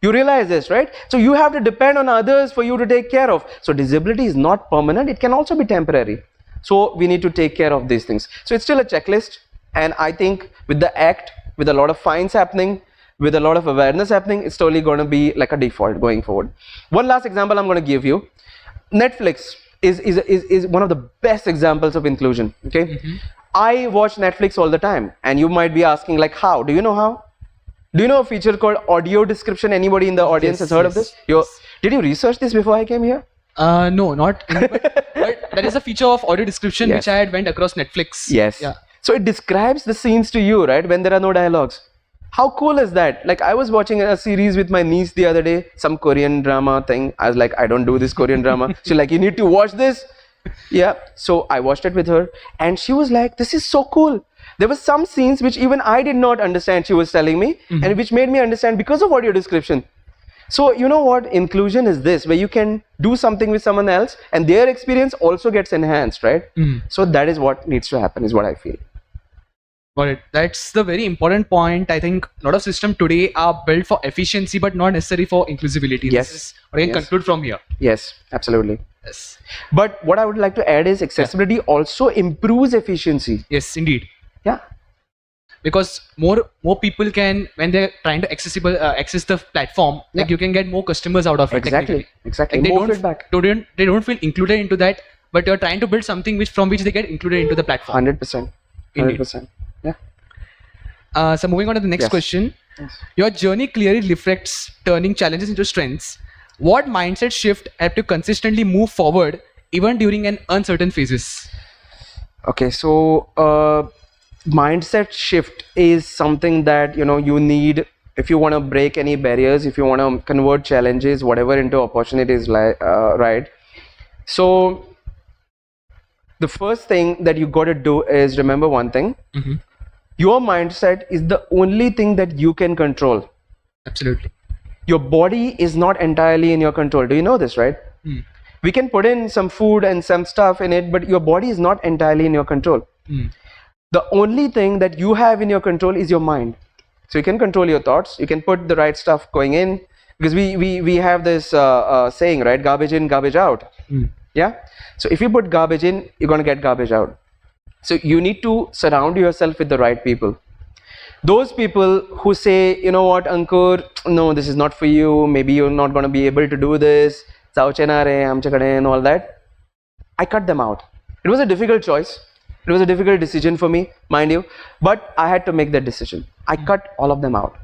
You realize this, right? So you have to depend on others for you to take care of. So disability is not permanent, it can also be temporary. So we need to take care of these things. So it's still a checklist, and I think with the act, with a lot of fines happening, with a lot of awareness happening, it's totally going to be like a default going forward. One last example I'm going to give you. Netflix is one of the best examples of inclusion. Okay, I watch Netflix all the time, and you might be asking, like, how? Do you know how? Do you know a feature called audio description? Anybody in the audience has heard of this? Did you research this before I came here? No, not. But that is a feature of audio description which I had went across Netflix. Yes. Yeah. So it describes the scenes to you, right? When there are no dialogues. How cool is that? Like, I was watching a series with my niece the other day, some Korean drama thing. I was like, I don't do this Korean drama. She's like, you need to watch this. Yeah. So I watched it with her, and she was like, this is so cool. There were some scenes which even I did not understand, she was telling me, and which made me understand because of audio description. So you know what inclusion is, this where you can do something with someone else and their experience also gets enhanced, right? So that is what needs to happen, is what I feel. Got it. That's the very important point. I think a lot of systems today are built for efficiency but not necessarily for inclusivity. Yes. This is what I can conclude from here. Yes, absolutely. Yes. But what I would like to add is accessibility also improves efficiency. Yes, indeed. Yeah. Because more people can, when they're trying to access the platform, like you can get more customers out of it. Exactly. Exactly. Like More feedback. They don't feel included into that, but you're trying to build something from which they get included into the platform. 100%. 100%. Yeah. So moving on to the next question. Yes. Your journey clearly reflects turning challenges into strengths. What mindset shift helped you consistently move forward even during an uncertain phases? Okay, so mindset shift is something that you need if you want to break any barriers, if you want to convert challenges, whatever, into opportunities, right? So the first thing that you got to do is remember one thing. Your mindset is the only thing that you can control. Absolutely. Your body is not entirely in your control. Do you know this, right? We can put in some food and some stuff in it, but your body is not entirely in your control. The only thing that you have in your control is your mind. So you can control your thoughts. You can put the right stuff going in, because we have this saying, right? Garbage in, garbage out. Yeah. So if you put garbage in, you're going to get garbage out. So you need to surround yourself with the right people. Those people who say, you know what, Ankur, no, this is not for you. Maybe you're not going to be able to do this. And all that. I cut them out. It was a difficult choice. It was a difficult decision for me, mind you, but I had to make that decision. I cut all of them out.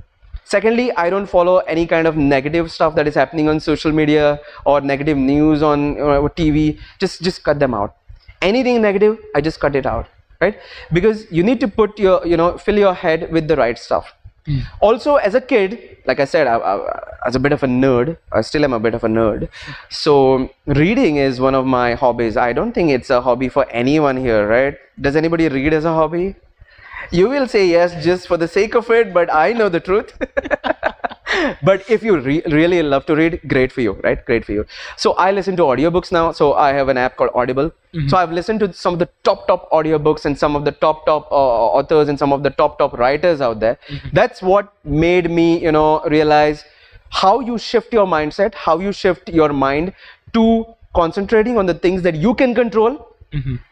Secondly, I don't follow any kind of negative stuff that is happening on social media or negative news on TV. Just cut them out. Anything negative, I just cut it out, right? Because you need to put your, fill your head with the right stuff. Also, as a kid, like I said, as a bit of a nerd, I still am a bit of a nerd. So reading is one of my hobbies. I don't think it's a hobby for anyone here, right? Does anybody read as a hobby? You will say yes just for the sake of it, but I know the truth. But if you really love to read, great for you, right? Great for you. So I listen to audiobooks now. So I have an app called Audible. So I've listened to some of the top audiobooks and some of the top authors and some of the top writers out there. That's what made me, realize how you shift your mindset, how you shift your mind to concentrating on the things that you can control,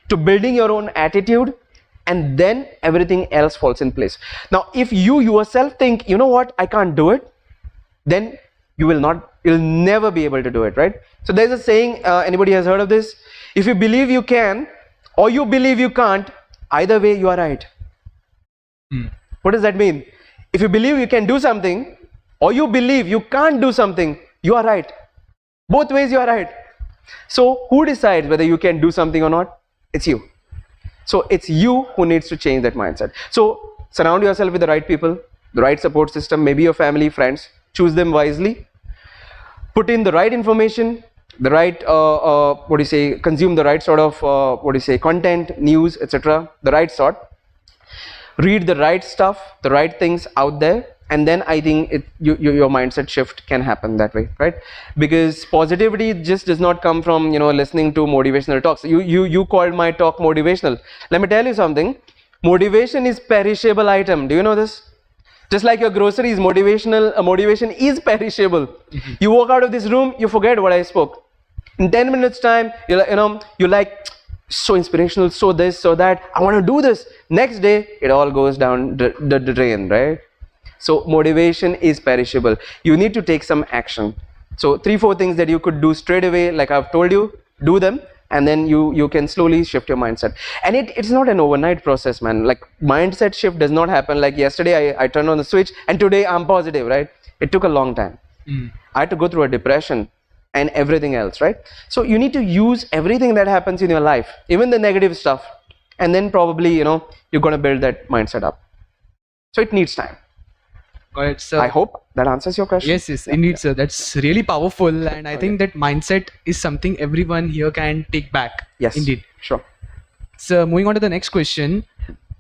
to building your own attitude, and then everything else falls in place. Now, if you yourself think, you know what, I can't do it, then you'll never be able to do it, right? So there's a saying, anybody has heard of this? If you believe you can, or you believe you can't, either way you are right. What does that mean? If you believe you can do something, or you believe you can't do something, you are right. Both ways you are right. So who decides whether you can do something or not? It's you. So it's you who needs to change that mindset. So surround yourself with the right people, the right support system, maybe your family, friends. Choose them wisely. Put in the right information, the right, consume the right sort of, content, news, etc. The right sort. Read the right stuff, the right things out there. And then I think your mindset shift can happen that way, right? Because positivity just does not come from, listening to motivational talks. You called my talk motivational. Let me tell you something. Motivation is perishable item. Do you know this? Just like your groceries, motivation is perishable. You walk out of this room, you forget what I spoke. In 10 minutes time, you're like, so inspirational, so this, so that, I want to do this. Next day, it all goes down the drain, right? So motivation is perishable. You need to take some action. So 3-4 things that you could do straight away, like I've told you, do them. And then you can slowly shift your mindset. And it's not an overnight process, man. Like mindset shift does not happen like yesterday I turned on the switch and today I'm positive, right? It took a long time. I had to go through a depression and everything else, right? So you need to use everything that happens in your life, even the negative stuff. And then probably, you're going to build that mindset up. So it needs time. Got it, sir. I hope that answers your question. Yes, indeed, sir. That's really powerful, and I think that mindset is something everyone here can take back. Yes, indeed. Sure. So moving on to the next question,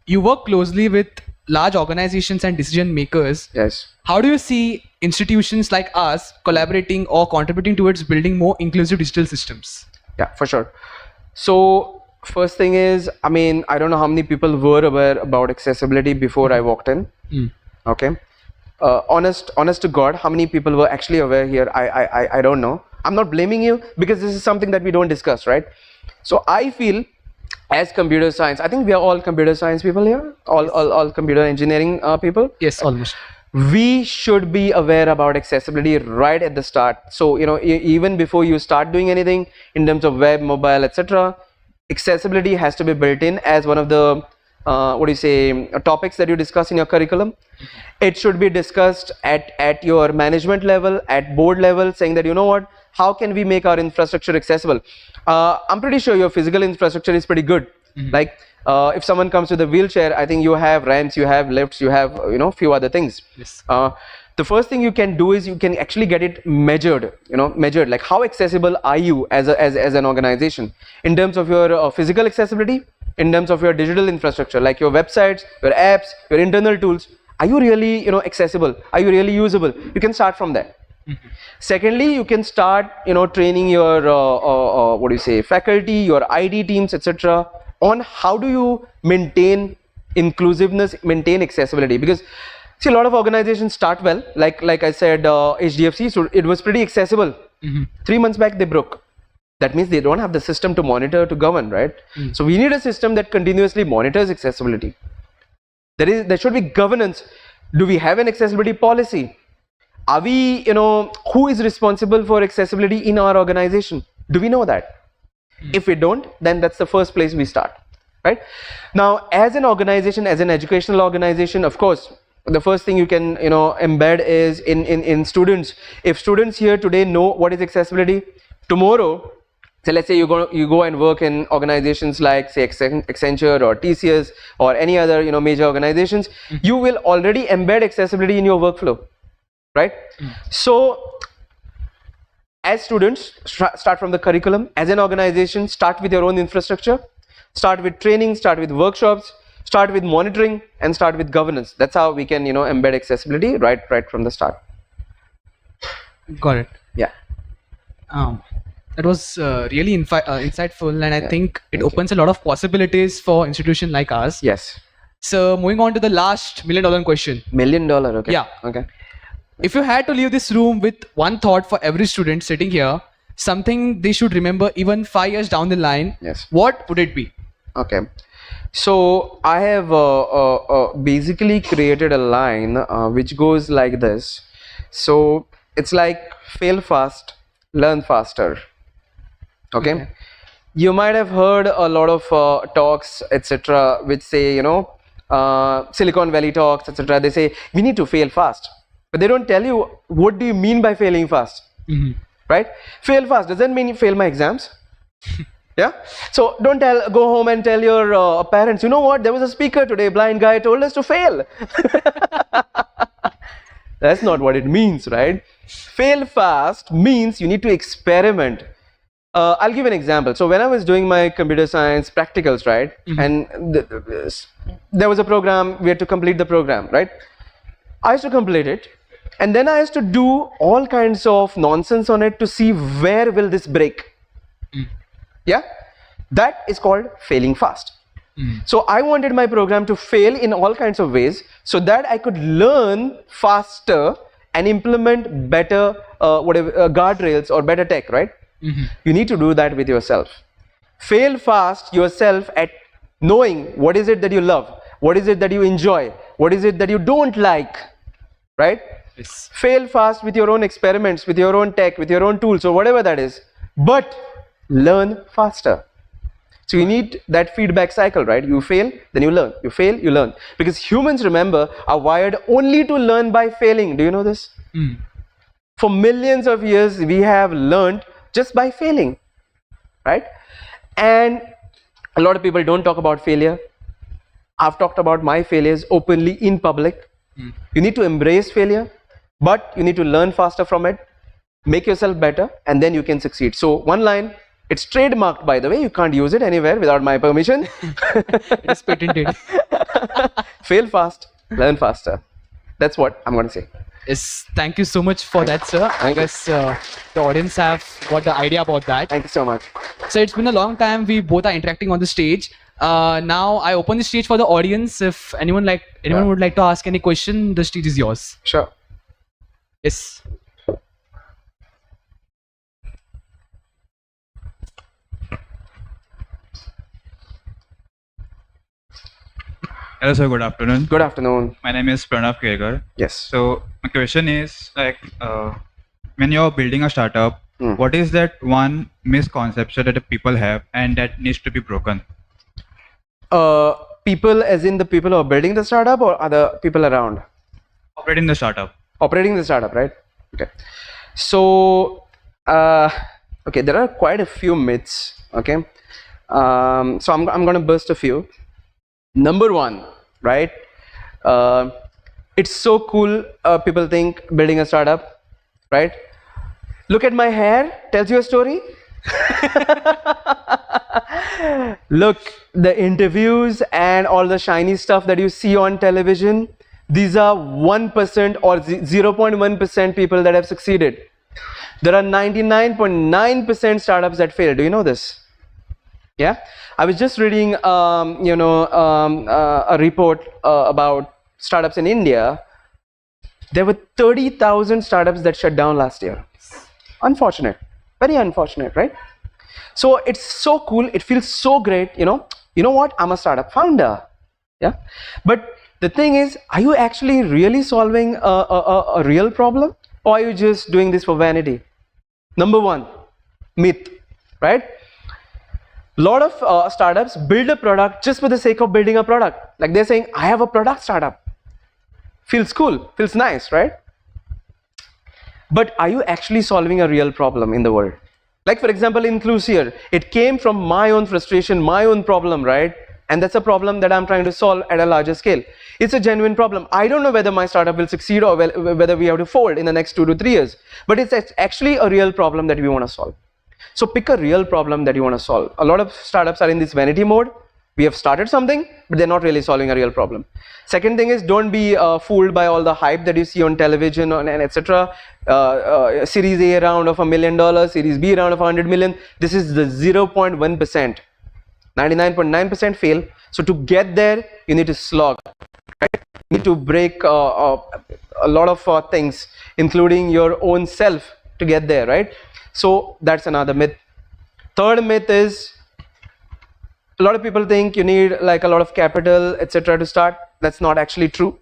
you work closely with large organizations and decision makers. Yes. How do you see institutions like us collaborating or contributing towards building more inclusive digital systems? Yeah, for sure. So first thing is, I don't know how many people were aware about accessibility before I walked in. Okay. Honest to God, how many people were actually aware here? I don't know. I'm not blaming you because this is something that we don't discuss, right? So I feel as computer science, I think we are all computer science people here, all computer engineering people. Yes, almost. We should be aware about accessibility right at the start. So, even before you start doing anything in terms of web, mobile, etc., accessibility has to be built in as one of the topics that you discuss in your curriculum. It should be discussed at your management level, at board level, saying that, how can we make our infrastructure accessible? I'm pretty sure your physical infrastructure is pretty good. Like if someone comes with a wheelchair, I think you have ramps, you have lifts, you have few other things. Yes. The first thing you can do is you can actually get it measured. Like how accessible are you as an organization in terms of your physical accessibility, in terms of your digital infrastructure, like your websites, your apps, your internal tools. Are you really accessible? Are you really usable? You can start from there. Secondly, you can start training your faculty, your ID teams, etc. on how do you maintain inclusiveness, maintain accessibility. Because See, a lot of organizations start well, like I said, HDFC, so it was pretty accessible. 3 months back, they broke. That means they don't have the system to monitor, to govern, right? So we need a system that continuously monitors accessibility. There should be governance. Do we have an accessibility policy? Are we, who is responsible for accessibility in our organization? Do we know that? If we don't, then that's the first place we start, right? Now, as an organization, as an educational organization, of course, the first thing you can, embed is in students. If students here today know what is accessibility, tomorrow, so let's say you go and work in organizations like, say, Accenture or TCS or any other, major organizations, you will already embed accessibility in your workflow, right? So, as students, start from the curriculum. As an organization, start with your own infrastructure. Start with training, start with workshops, start with monitoring, and start with governance. That's how we can, embed accessibility right from the start. Got it. Yeah. That was really insightful, and I think it opens a lot of possibilities for institution like ours. Yes. So moving on to the last $1 million question. $1 million, okay. Yeah. Okay. If you had to leave this room with one thought for every student sitting here, something they should remember even 5 years down the line, yes, what would it be? Okay. So I have basically created a line which goes like this. So it's like fail fast, learn faster. Okay. You might have heard a lot of talks, etc., which say, Silicon Valley talks, etc. They say we need to fail fast, but they don't tell you what do you mean by failing fast, right? Fail fast doesn't mean you fail my exams. Yeah. So don't go home and tell your parents, you know what? There was a speaker today, blind guy, told us to fail. That's not what it means, right? Fail fast means you need to experiment. I'll give an example. So when I was doing my computer science practicals, right, and there was a program, we had to complete the program, right? I used to complete it, and then I used to do all kinds of nonsense on it to see where will this break. Yeah, that is called failing fast. So I wanted my program to fail in all kinds of ways so that I could learn faster and implement better guardrails or better tech, right? You need to do that with yourself. Fail fast yourself at knowing what is it that you love, what is it that you enjoy, what is it that you don't like, right? Yes. Fail fast with your own experiments, with your own tech, with your own tools or whatever that is, but learn faster. So you need that feedback cycle, right? You fail, then you learn. You fail, you learn. Because humans, remember, are wired only to learn by failing. Do you know this? For millions of years, we have learned just by failing, right? And a lot of people don't talk about failure. I've talked about my failures openly in public. You need to embrace failure, but you need to learn faster from it, make yourself better, and then you can succeed. So one line, it's trademarked, by the way, you can't use it anywhere without my permission. It is patented. Fail fast, learn faster. That's what I'm going to say. Yes, thank you so much for that, sir. I guess the audience have got the idea about that. Thank you so much. So it's been a long time we both are interacting on the stage. Now I open the stage for the audience. If anyone would like to ask any question, the stage is yours. Sure. Yes. Hello, sir. Good afternoon. Good afternoon. My name is Pranav Kelkar. Yes. So my question is when you're building a startup, what is that one misconception that the people have and that needs to be broken? People, as in the people who are building the startup, or other people around? Operating the startup. Operating the startup, right? Okay. So, okay, there are quite a few myths. Okay. So I'm going to burst a few. Number one, right? It's so cool. People think building a startup, right? Look at my hair. Tells you a story. Look, the interviews and all the shiny stuff that you see on television, these are 1% or 0.1% people that have succeeded. There are 99.9% startups that fail. Do you know this? Yeah, I was just reading, a report about startups in India. There were 30,000 startups that shut down last year. Unfortunate, very unfortunate, right? So it's so cool. It feels so great. You know what? I'm a startup founder. Yeah. But the thing is, are you actually really solving a real problem, or are you just doing this for vanity? Number one, myth, right? A lot of startups build a product just for the sake of building a product. Like they're saying, I have a product startup. Feels cool, feels nice, right? But are you actually solving a real problem in the world? Like for example, IncluSeer, it came from my own frustration, my own problem, right? And that's a problem that I'm trying to solve at a larger scale. It's a genuine problem. I don't know whether my startup will succeed or whether we have to fold in the next 2 to 3 years. But it's actually a real problem that we want to solve. So pick a real problem that you want to solve. A lot of startups are in this vanity mode. We have started something, but they're not really solving a real problem. Second thing is, don't be fooled by all the hype that you see on television and etc. Series A round of $1 million, Series B round of 100 million. This is the 0.1%. 99.9% fail. So to get there, you need to slog, right? You need to break a lot of things, including your own self, to get there, right? So that's another myth. Third myth is, a lot of people think you need like a lot of capital, etc. to start. That's not actually true.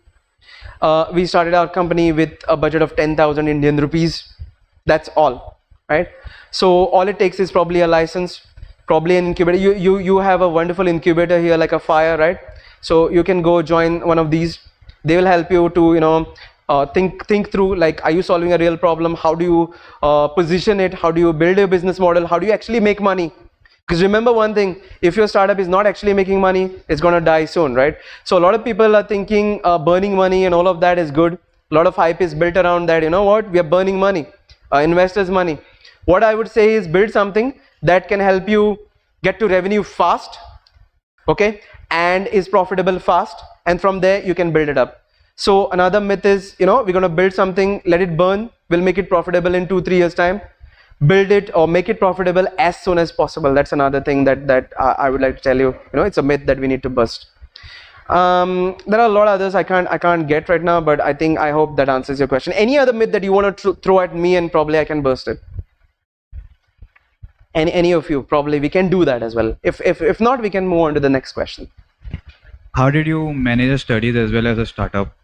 We started our company with a budget of 10,000 Indian rupees. That's all, right? So all it takes is probably a license, probably an incubator. You have a wonderful incubator here, like a fire, right? So you can go join one of these. They will help you to think through, like, are you solving a real problem? How do you position it? How do you build a business model? How do you actually make money? Because remember one thing, if your startup is not actually making money, it's going to die soon, right? So a lot of people are thinking burning money and all of that is good. A lot of hype is built around that. You know what? We are burning money, investors' money. What I would say is, build something that can help you get to revenue fast, okay, and is profitable fast, and from there you can build it up. So another myth is, we're going to build something, let it burn, we'll make it profitable in 2-3 years time. Build it or make it profitable as soon as possible. That's another thing that I would like to tell you. It's a myth that we need to bust. There are a lot of others I can't get right now, but I hope that answers your question. Any other myth that you want to throw at me, and probably I can burst it. Any of you, probably we can do that as well. If not, we can move on to the next question. How did you manage your studies as well as a startup?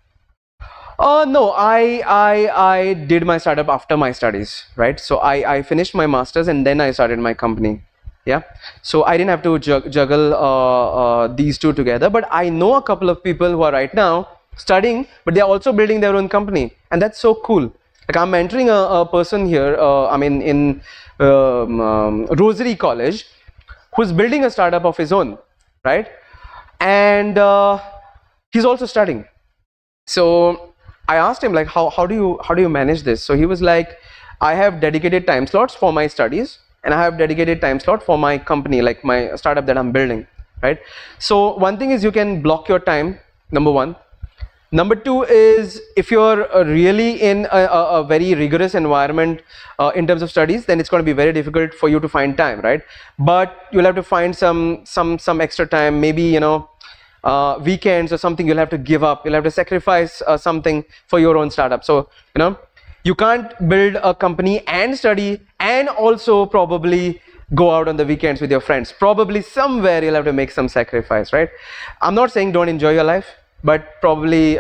No, I did my startup after my studies, right? So I finished my masters and then I started my company. Yeah, so I didn't have to juggle these two together. But I know a couple of people who are right now studying, but they're also building their own company, and that's so cool. Like, I'm mentoring a person here, in Rosary College, who's building a startup of his own, right? And he's also studying. So I asked him, like, how do you manage this? So he was like, I have dedicated time slots for my studies, and I have dedicated time slot for my company, like my startup that I'm building, right? So one thing is, you can block your time, number one. Number two is, if you're really in a very rigorous environment in terms of studies, then it's going to be very difficult for you to find time, right? But you'll have to find some extra time, maybe, weekends or something. You'll have to give up, you'll have to sacrifice something for your own startup. So you can't build a company and study and also probably go out on the weekends with your friends. Probably somewhere you'll have to make some sacrifice, right? I'm not saying don't enjoy your life, but probably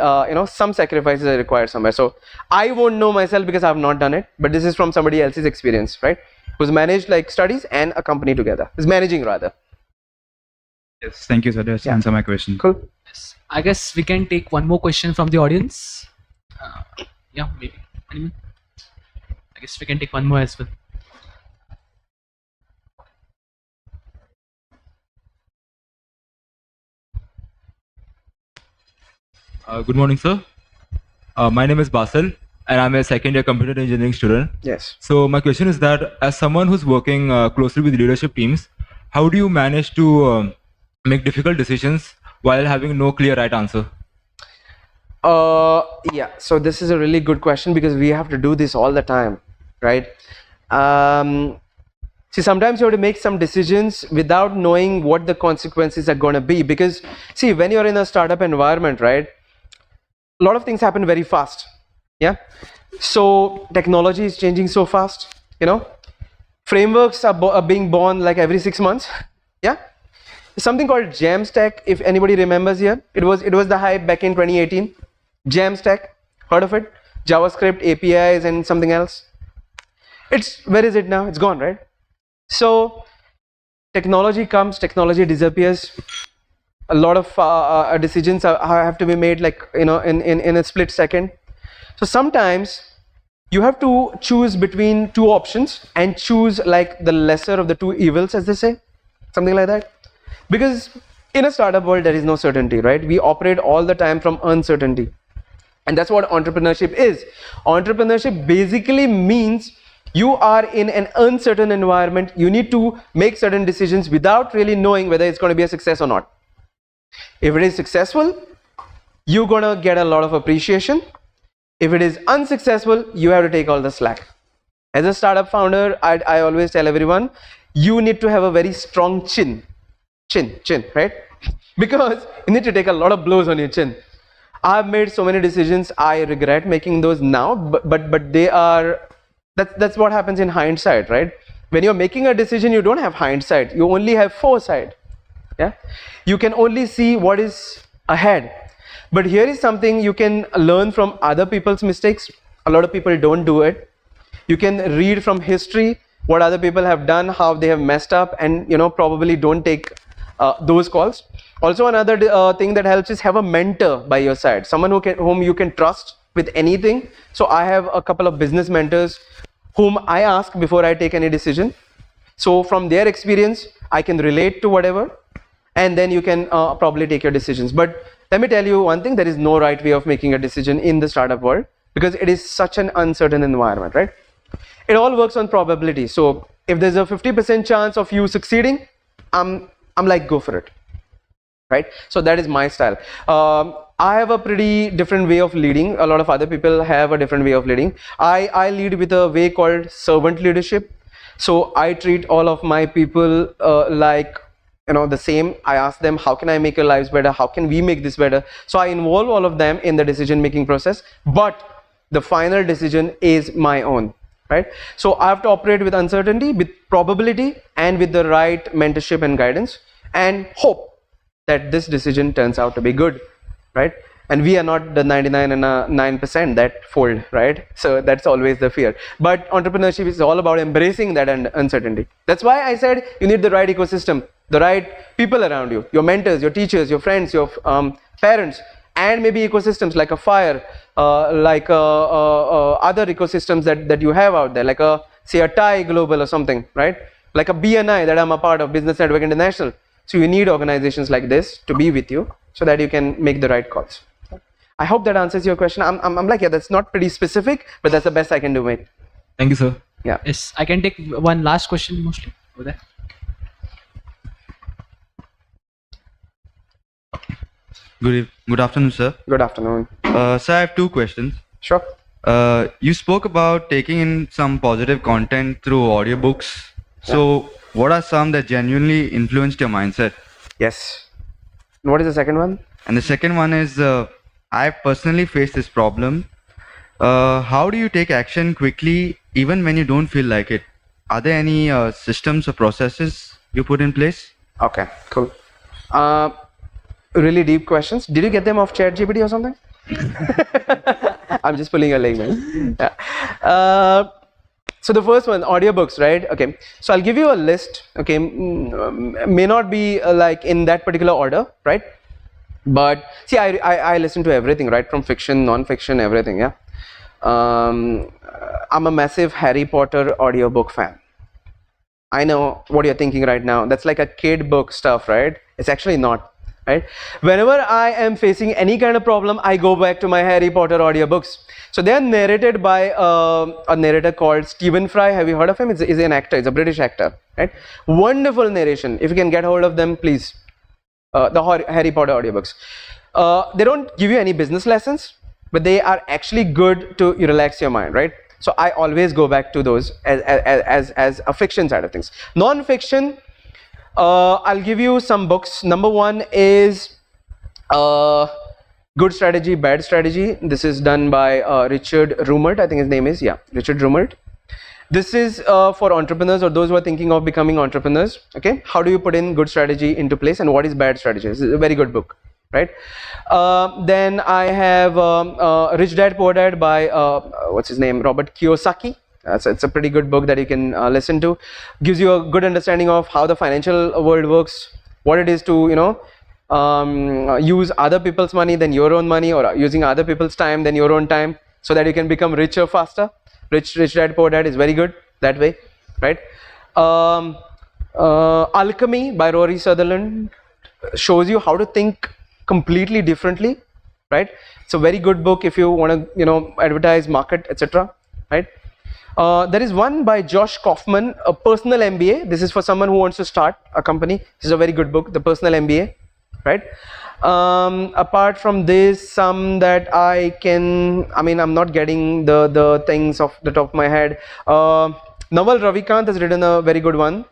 some sacrifices are required somewhere. So I won't know myself because I have not done it, but this is from somebody else's experience, right? Who's managed like studies and a company together, is managing rather. Yes, thank you, sir. That's answer my question. Cool. Yes. I guess we can take one more question from the audience. Yeah, maybe. Anyone? I guess we can take one more as well. Good morning, sir. My name is Basel, and I'm a second-year computer engineering student. Yes. So my question is that, as someone who's working closely with leadership teams, how do you manage to make difficult decisions while having no clear right answer? Yeah, so this is a really good question, because we have to do this all the time, right? See, sometimes you have to make some decisions without knowing what the consequences are going to be, because see, when you're in a startup environment, right, a lot of things happen very fast. Yeah. So technology is changing so fast. Frameworks are being born like every 6 months. Yeah. Something called Jamstack, if anybody remembers here. It was the hype back in 2018. Jamstack, heard of it? JavaScript, APIs, and something else. Where is it now? It's gone, right? So technology comes, technology disappears. A lot of decisions have to be made, like in a split second. So sometimes you have to choose between two options and choose like the lesser of the two evils, as they say, something like that. Because in a startup world, there is no certainty, right? We operate all the time from uncertainty. And that's what entrepreneurship is. Entrepreneurship basically means you are in an uncertain environment. You need to make certain decisions without really knowing whether it's going to be a success or not. If it is successful, you're going to get a lot of appreciation. If it is unsuccessful, you have to take all the slack. As a startup founder, I always tell everyone, you need to have a very strong chin, right? Because you need to take a lot of blows on your chin. I've made so many decisions, I regret making those now, but they are, that's what happens in hindsight, right? When you're making a decision, you don't have hindsight, you only have foresight. Yeah, you can only see what is ahead. But here is something you can learn from other people's mistakes. A lot of people don't do it. You can read from history what other people have done, how they have messed up, and probably don't take those calls. Also, another thing that helps is have a mentor by your side, someone whom you can trust with anything. So I have a couple of business mentors whom I ask before I take any decision. So from their experience, I can relate to whatever, and then you can probably take your decisions. But let me tell you one thing, there is no right way of making a decision in the startup world because it is such an uncertain environment, right? It all works on probability. So if there's a 50% chance of you succeeding, I'm like, go for it, right? So that is my style. I have a pretty different way of leading. A lot of other people have a different way of leading. I lead with a way called servant leadership. So I treat all of my people like the same. I ask them, how can I make your lives better? How can we make this better? So I involve all of them in the decision making process, but the final decision is my own, right? So I have to operate with uncertainty, with probability, and with the right mentorship and guidance, and hope that this decision turns out to be good, right? And we are not the 99% that fold, right? So that's always the fear. But entrepreneurship is all about embracing that uncertainty. That's why I said you need the right ecosystem, the right people around you, your mentors, your teachers, your friends, your parents, and maybe ecosystems like a fire, like other ecosystems that you have out there, like say a TIE Global or something, right? Like a BNI that I'm a part of, Business Network International. So you need organizations like this to be with you so that you can make the right calls. I hope that answers your question. I'm like, yeah, that's not pretty specific, but that's the best I can do, mate. Thank you, sir. Yeah. Yes, I can take one last question mostly over there. Good afternoon, sir. Good afternoon. Sir, I have two questions. Sure. You spoke about taking in some positive content through audiobooks. So, what are some that genuinely influenced your mindset? Yes. What is the second one? And the second one is, I've personally faced this problem. How do you take action quickly even when you don't feel like it? Are there any systems or processes you put in place? Okay, cool. Really deep questions. Did you get them off ChatGPT or something? I'm just pulling your leg, man. Yeah. So the first one, audiobooks, right? Okay. So I'll give you a list. Okay, may not be like in that particular order, right? But see, I listen to everything, right? From fiction, non-fiction, everything. Yeah. I'm a massive Harry Potter audiobook fan. I know what you're thinking right now. That's like a kid book stuff, right? It's actually not. Right? Whenever I am facing any kind of problem, I go back to my Harry Potter audiobooks. So they are narrated by a narrator called Stephen Fry. Have you heard of him? He's an actor. He's a British actor. Right? Wonderful narration. If you can get hold of them, please. The Harry Potter audiobooks. They don't give you any business lessons, but they are actually good to relax your mind, right? So I always go back to those as a fiction side of things. Non-fiction. I'll give you some books. Number one is Good Strategy, Bad Strategy. This is done by Richard Rumert, I think his name is, yeah, Richard Rumert. This is for entrepreneurs or those who are thinking of becoming entrepreneurs. Okay, how do you put in good strategy into place and what is bad strategy? This is a very good book, right? Then I have Rich Dad Poor Dad by what's his name, Robert Kiyosaki. It's a pretty good book that you can listen to. Gives you a good understanding of how the financial world works, what it is to, you know, use other people's money than your own money, or using other people's time than your own time, so that you can become richer faster. Rich Dad Poor Dad is very good that way, right? Alchemy by Rory Sutherland shows you how to think completely differently, right? It's a very good book if you want to, you know, advertise, market, etc., right? There is one by Josh Kaufman, a personal MBA. This is for someone who wants to start a company. This is a very good book, The Personal MBA, right? Apart from this, some that I mean, I'm not getting the things off the top of my head. Naval Ravikant has written a very good one,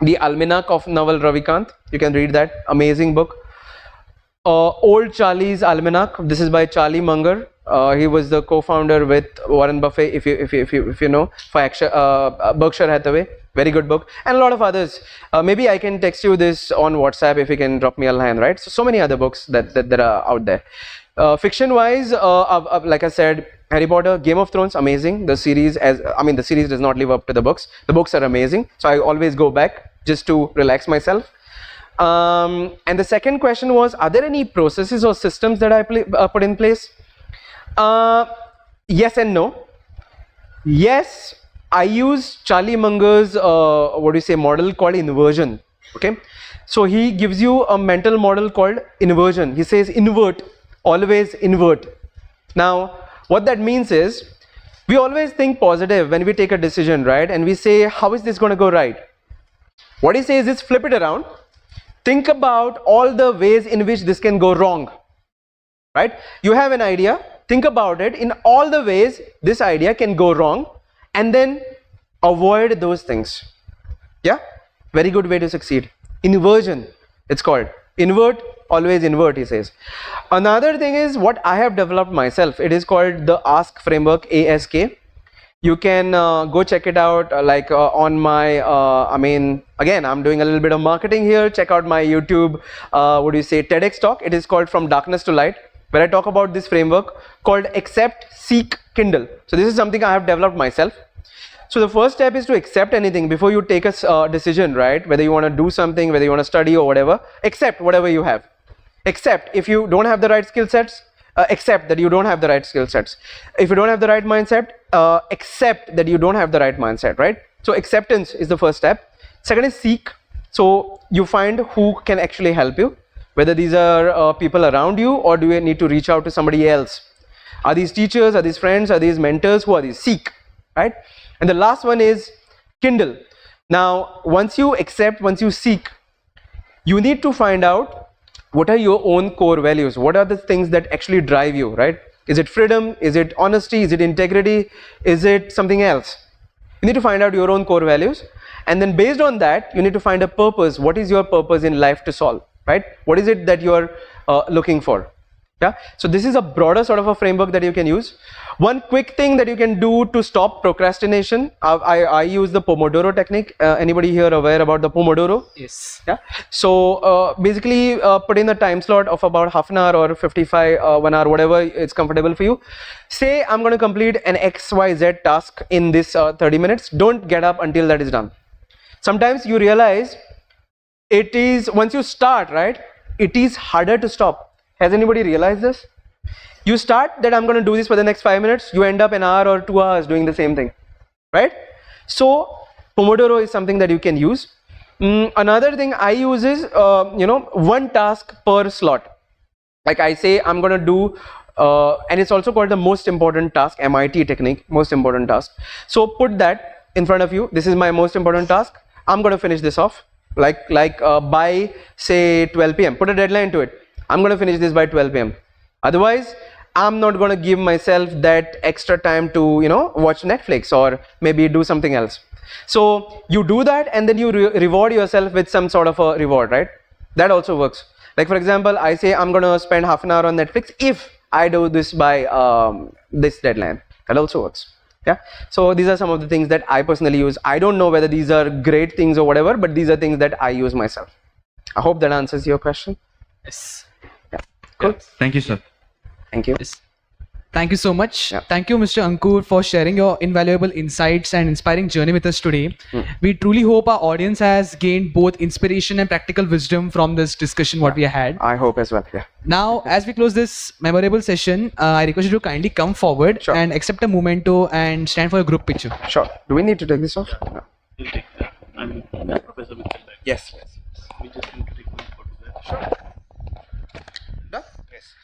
The Almanac of Naval Ravikant. You can read that, amazing book. Old Charlie's Almanac. This is by Charlie Munger. He was the co-founder with Warren Buffett, if you know, for Berkshire Hathaway. Very good book, and a lot of others. Maybe I can text you this on WhatsApp if you can drop me a line, right? So many other books that are out there. Fiction wise, like I said, Harry Potter, Game of Thrones, amazing. The series, the series does not live up to the books. The books are amazing, so I always go back just to relax myself. And the second question was, are there any processes or systems that I put in place? Yes and no. Yes, I use Charlie Munger's model called inversion. Okay, so he gives you a mental model called inversion. He says invert, always invert. Now what that means is, we always think positive when we take a decision, right? And we say, how is this going to go right? What he says is, flip it around. Think about all the ways in which this can go wrong, right? You have an idea, think about it in all the ways this idea can go wrong, and then avoid those things. Yeah, very good way to succeed. Inversion, it's called. Invert, always invert, he says. Another thing is what I have developed myself. It is called the ASK framework, ASK. You can go check it out on my, again, I'm doing a little bit of marketing here. Check out my YouTube, TEDx talk. It is called From Darkness to Light, where I talk about this framework called Accept, Seek, Kindle. So this is something I have developed myself. So the first step is to accept anything before you take a decision, right? Whether you want to do something, whether you want to study or whatever, accept whatever you have. Accept if you don't have the right skill sets, accept that you don't have the right skill sets. If you don't have the right mindset, accept that you don't have the right mindset, right? So acceptance is the first step. Second is seek. So you find who can actually help you, whether these are people around you, or do you need to reach out to somebody else? Are these teachers, are these friends, are these mentors? Who are these? Seek, right? And the last one is Kindle. Now once you accept, once you seek, you need to find out what are your own core values. What are the things that actually drive you, right? Is it freedom? Is it honesty? Is it integrity? Is it something else? You need to find out your own core values, and then based on that you need to find a purpose. What is your purpose in life to solve, right? What is it that you're looking for? Yeah, so this is a broader sort of a framework that you can use. One quick thing that you can do to stop procrastination, I use the Pomodoro technique. Anybody here aware about the Pomodoro? Yes. Yeah. So basically put in a time slot of about half an hour or 55, 1 hour, whatever it's comfortable for you. Say I'm going to complete an XYZ task in this 30 minutes. Don't get up until that is done. Sometimes you realize it is, once you start, right, it is harder to stop. Has anybody realized this? You start that I'm going to do this for the next 5 minutes, you end up an hour or 2 hours doing the same thing, right? So Pomodoro is something that you can use. Another thing I use is one task per slot. Like I say I'm going to do and it's also called the most important task, MIT technique, most important task. So put that in front of you. This is my most important task. I'm going to finish this off by say 12 p.m. Put a deadline to it. I'm going to finish this by 12 p.m. Otherwise, I'm not going to give myself that extra time to, watch Netflix or maybe do something else. So you do that, and then you reward yourself with some sort of a reward, right? That also works. Like for example, I say I'm gonna spend half an hour on Netflix if I do this by this deadline. That also works. Yeah. So these are some of the things that I personally use. I don't know whether these are great things or whatever, but these are things that I use myself. I hope that answers your question. Yes. Yeah. Cool. Thank you, sir. Thank you. Yes. Thank you so much. Thank you, Mr. Ankur, for sharing your invaluable insights and inspiring journey with us today. We truly hope our audience has gained both inspiration and practical wisdom from this discussion what we had. I hope as well. Yeah. Now, as we close this memorable session, I request you to kindly come forward and accept a memento and stand for a group picture. Sure. Do we need to take this off? No. We'll take that. Professor will take that. Yes. We just need to take one photo there. Sure. Done? Yes.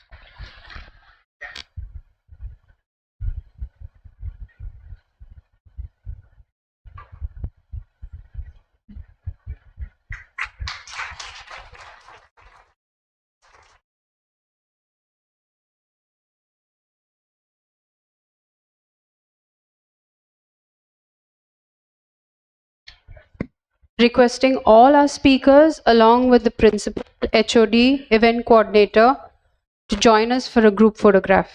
Requesting all our speakers along with the principal, HOD, event coordinator to join us for a group photograph.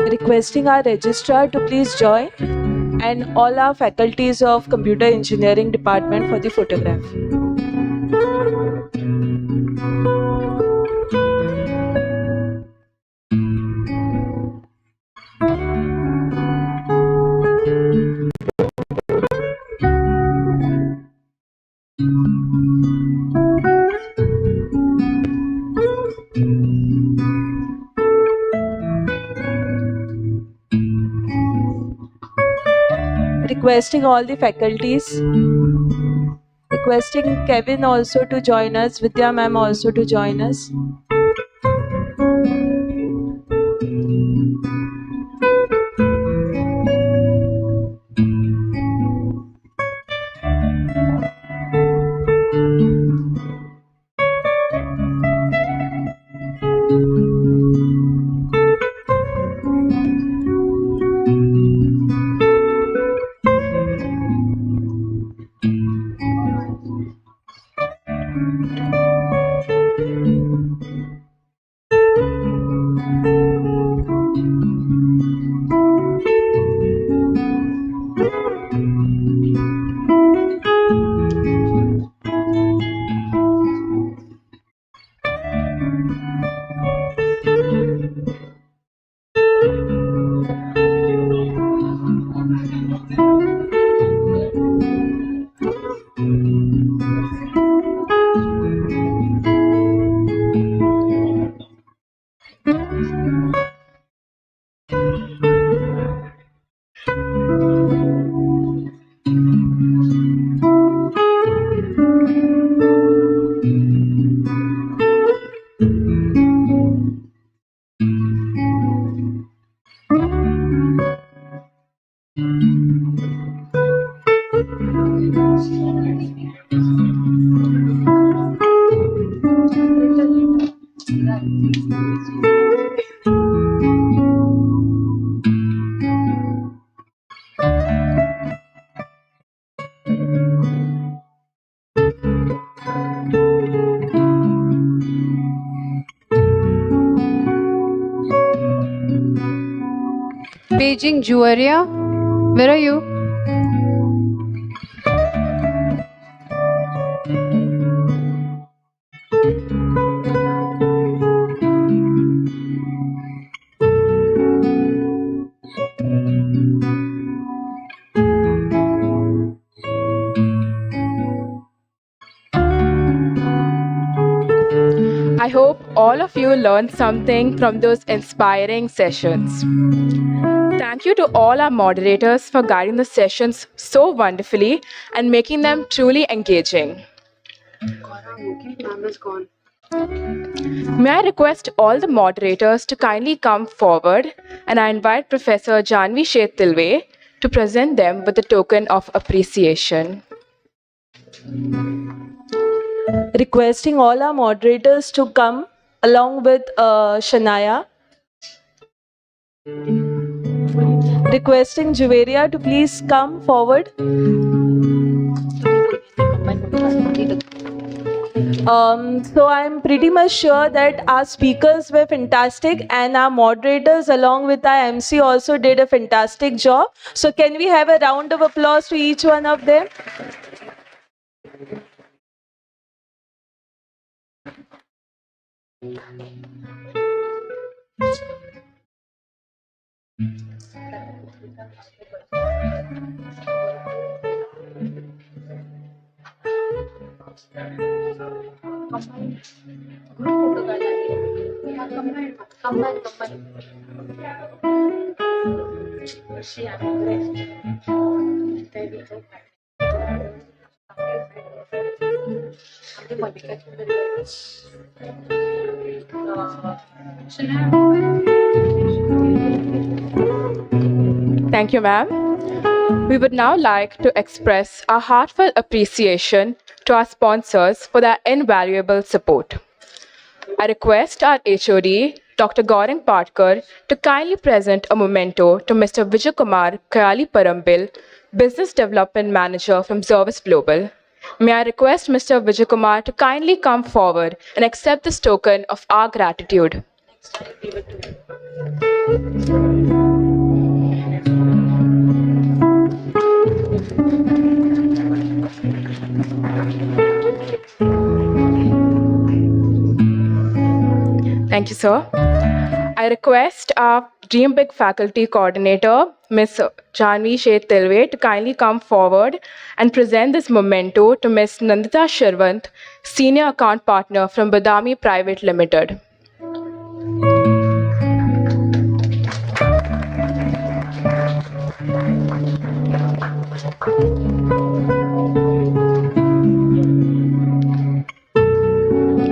Requesting our registrar to please join and all our faculties of computer engineering department for the photograph. Requesting all the faculties, requesting Kevin also to join us, Vidya ma'am also to join us. Beijing Juaria, where are you? I hope all of you learned something from those inspiring sessions. Thank you to all our moderators for guiding the sessions so wonderfully and making them truly engaging. Ma'am is gone. May I request all the moderators to kindly come forward, and I invite Professor Janvi Shetilve to present them with a token of appreciation. Requesting all our moderators to come along with Shania. Requesting Juveria to please come forward. So I'm pretty much sure that our speakers were fantastic and our moderators along with our MC also did a fantastic job. So can we have a round of applause to each one of them? Thank you, ma'am. We would now like to express our heartfelt appreciation to our sponsors for their invaluable support. I request our HOD, Dr. Gaurang Patkar, to kindly present a memento to Mr. Vijay Kumar Kayali Parambil, Business Development Manager from Service Global. May I request Mr. Vijay Kumar to kindly come forward and accept this token of our gratitude. Thank you, sir. I request our DreamBig faculty coordinator, Ms. Janvi Shetilve, to kindly come forward and present this memento to Ms. Nandita Shirvant, Senior Account Partner from Badami Private Limited.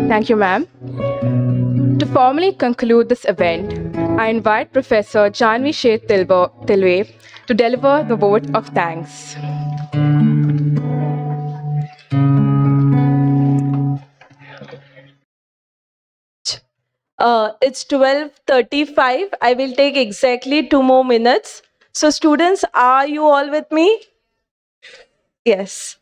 Thank you, ma'am. To formally conclude this event, I invite Professor Janvi Shetilve to deliver the vote of thanks. It's 12:35. I will take exactly 2 more minutes. So students, are you all with me? Yes.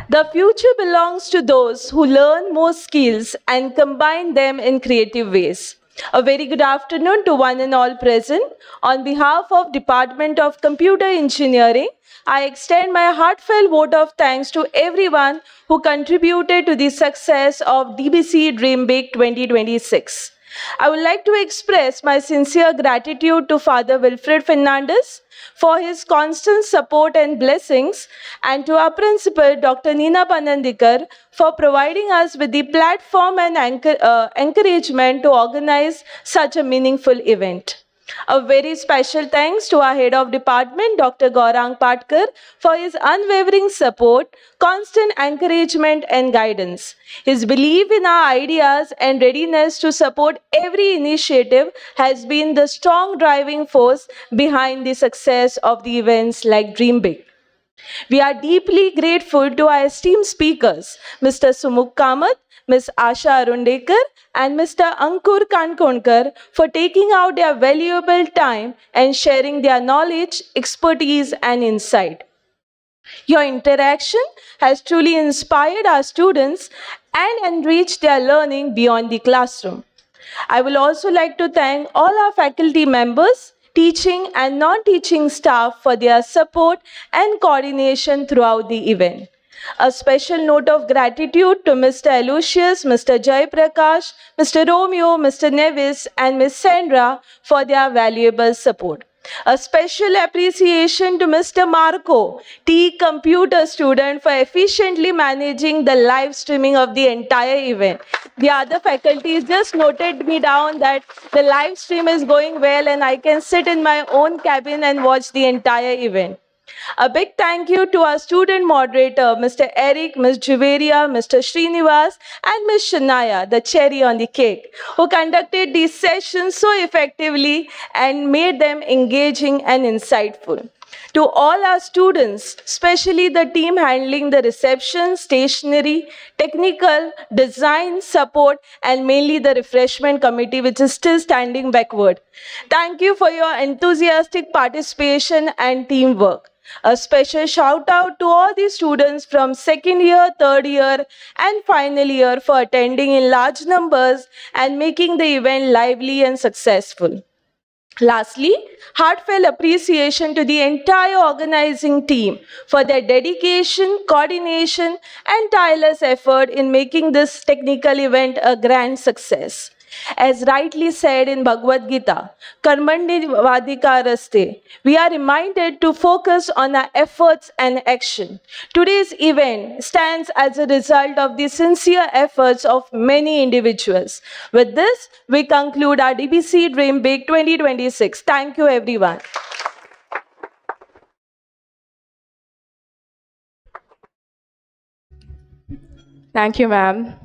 The future belongs to those who learn more skills and combine them in creative ways. A very good afternoon to one and all present. On behalf of Department of Computer Engineering, I extend my heartfelt vote of thanks to everyone who contributed to the success of DBCE DreamBig 2026. I would like to express my sincere gratitude to Father Wilfred Fernandez for his constant support and blessings, and to our principal, Dr. Neena Panandikar, for providing us with the platform and encouragement to organize such a meaningful event. A very special thanks to our head of department, Dr. Gaurang Patkar, for his unwavering support, constant encouragement and guidance. His belief in our ideas and readiness to support every initiative has been the strong driving force behind the success of the events like DreamBig. We are deeply grateful to our esteemed speakers, Mr. Sumukh Kamat, Ms. Asha Arondekar, and Mr. Ankur Kankonkar for taking out their valuable time and sharing their knowledge, expertise, and insight. Your interaction has truly inspired our students and enriched their learning beyond the classroom. I will also like to thank all our faculty members, teaching and non-teaching staff for their support and coordination throughout the event. A special note of gratitude to Mr. Aloysius, Mr. Jai Prakash, Mr. Romeo, Mr. Nevis, and Ms. Sandra for their valuable support. A special appreciation to Mr. Marco, T computer student, for efficiently managing the live streaming of the entire event. The other faculties just noted me down that the live stream is going well and I can sit in my own cabin and watch the entire event. A big thank you to our student moderator, Mr. Eric, Ms. Juveria, Mr. Srinivas, and Ms. Shania, the cherry on the cake, who conducted these sessions so effectively and made them engaging and insightful. To all our students, especially the team handling the reception, stationery, technical, design, support, and mainly the refreshment committee, which is still standing backward. Thank you for your enthusiastic participation and teamwork. A special shout out to all the students from second year, third year, and final year for attending in large numbers and making the event lively and successful. Lastly, heartfelt appreciation to the entire organizing team for their dedication, coordination, and tireless effort in making this technical event a grand success. As rightly said in Bhagavad Gita, Karmandi Vadikaraste, we are reminded to focus on our efforts and action. Today's event stands as a result of the sincere efforts of many individuals. With this, we conclude our DBCE DreamBig 2026. Thank you, everyone. Thank you, ma'am.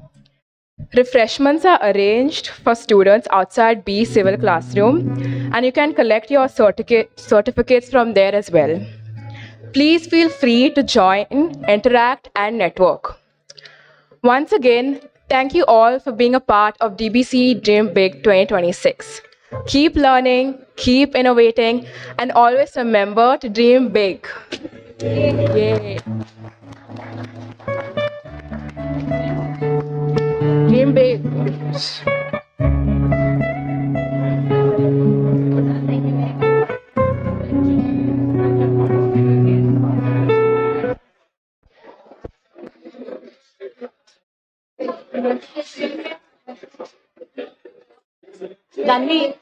Refreshments are arranged for students outside B Civil Classroom, and you can collect your certificates from there as well. Please feel free to join, interact, and network. Once again, thank you all for being a part of DBCE DreamBig 2026. Keep learning, keep innovating, and always remember to dream big. Yay. Dream big. Danvi.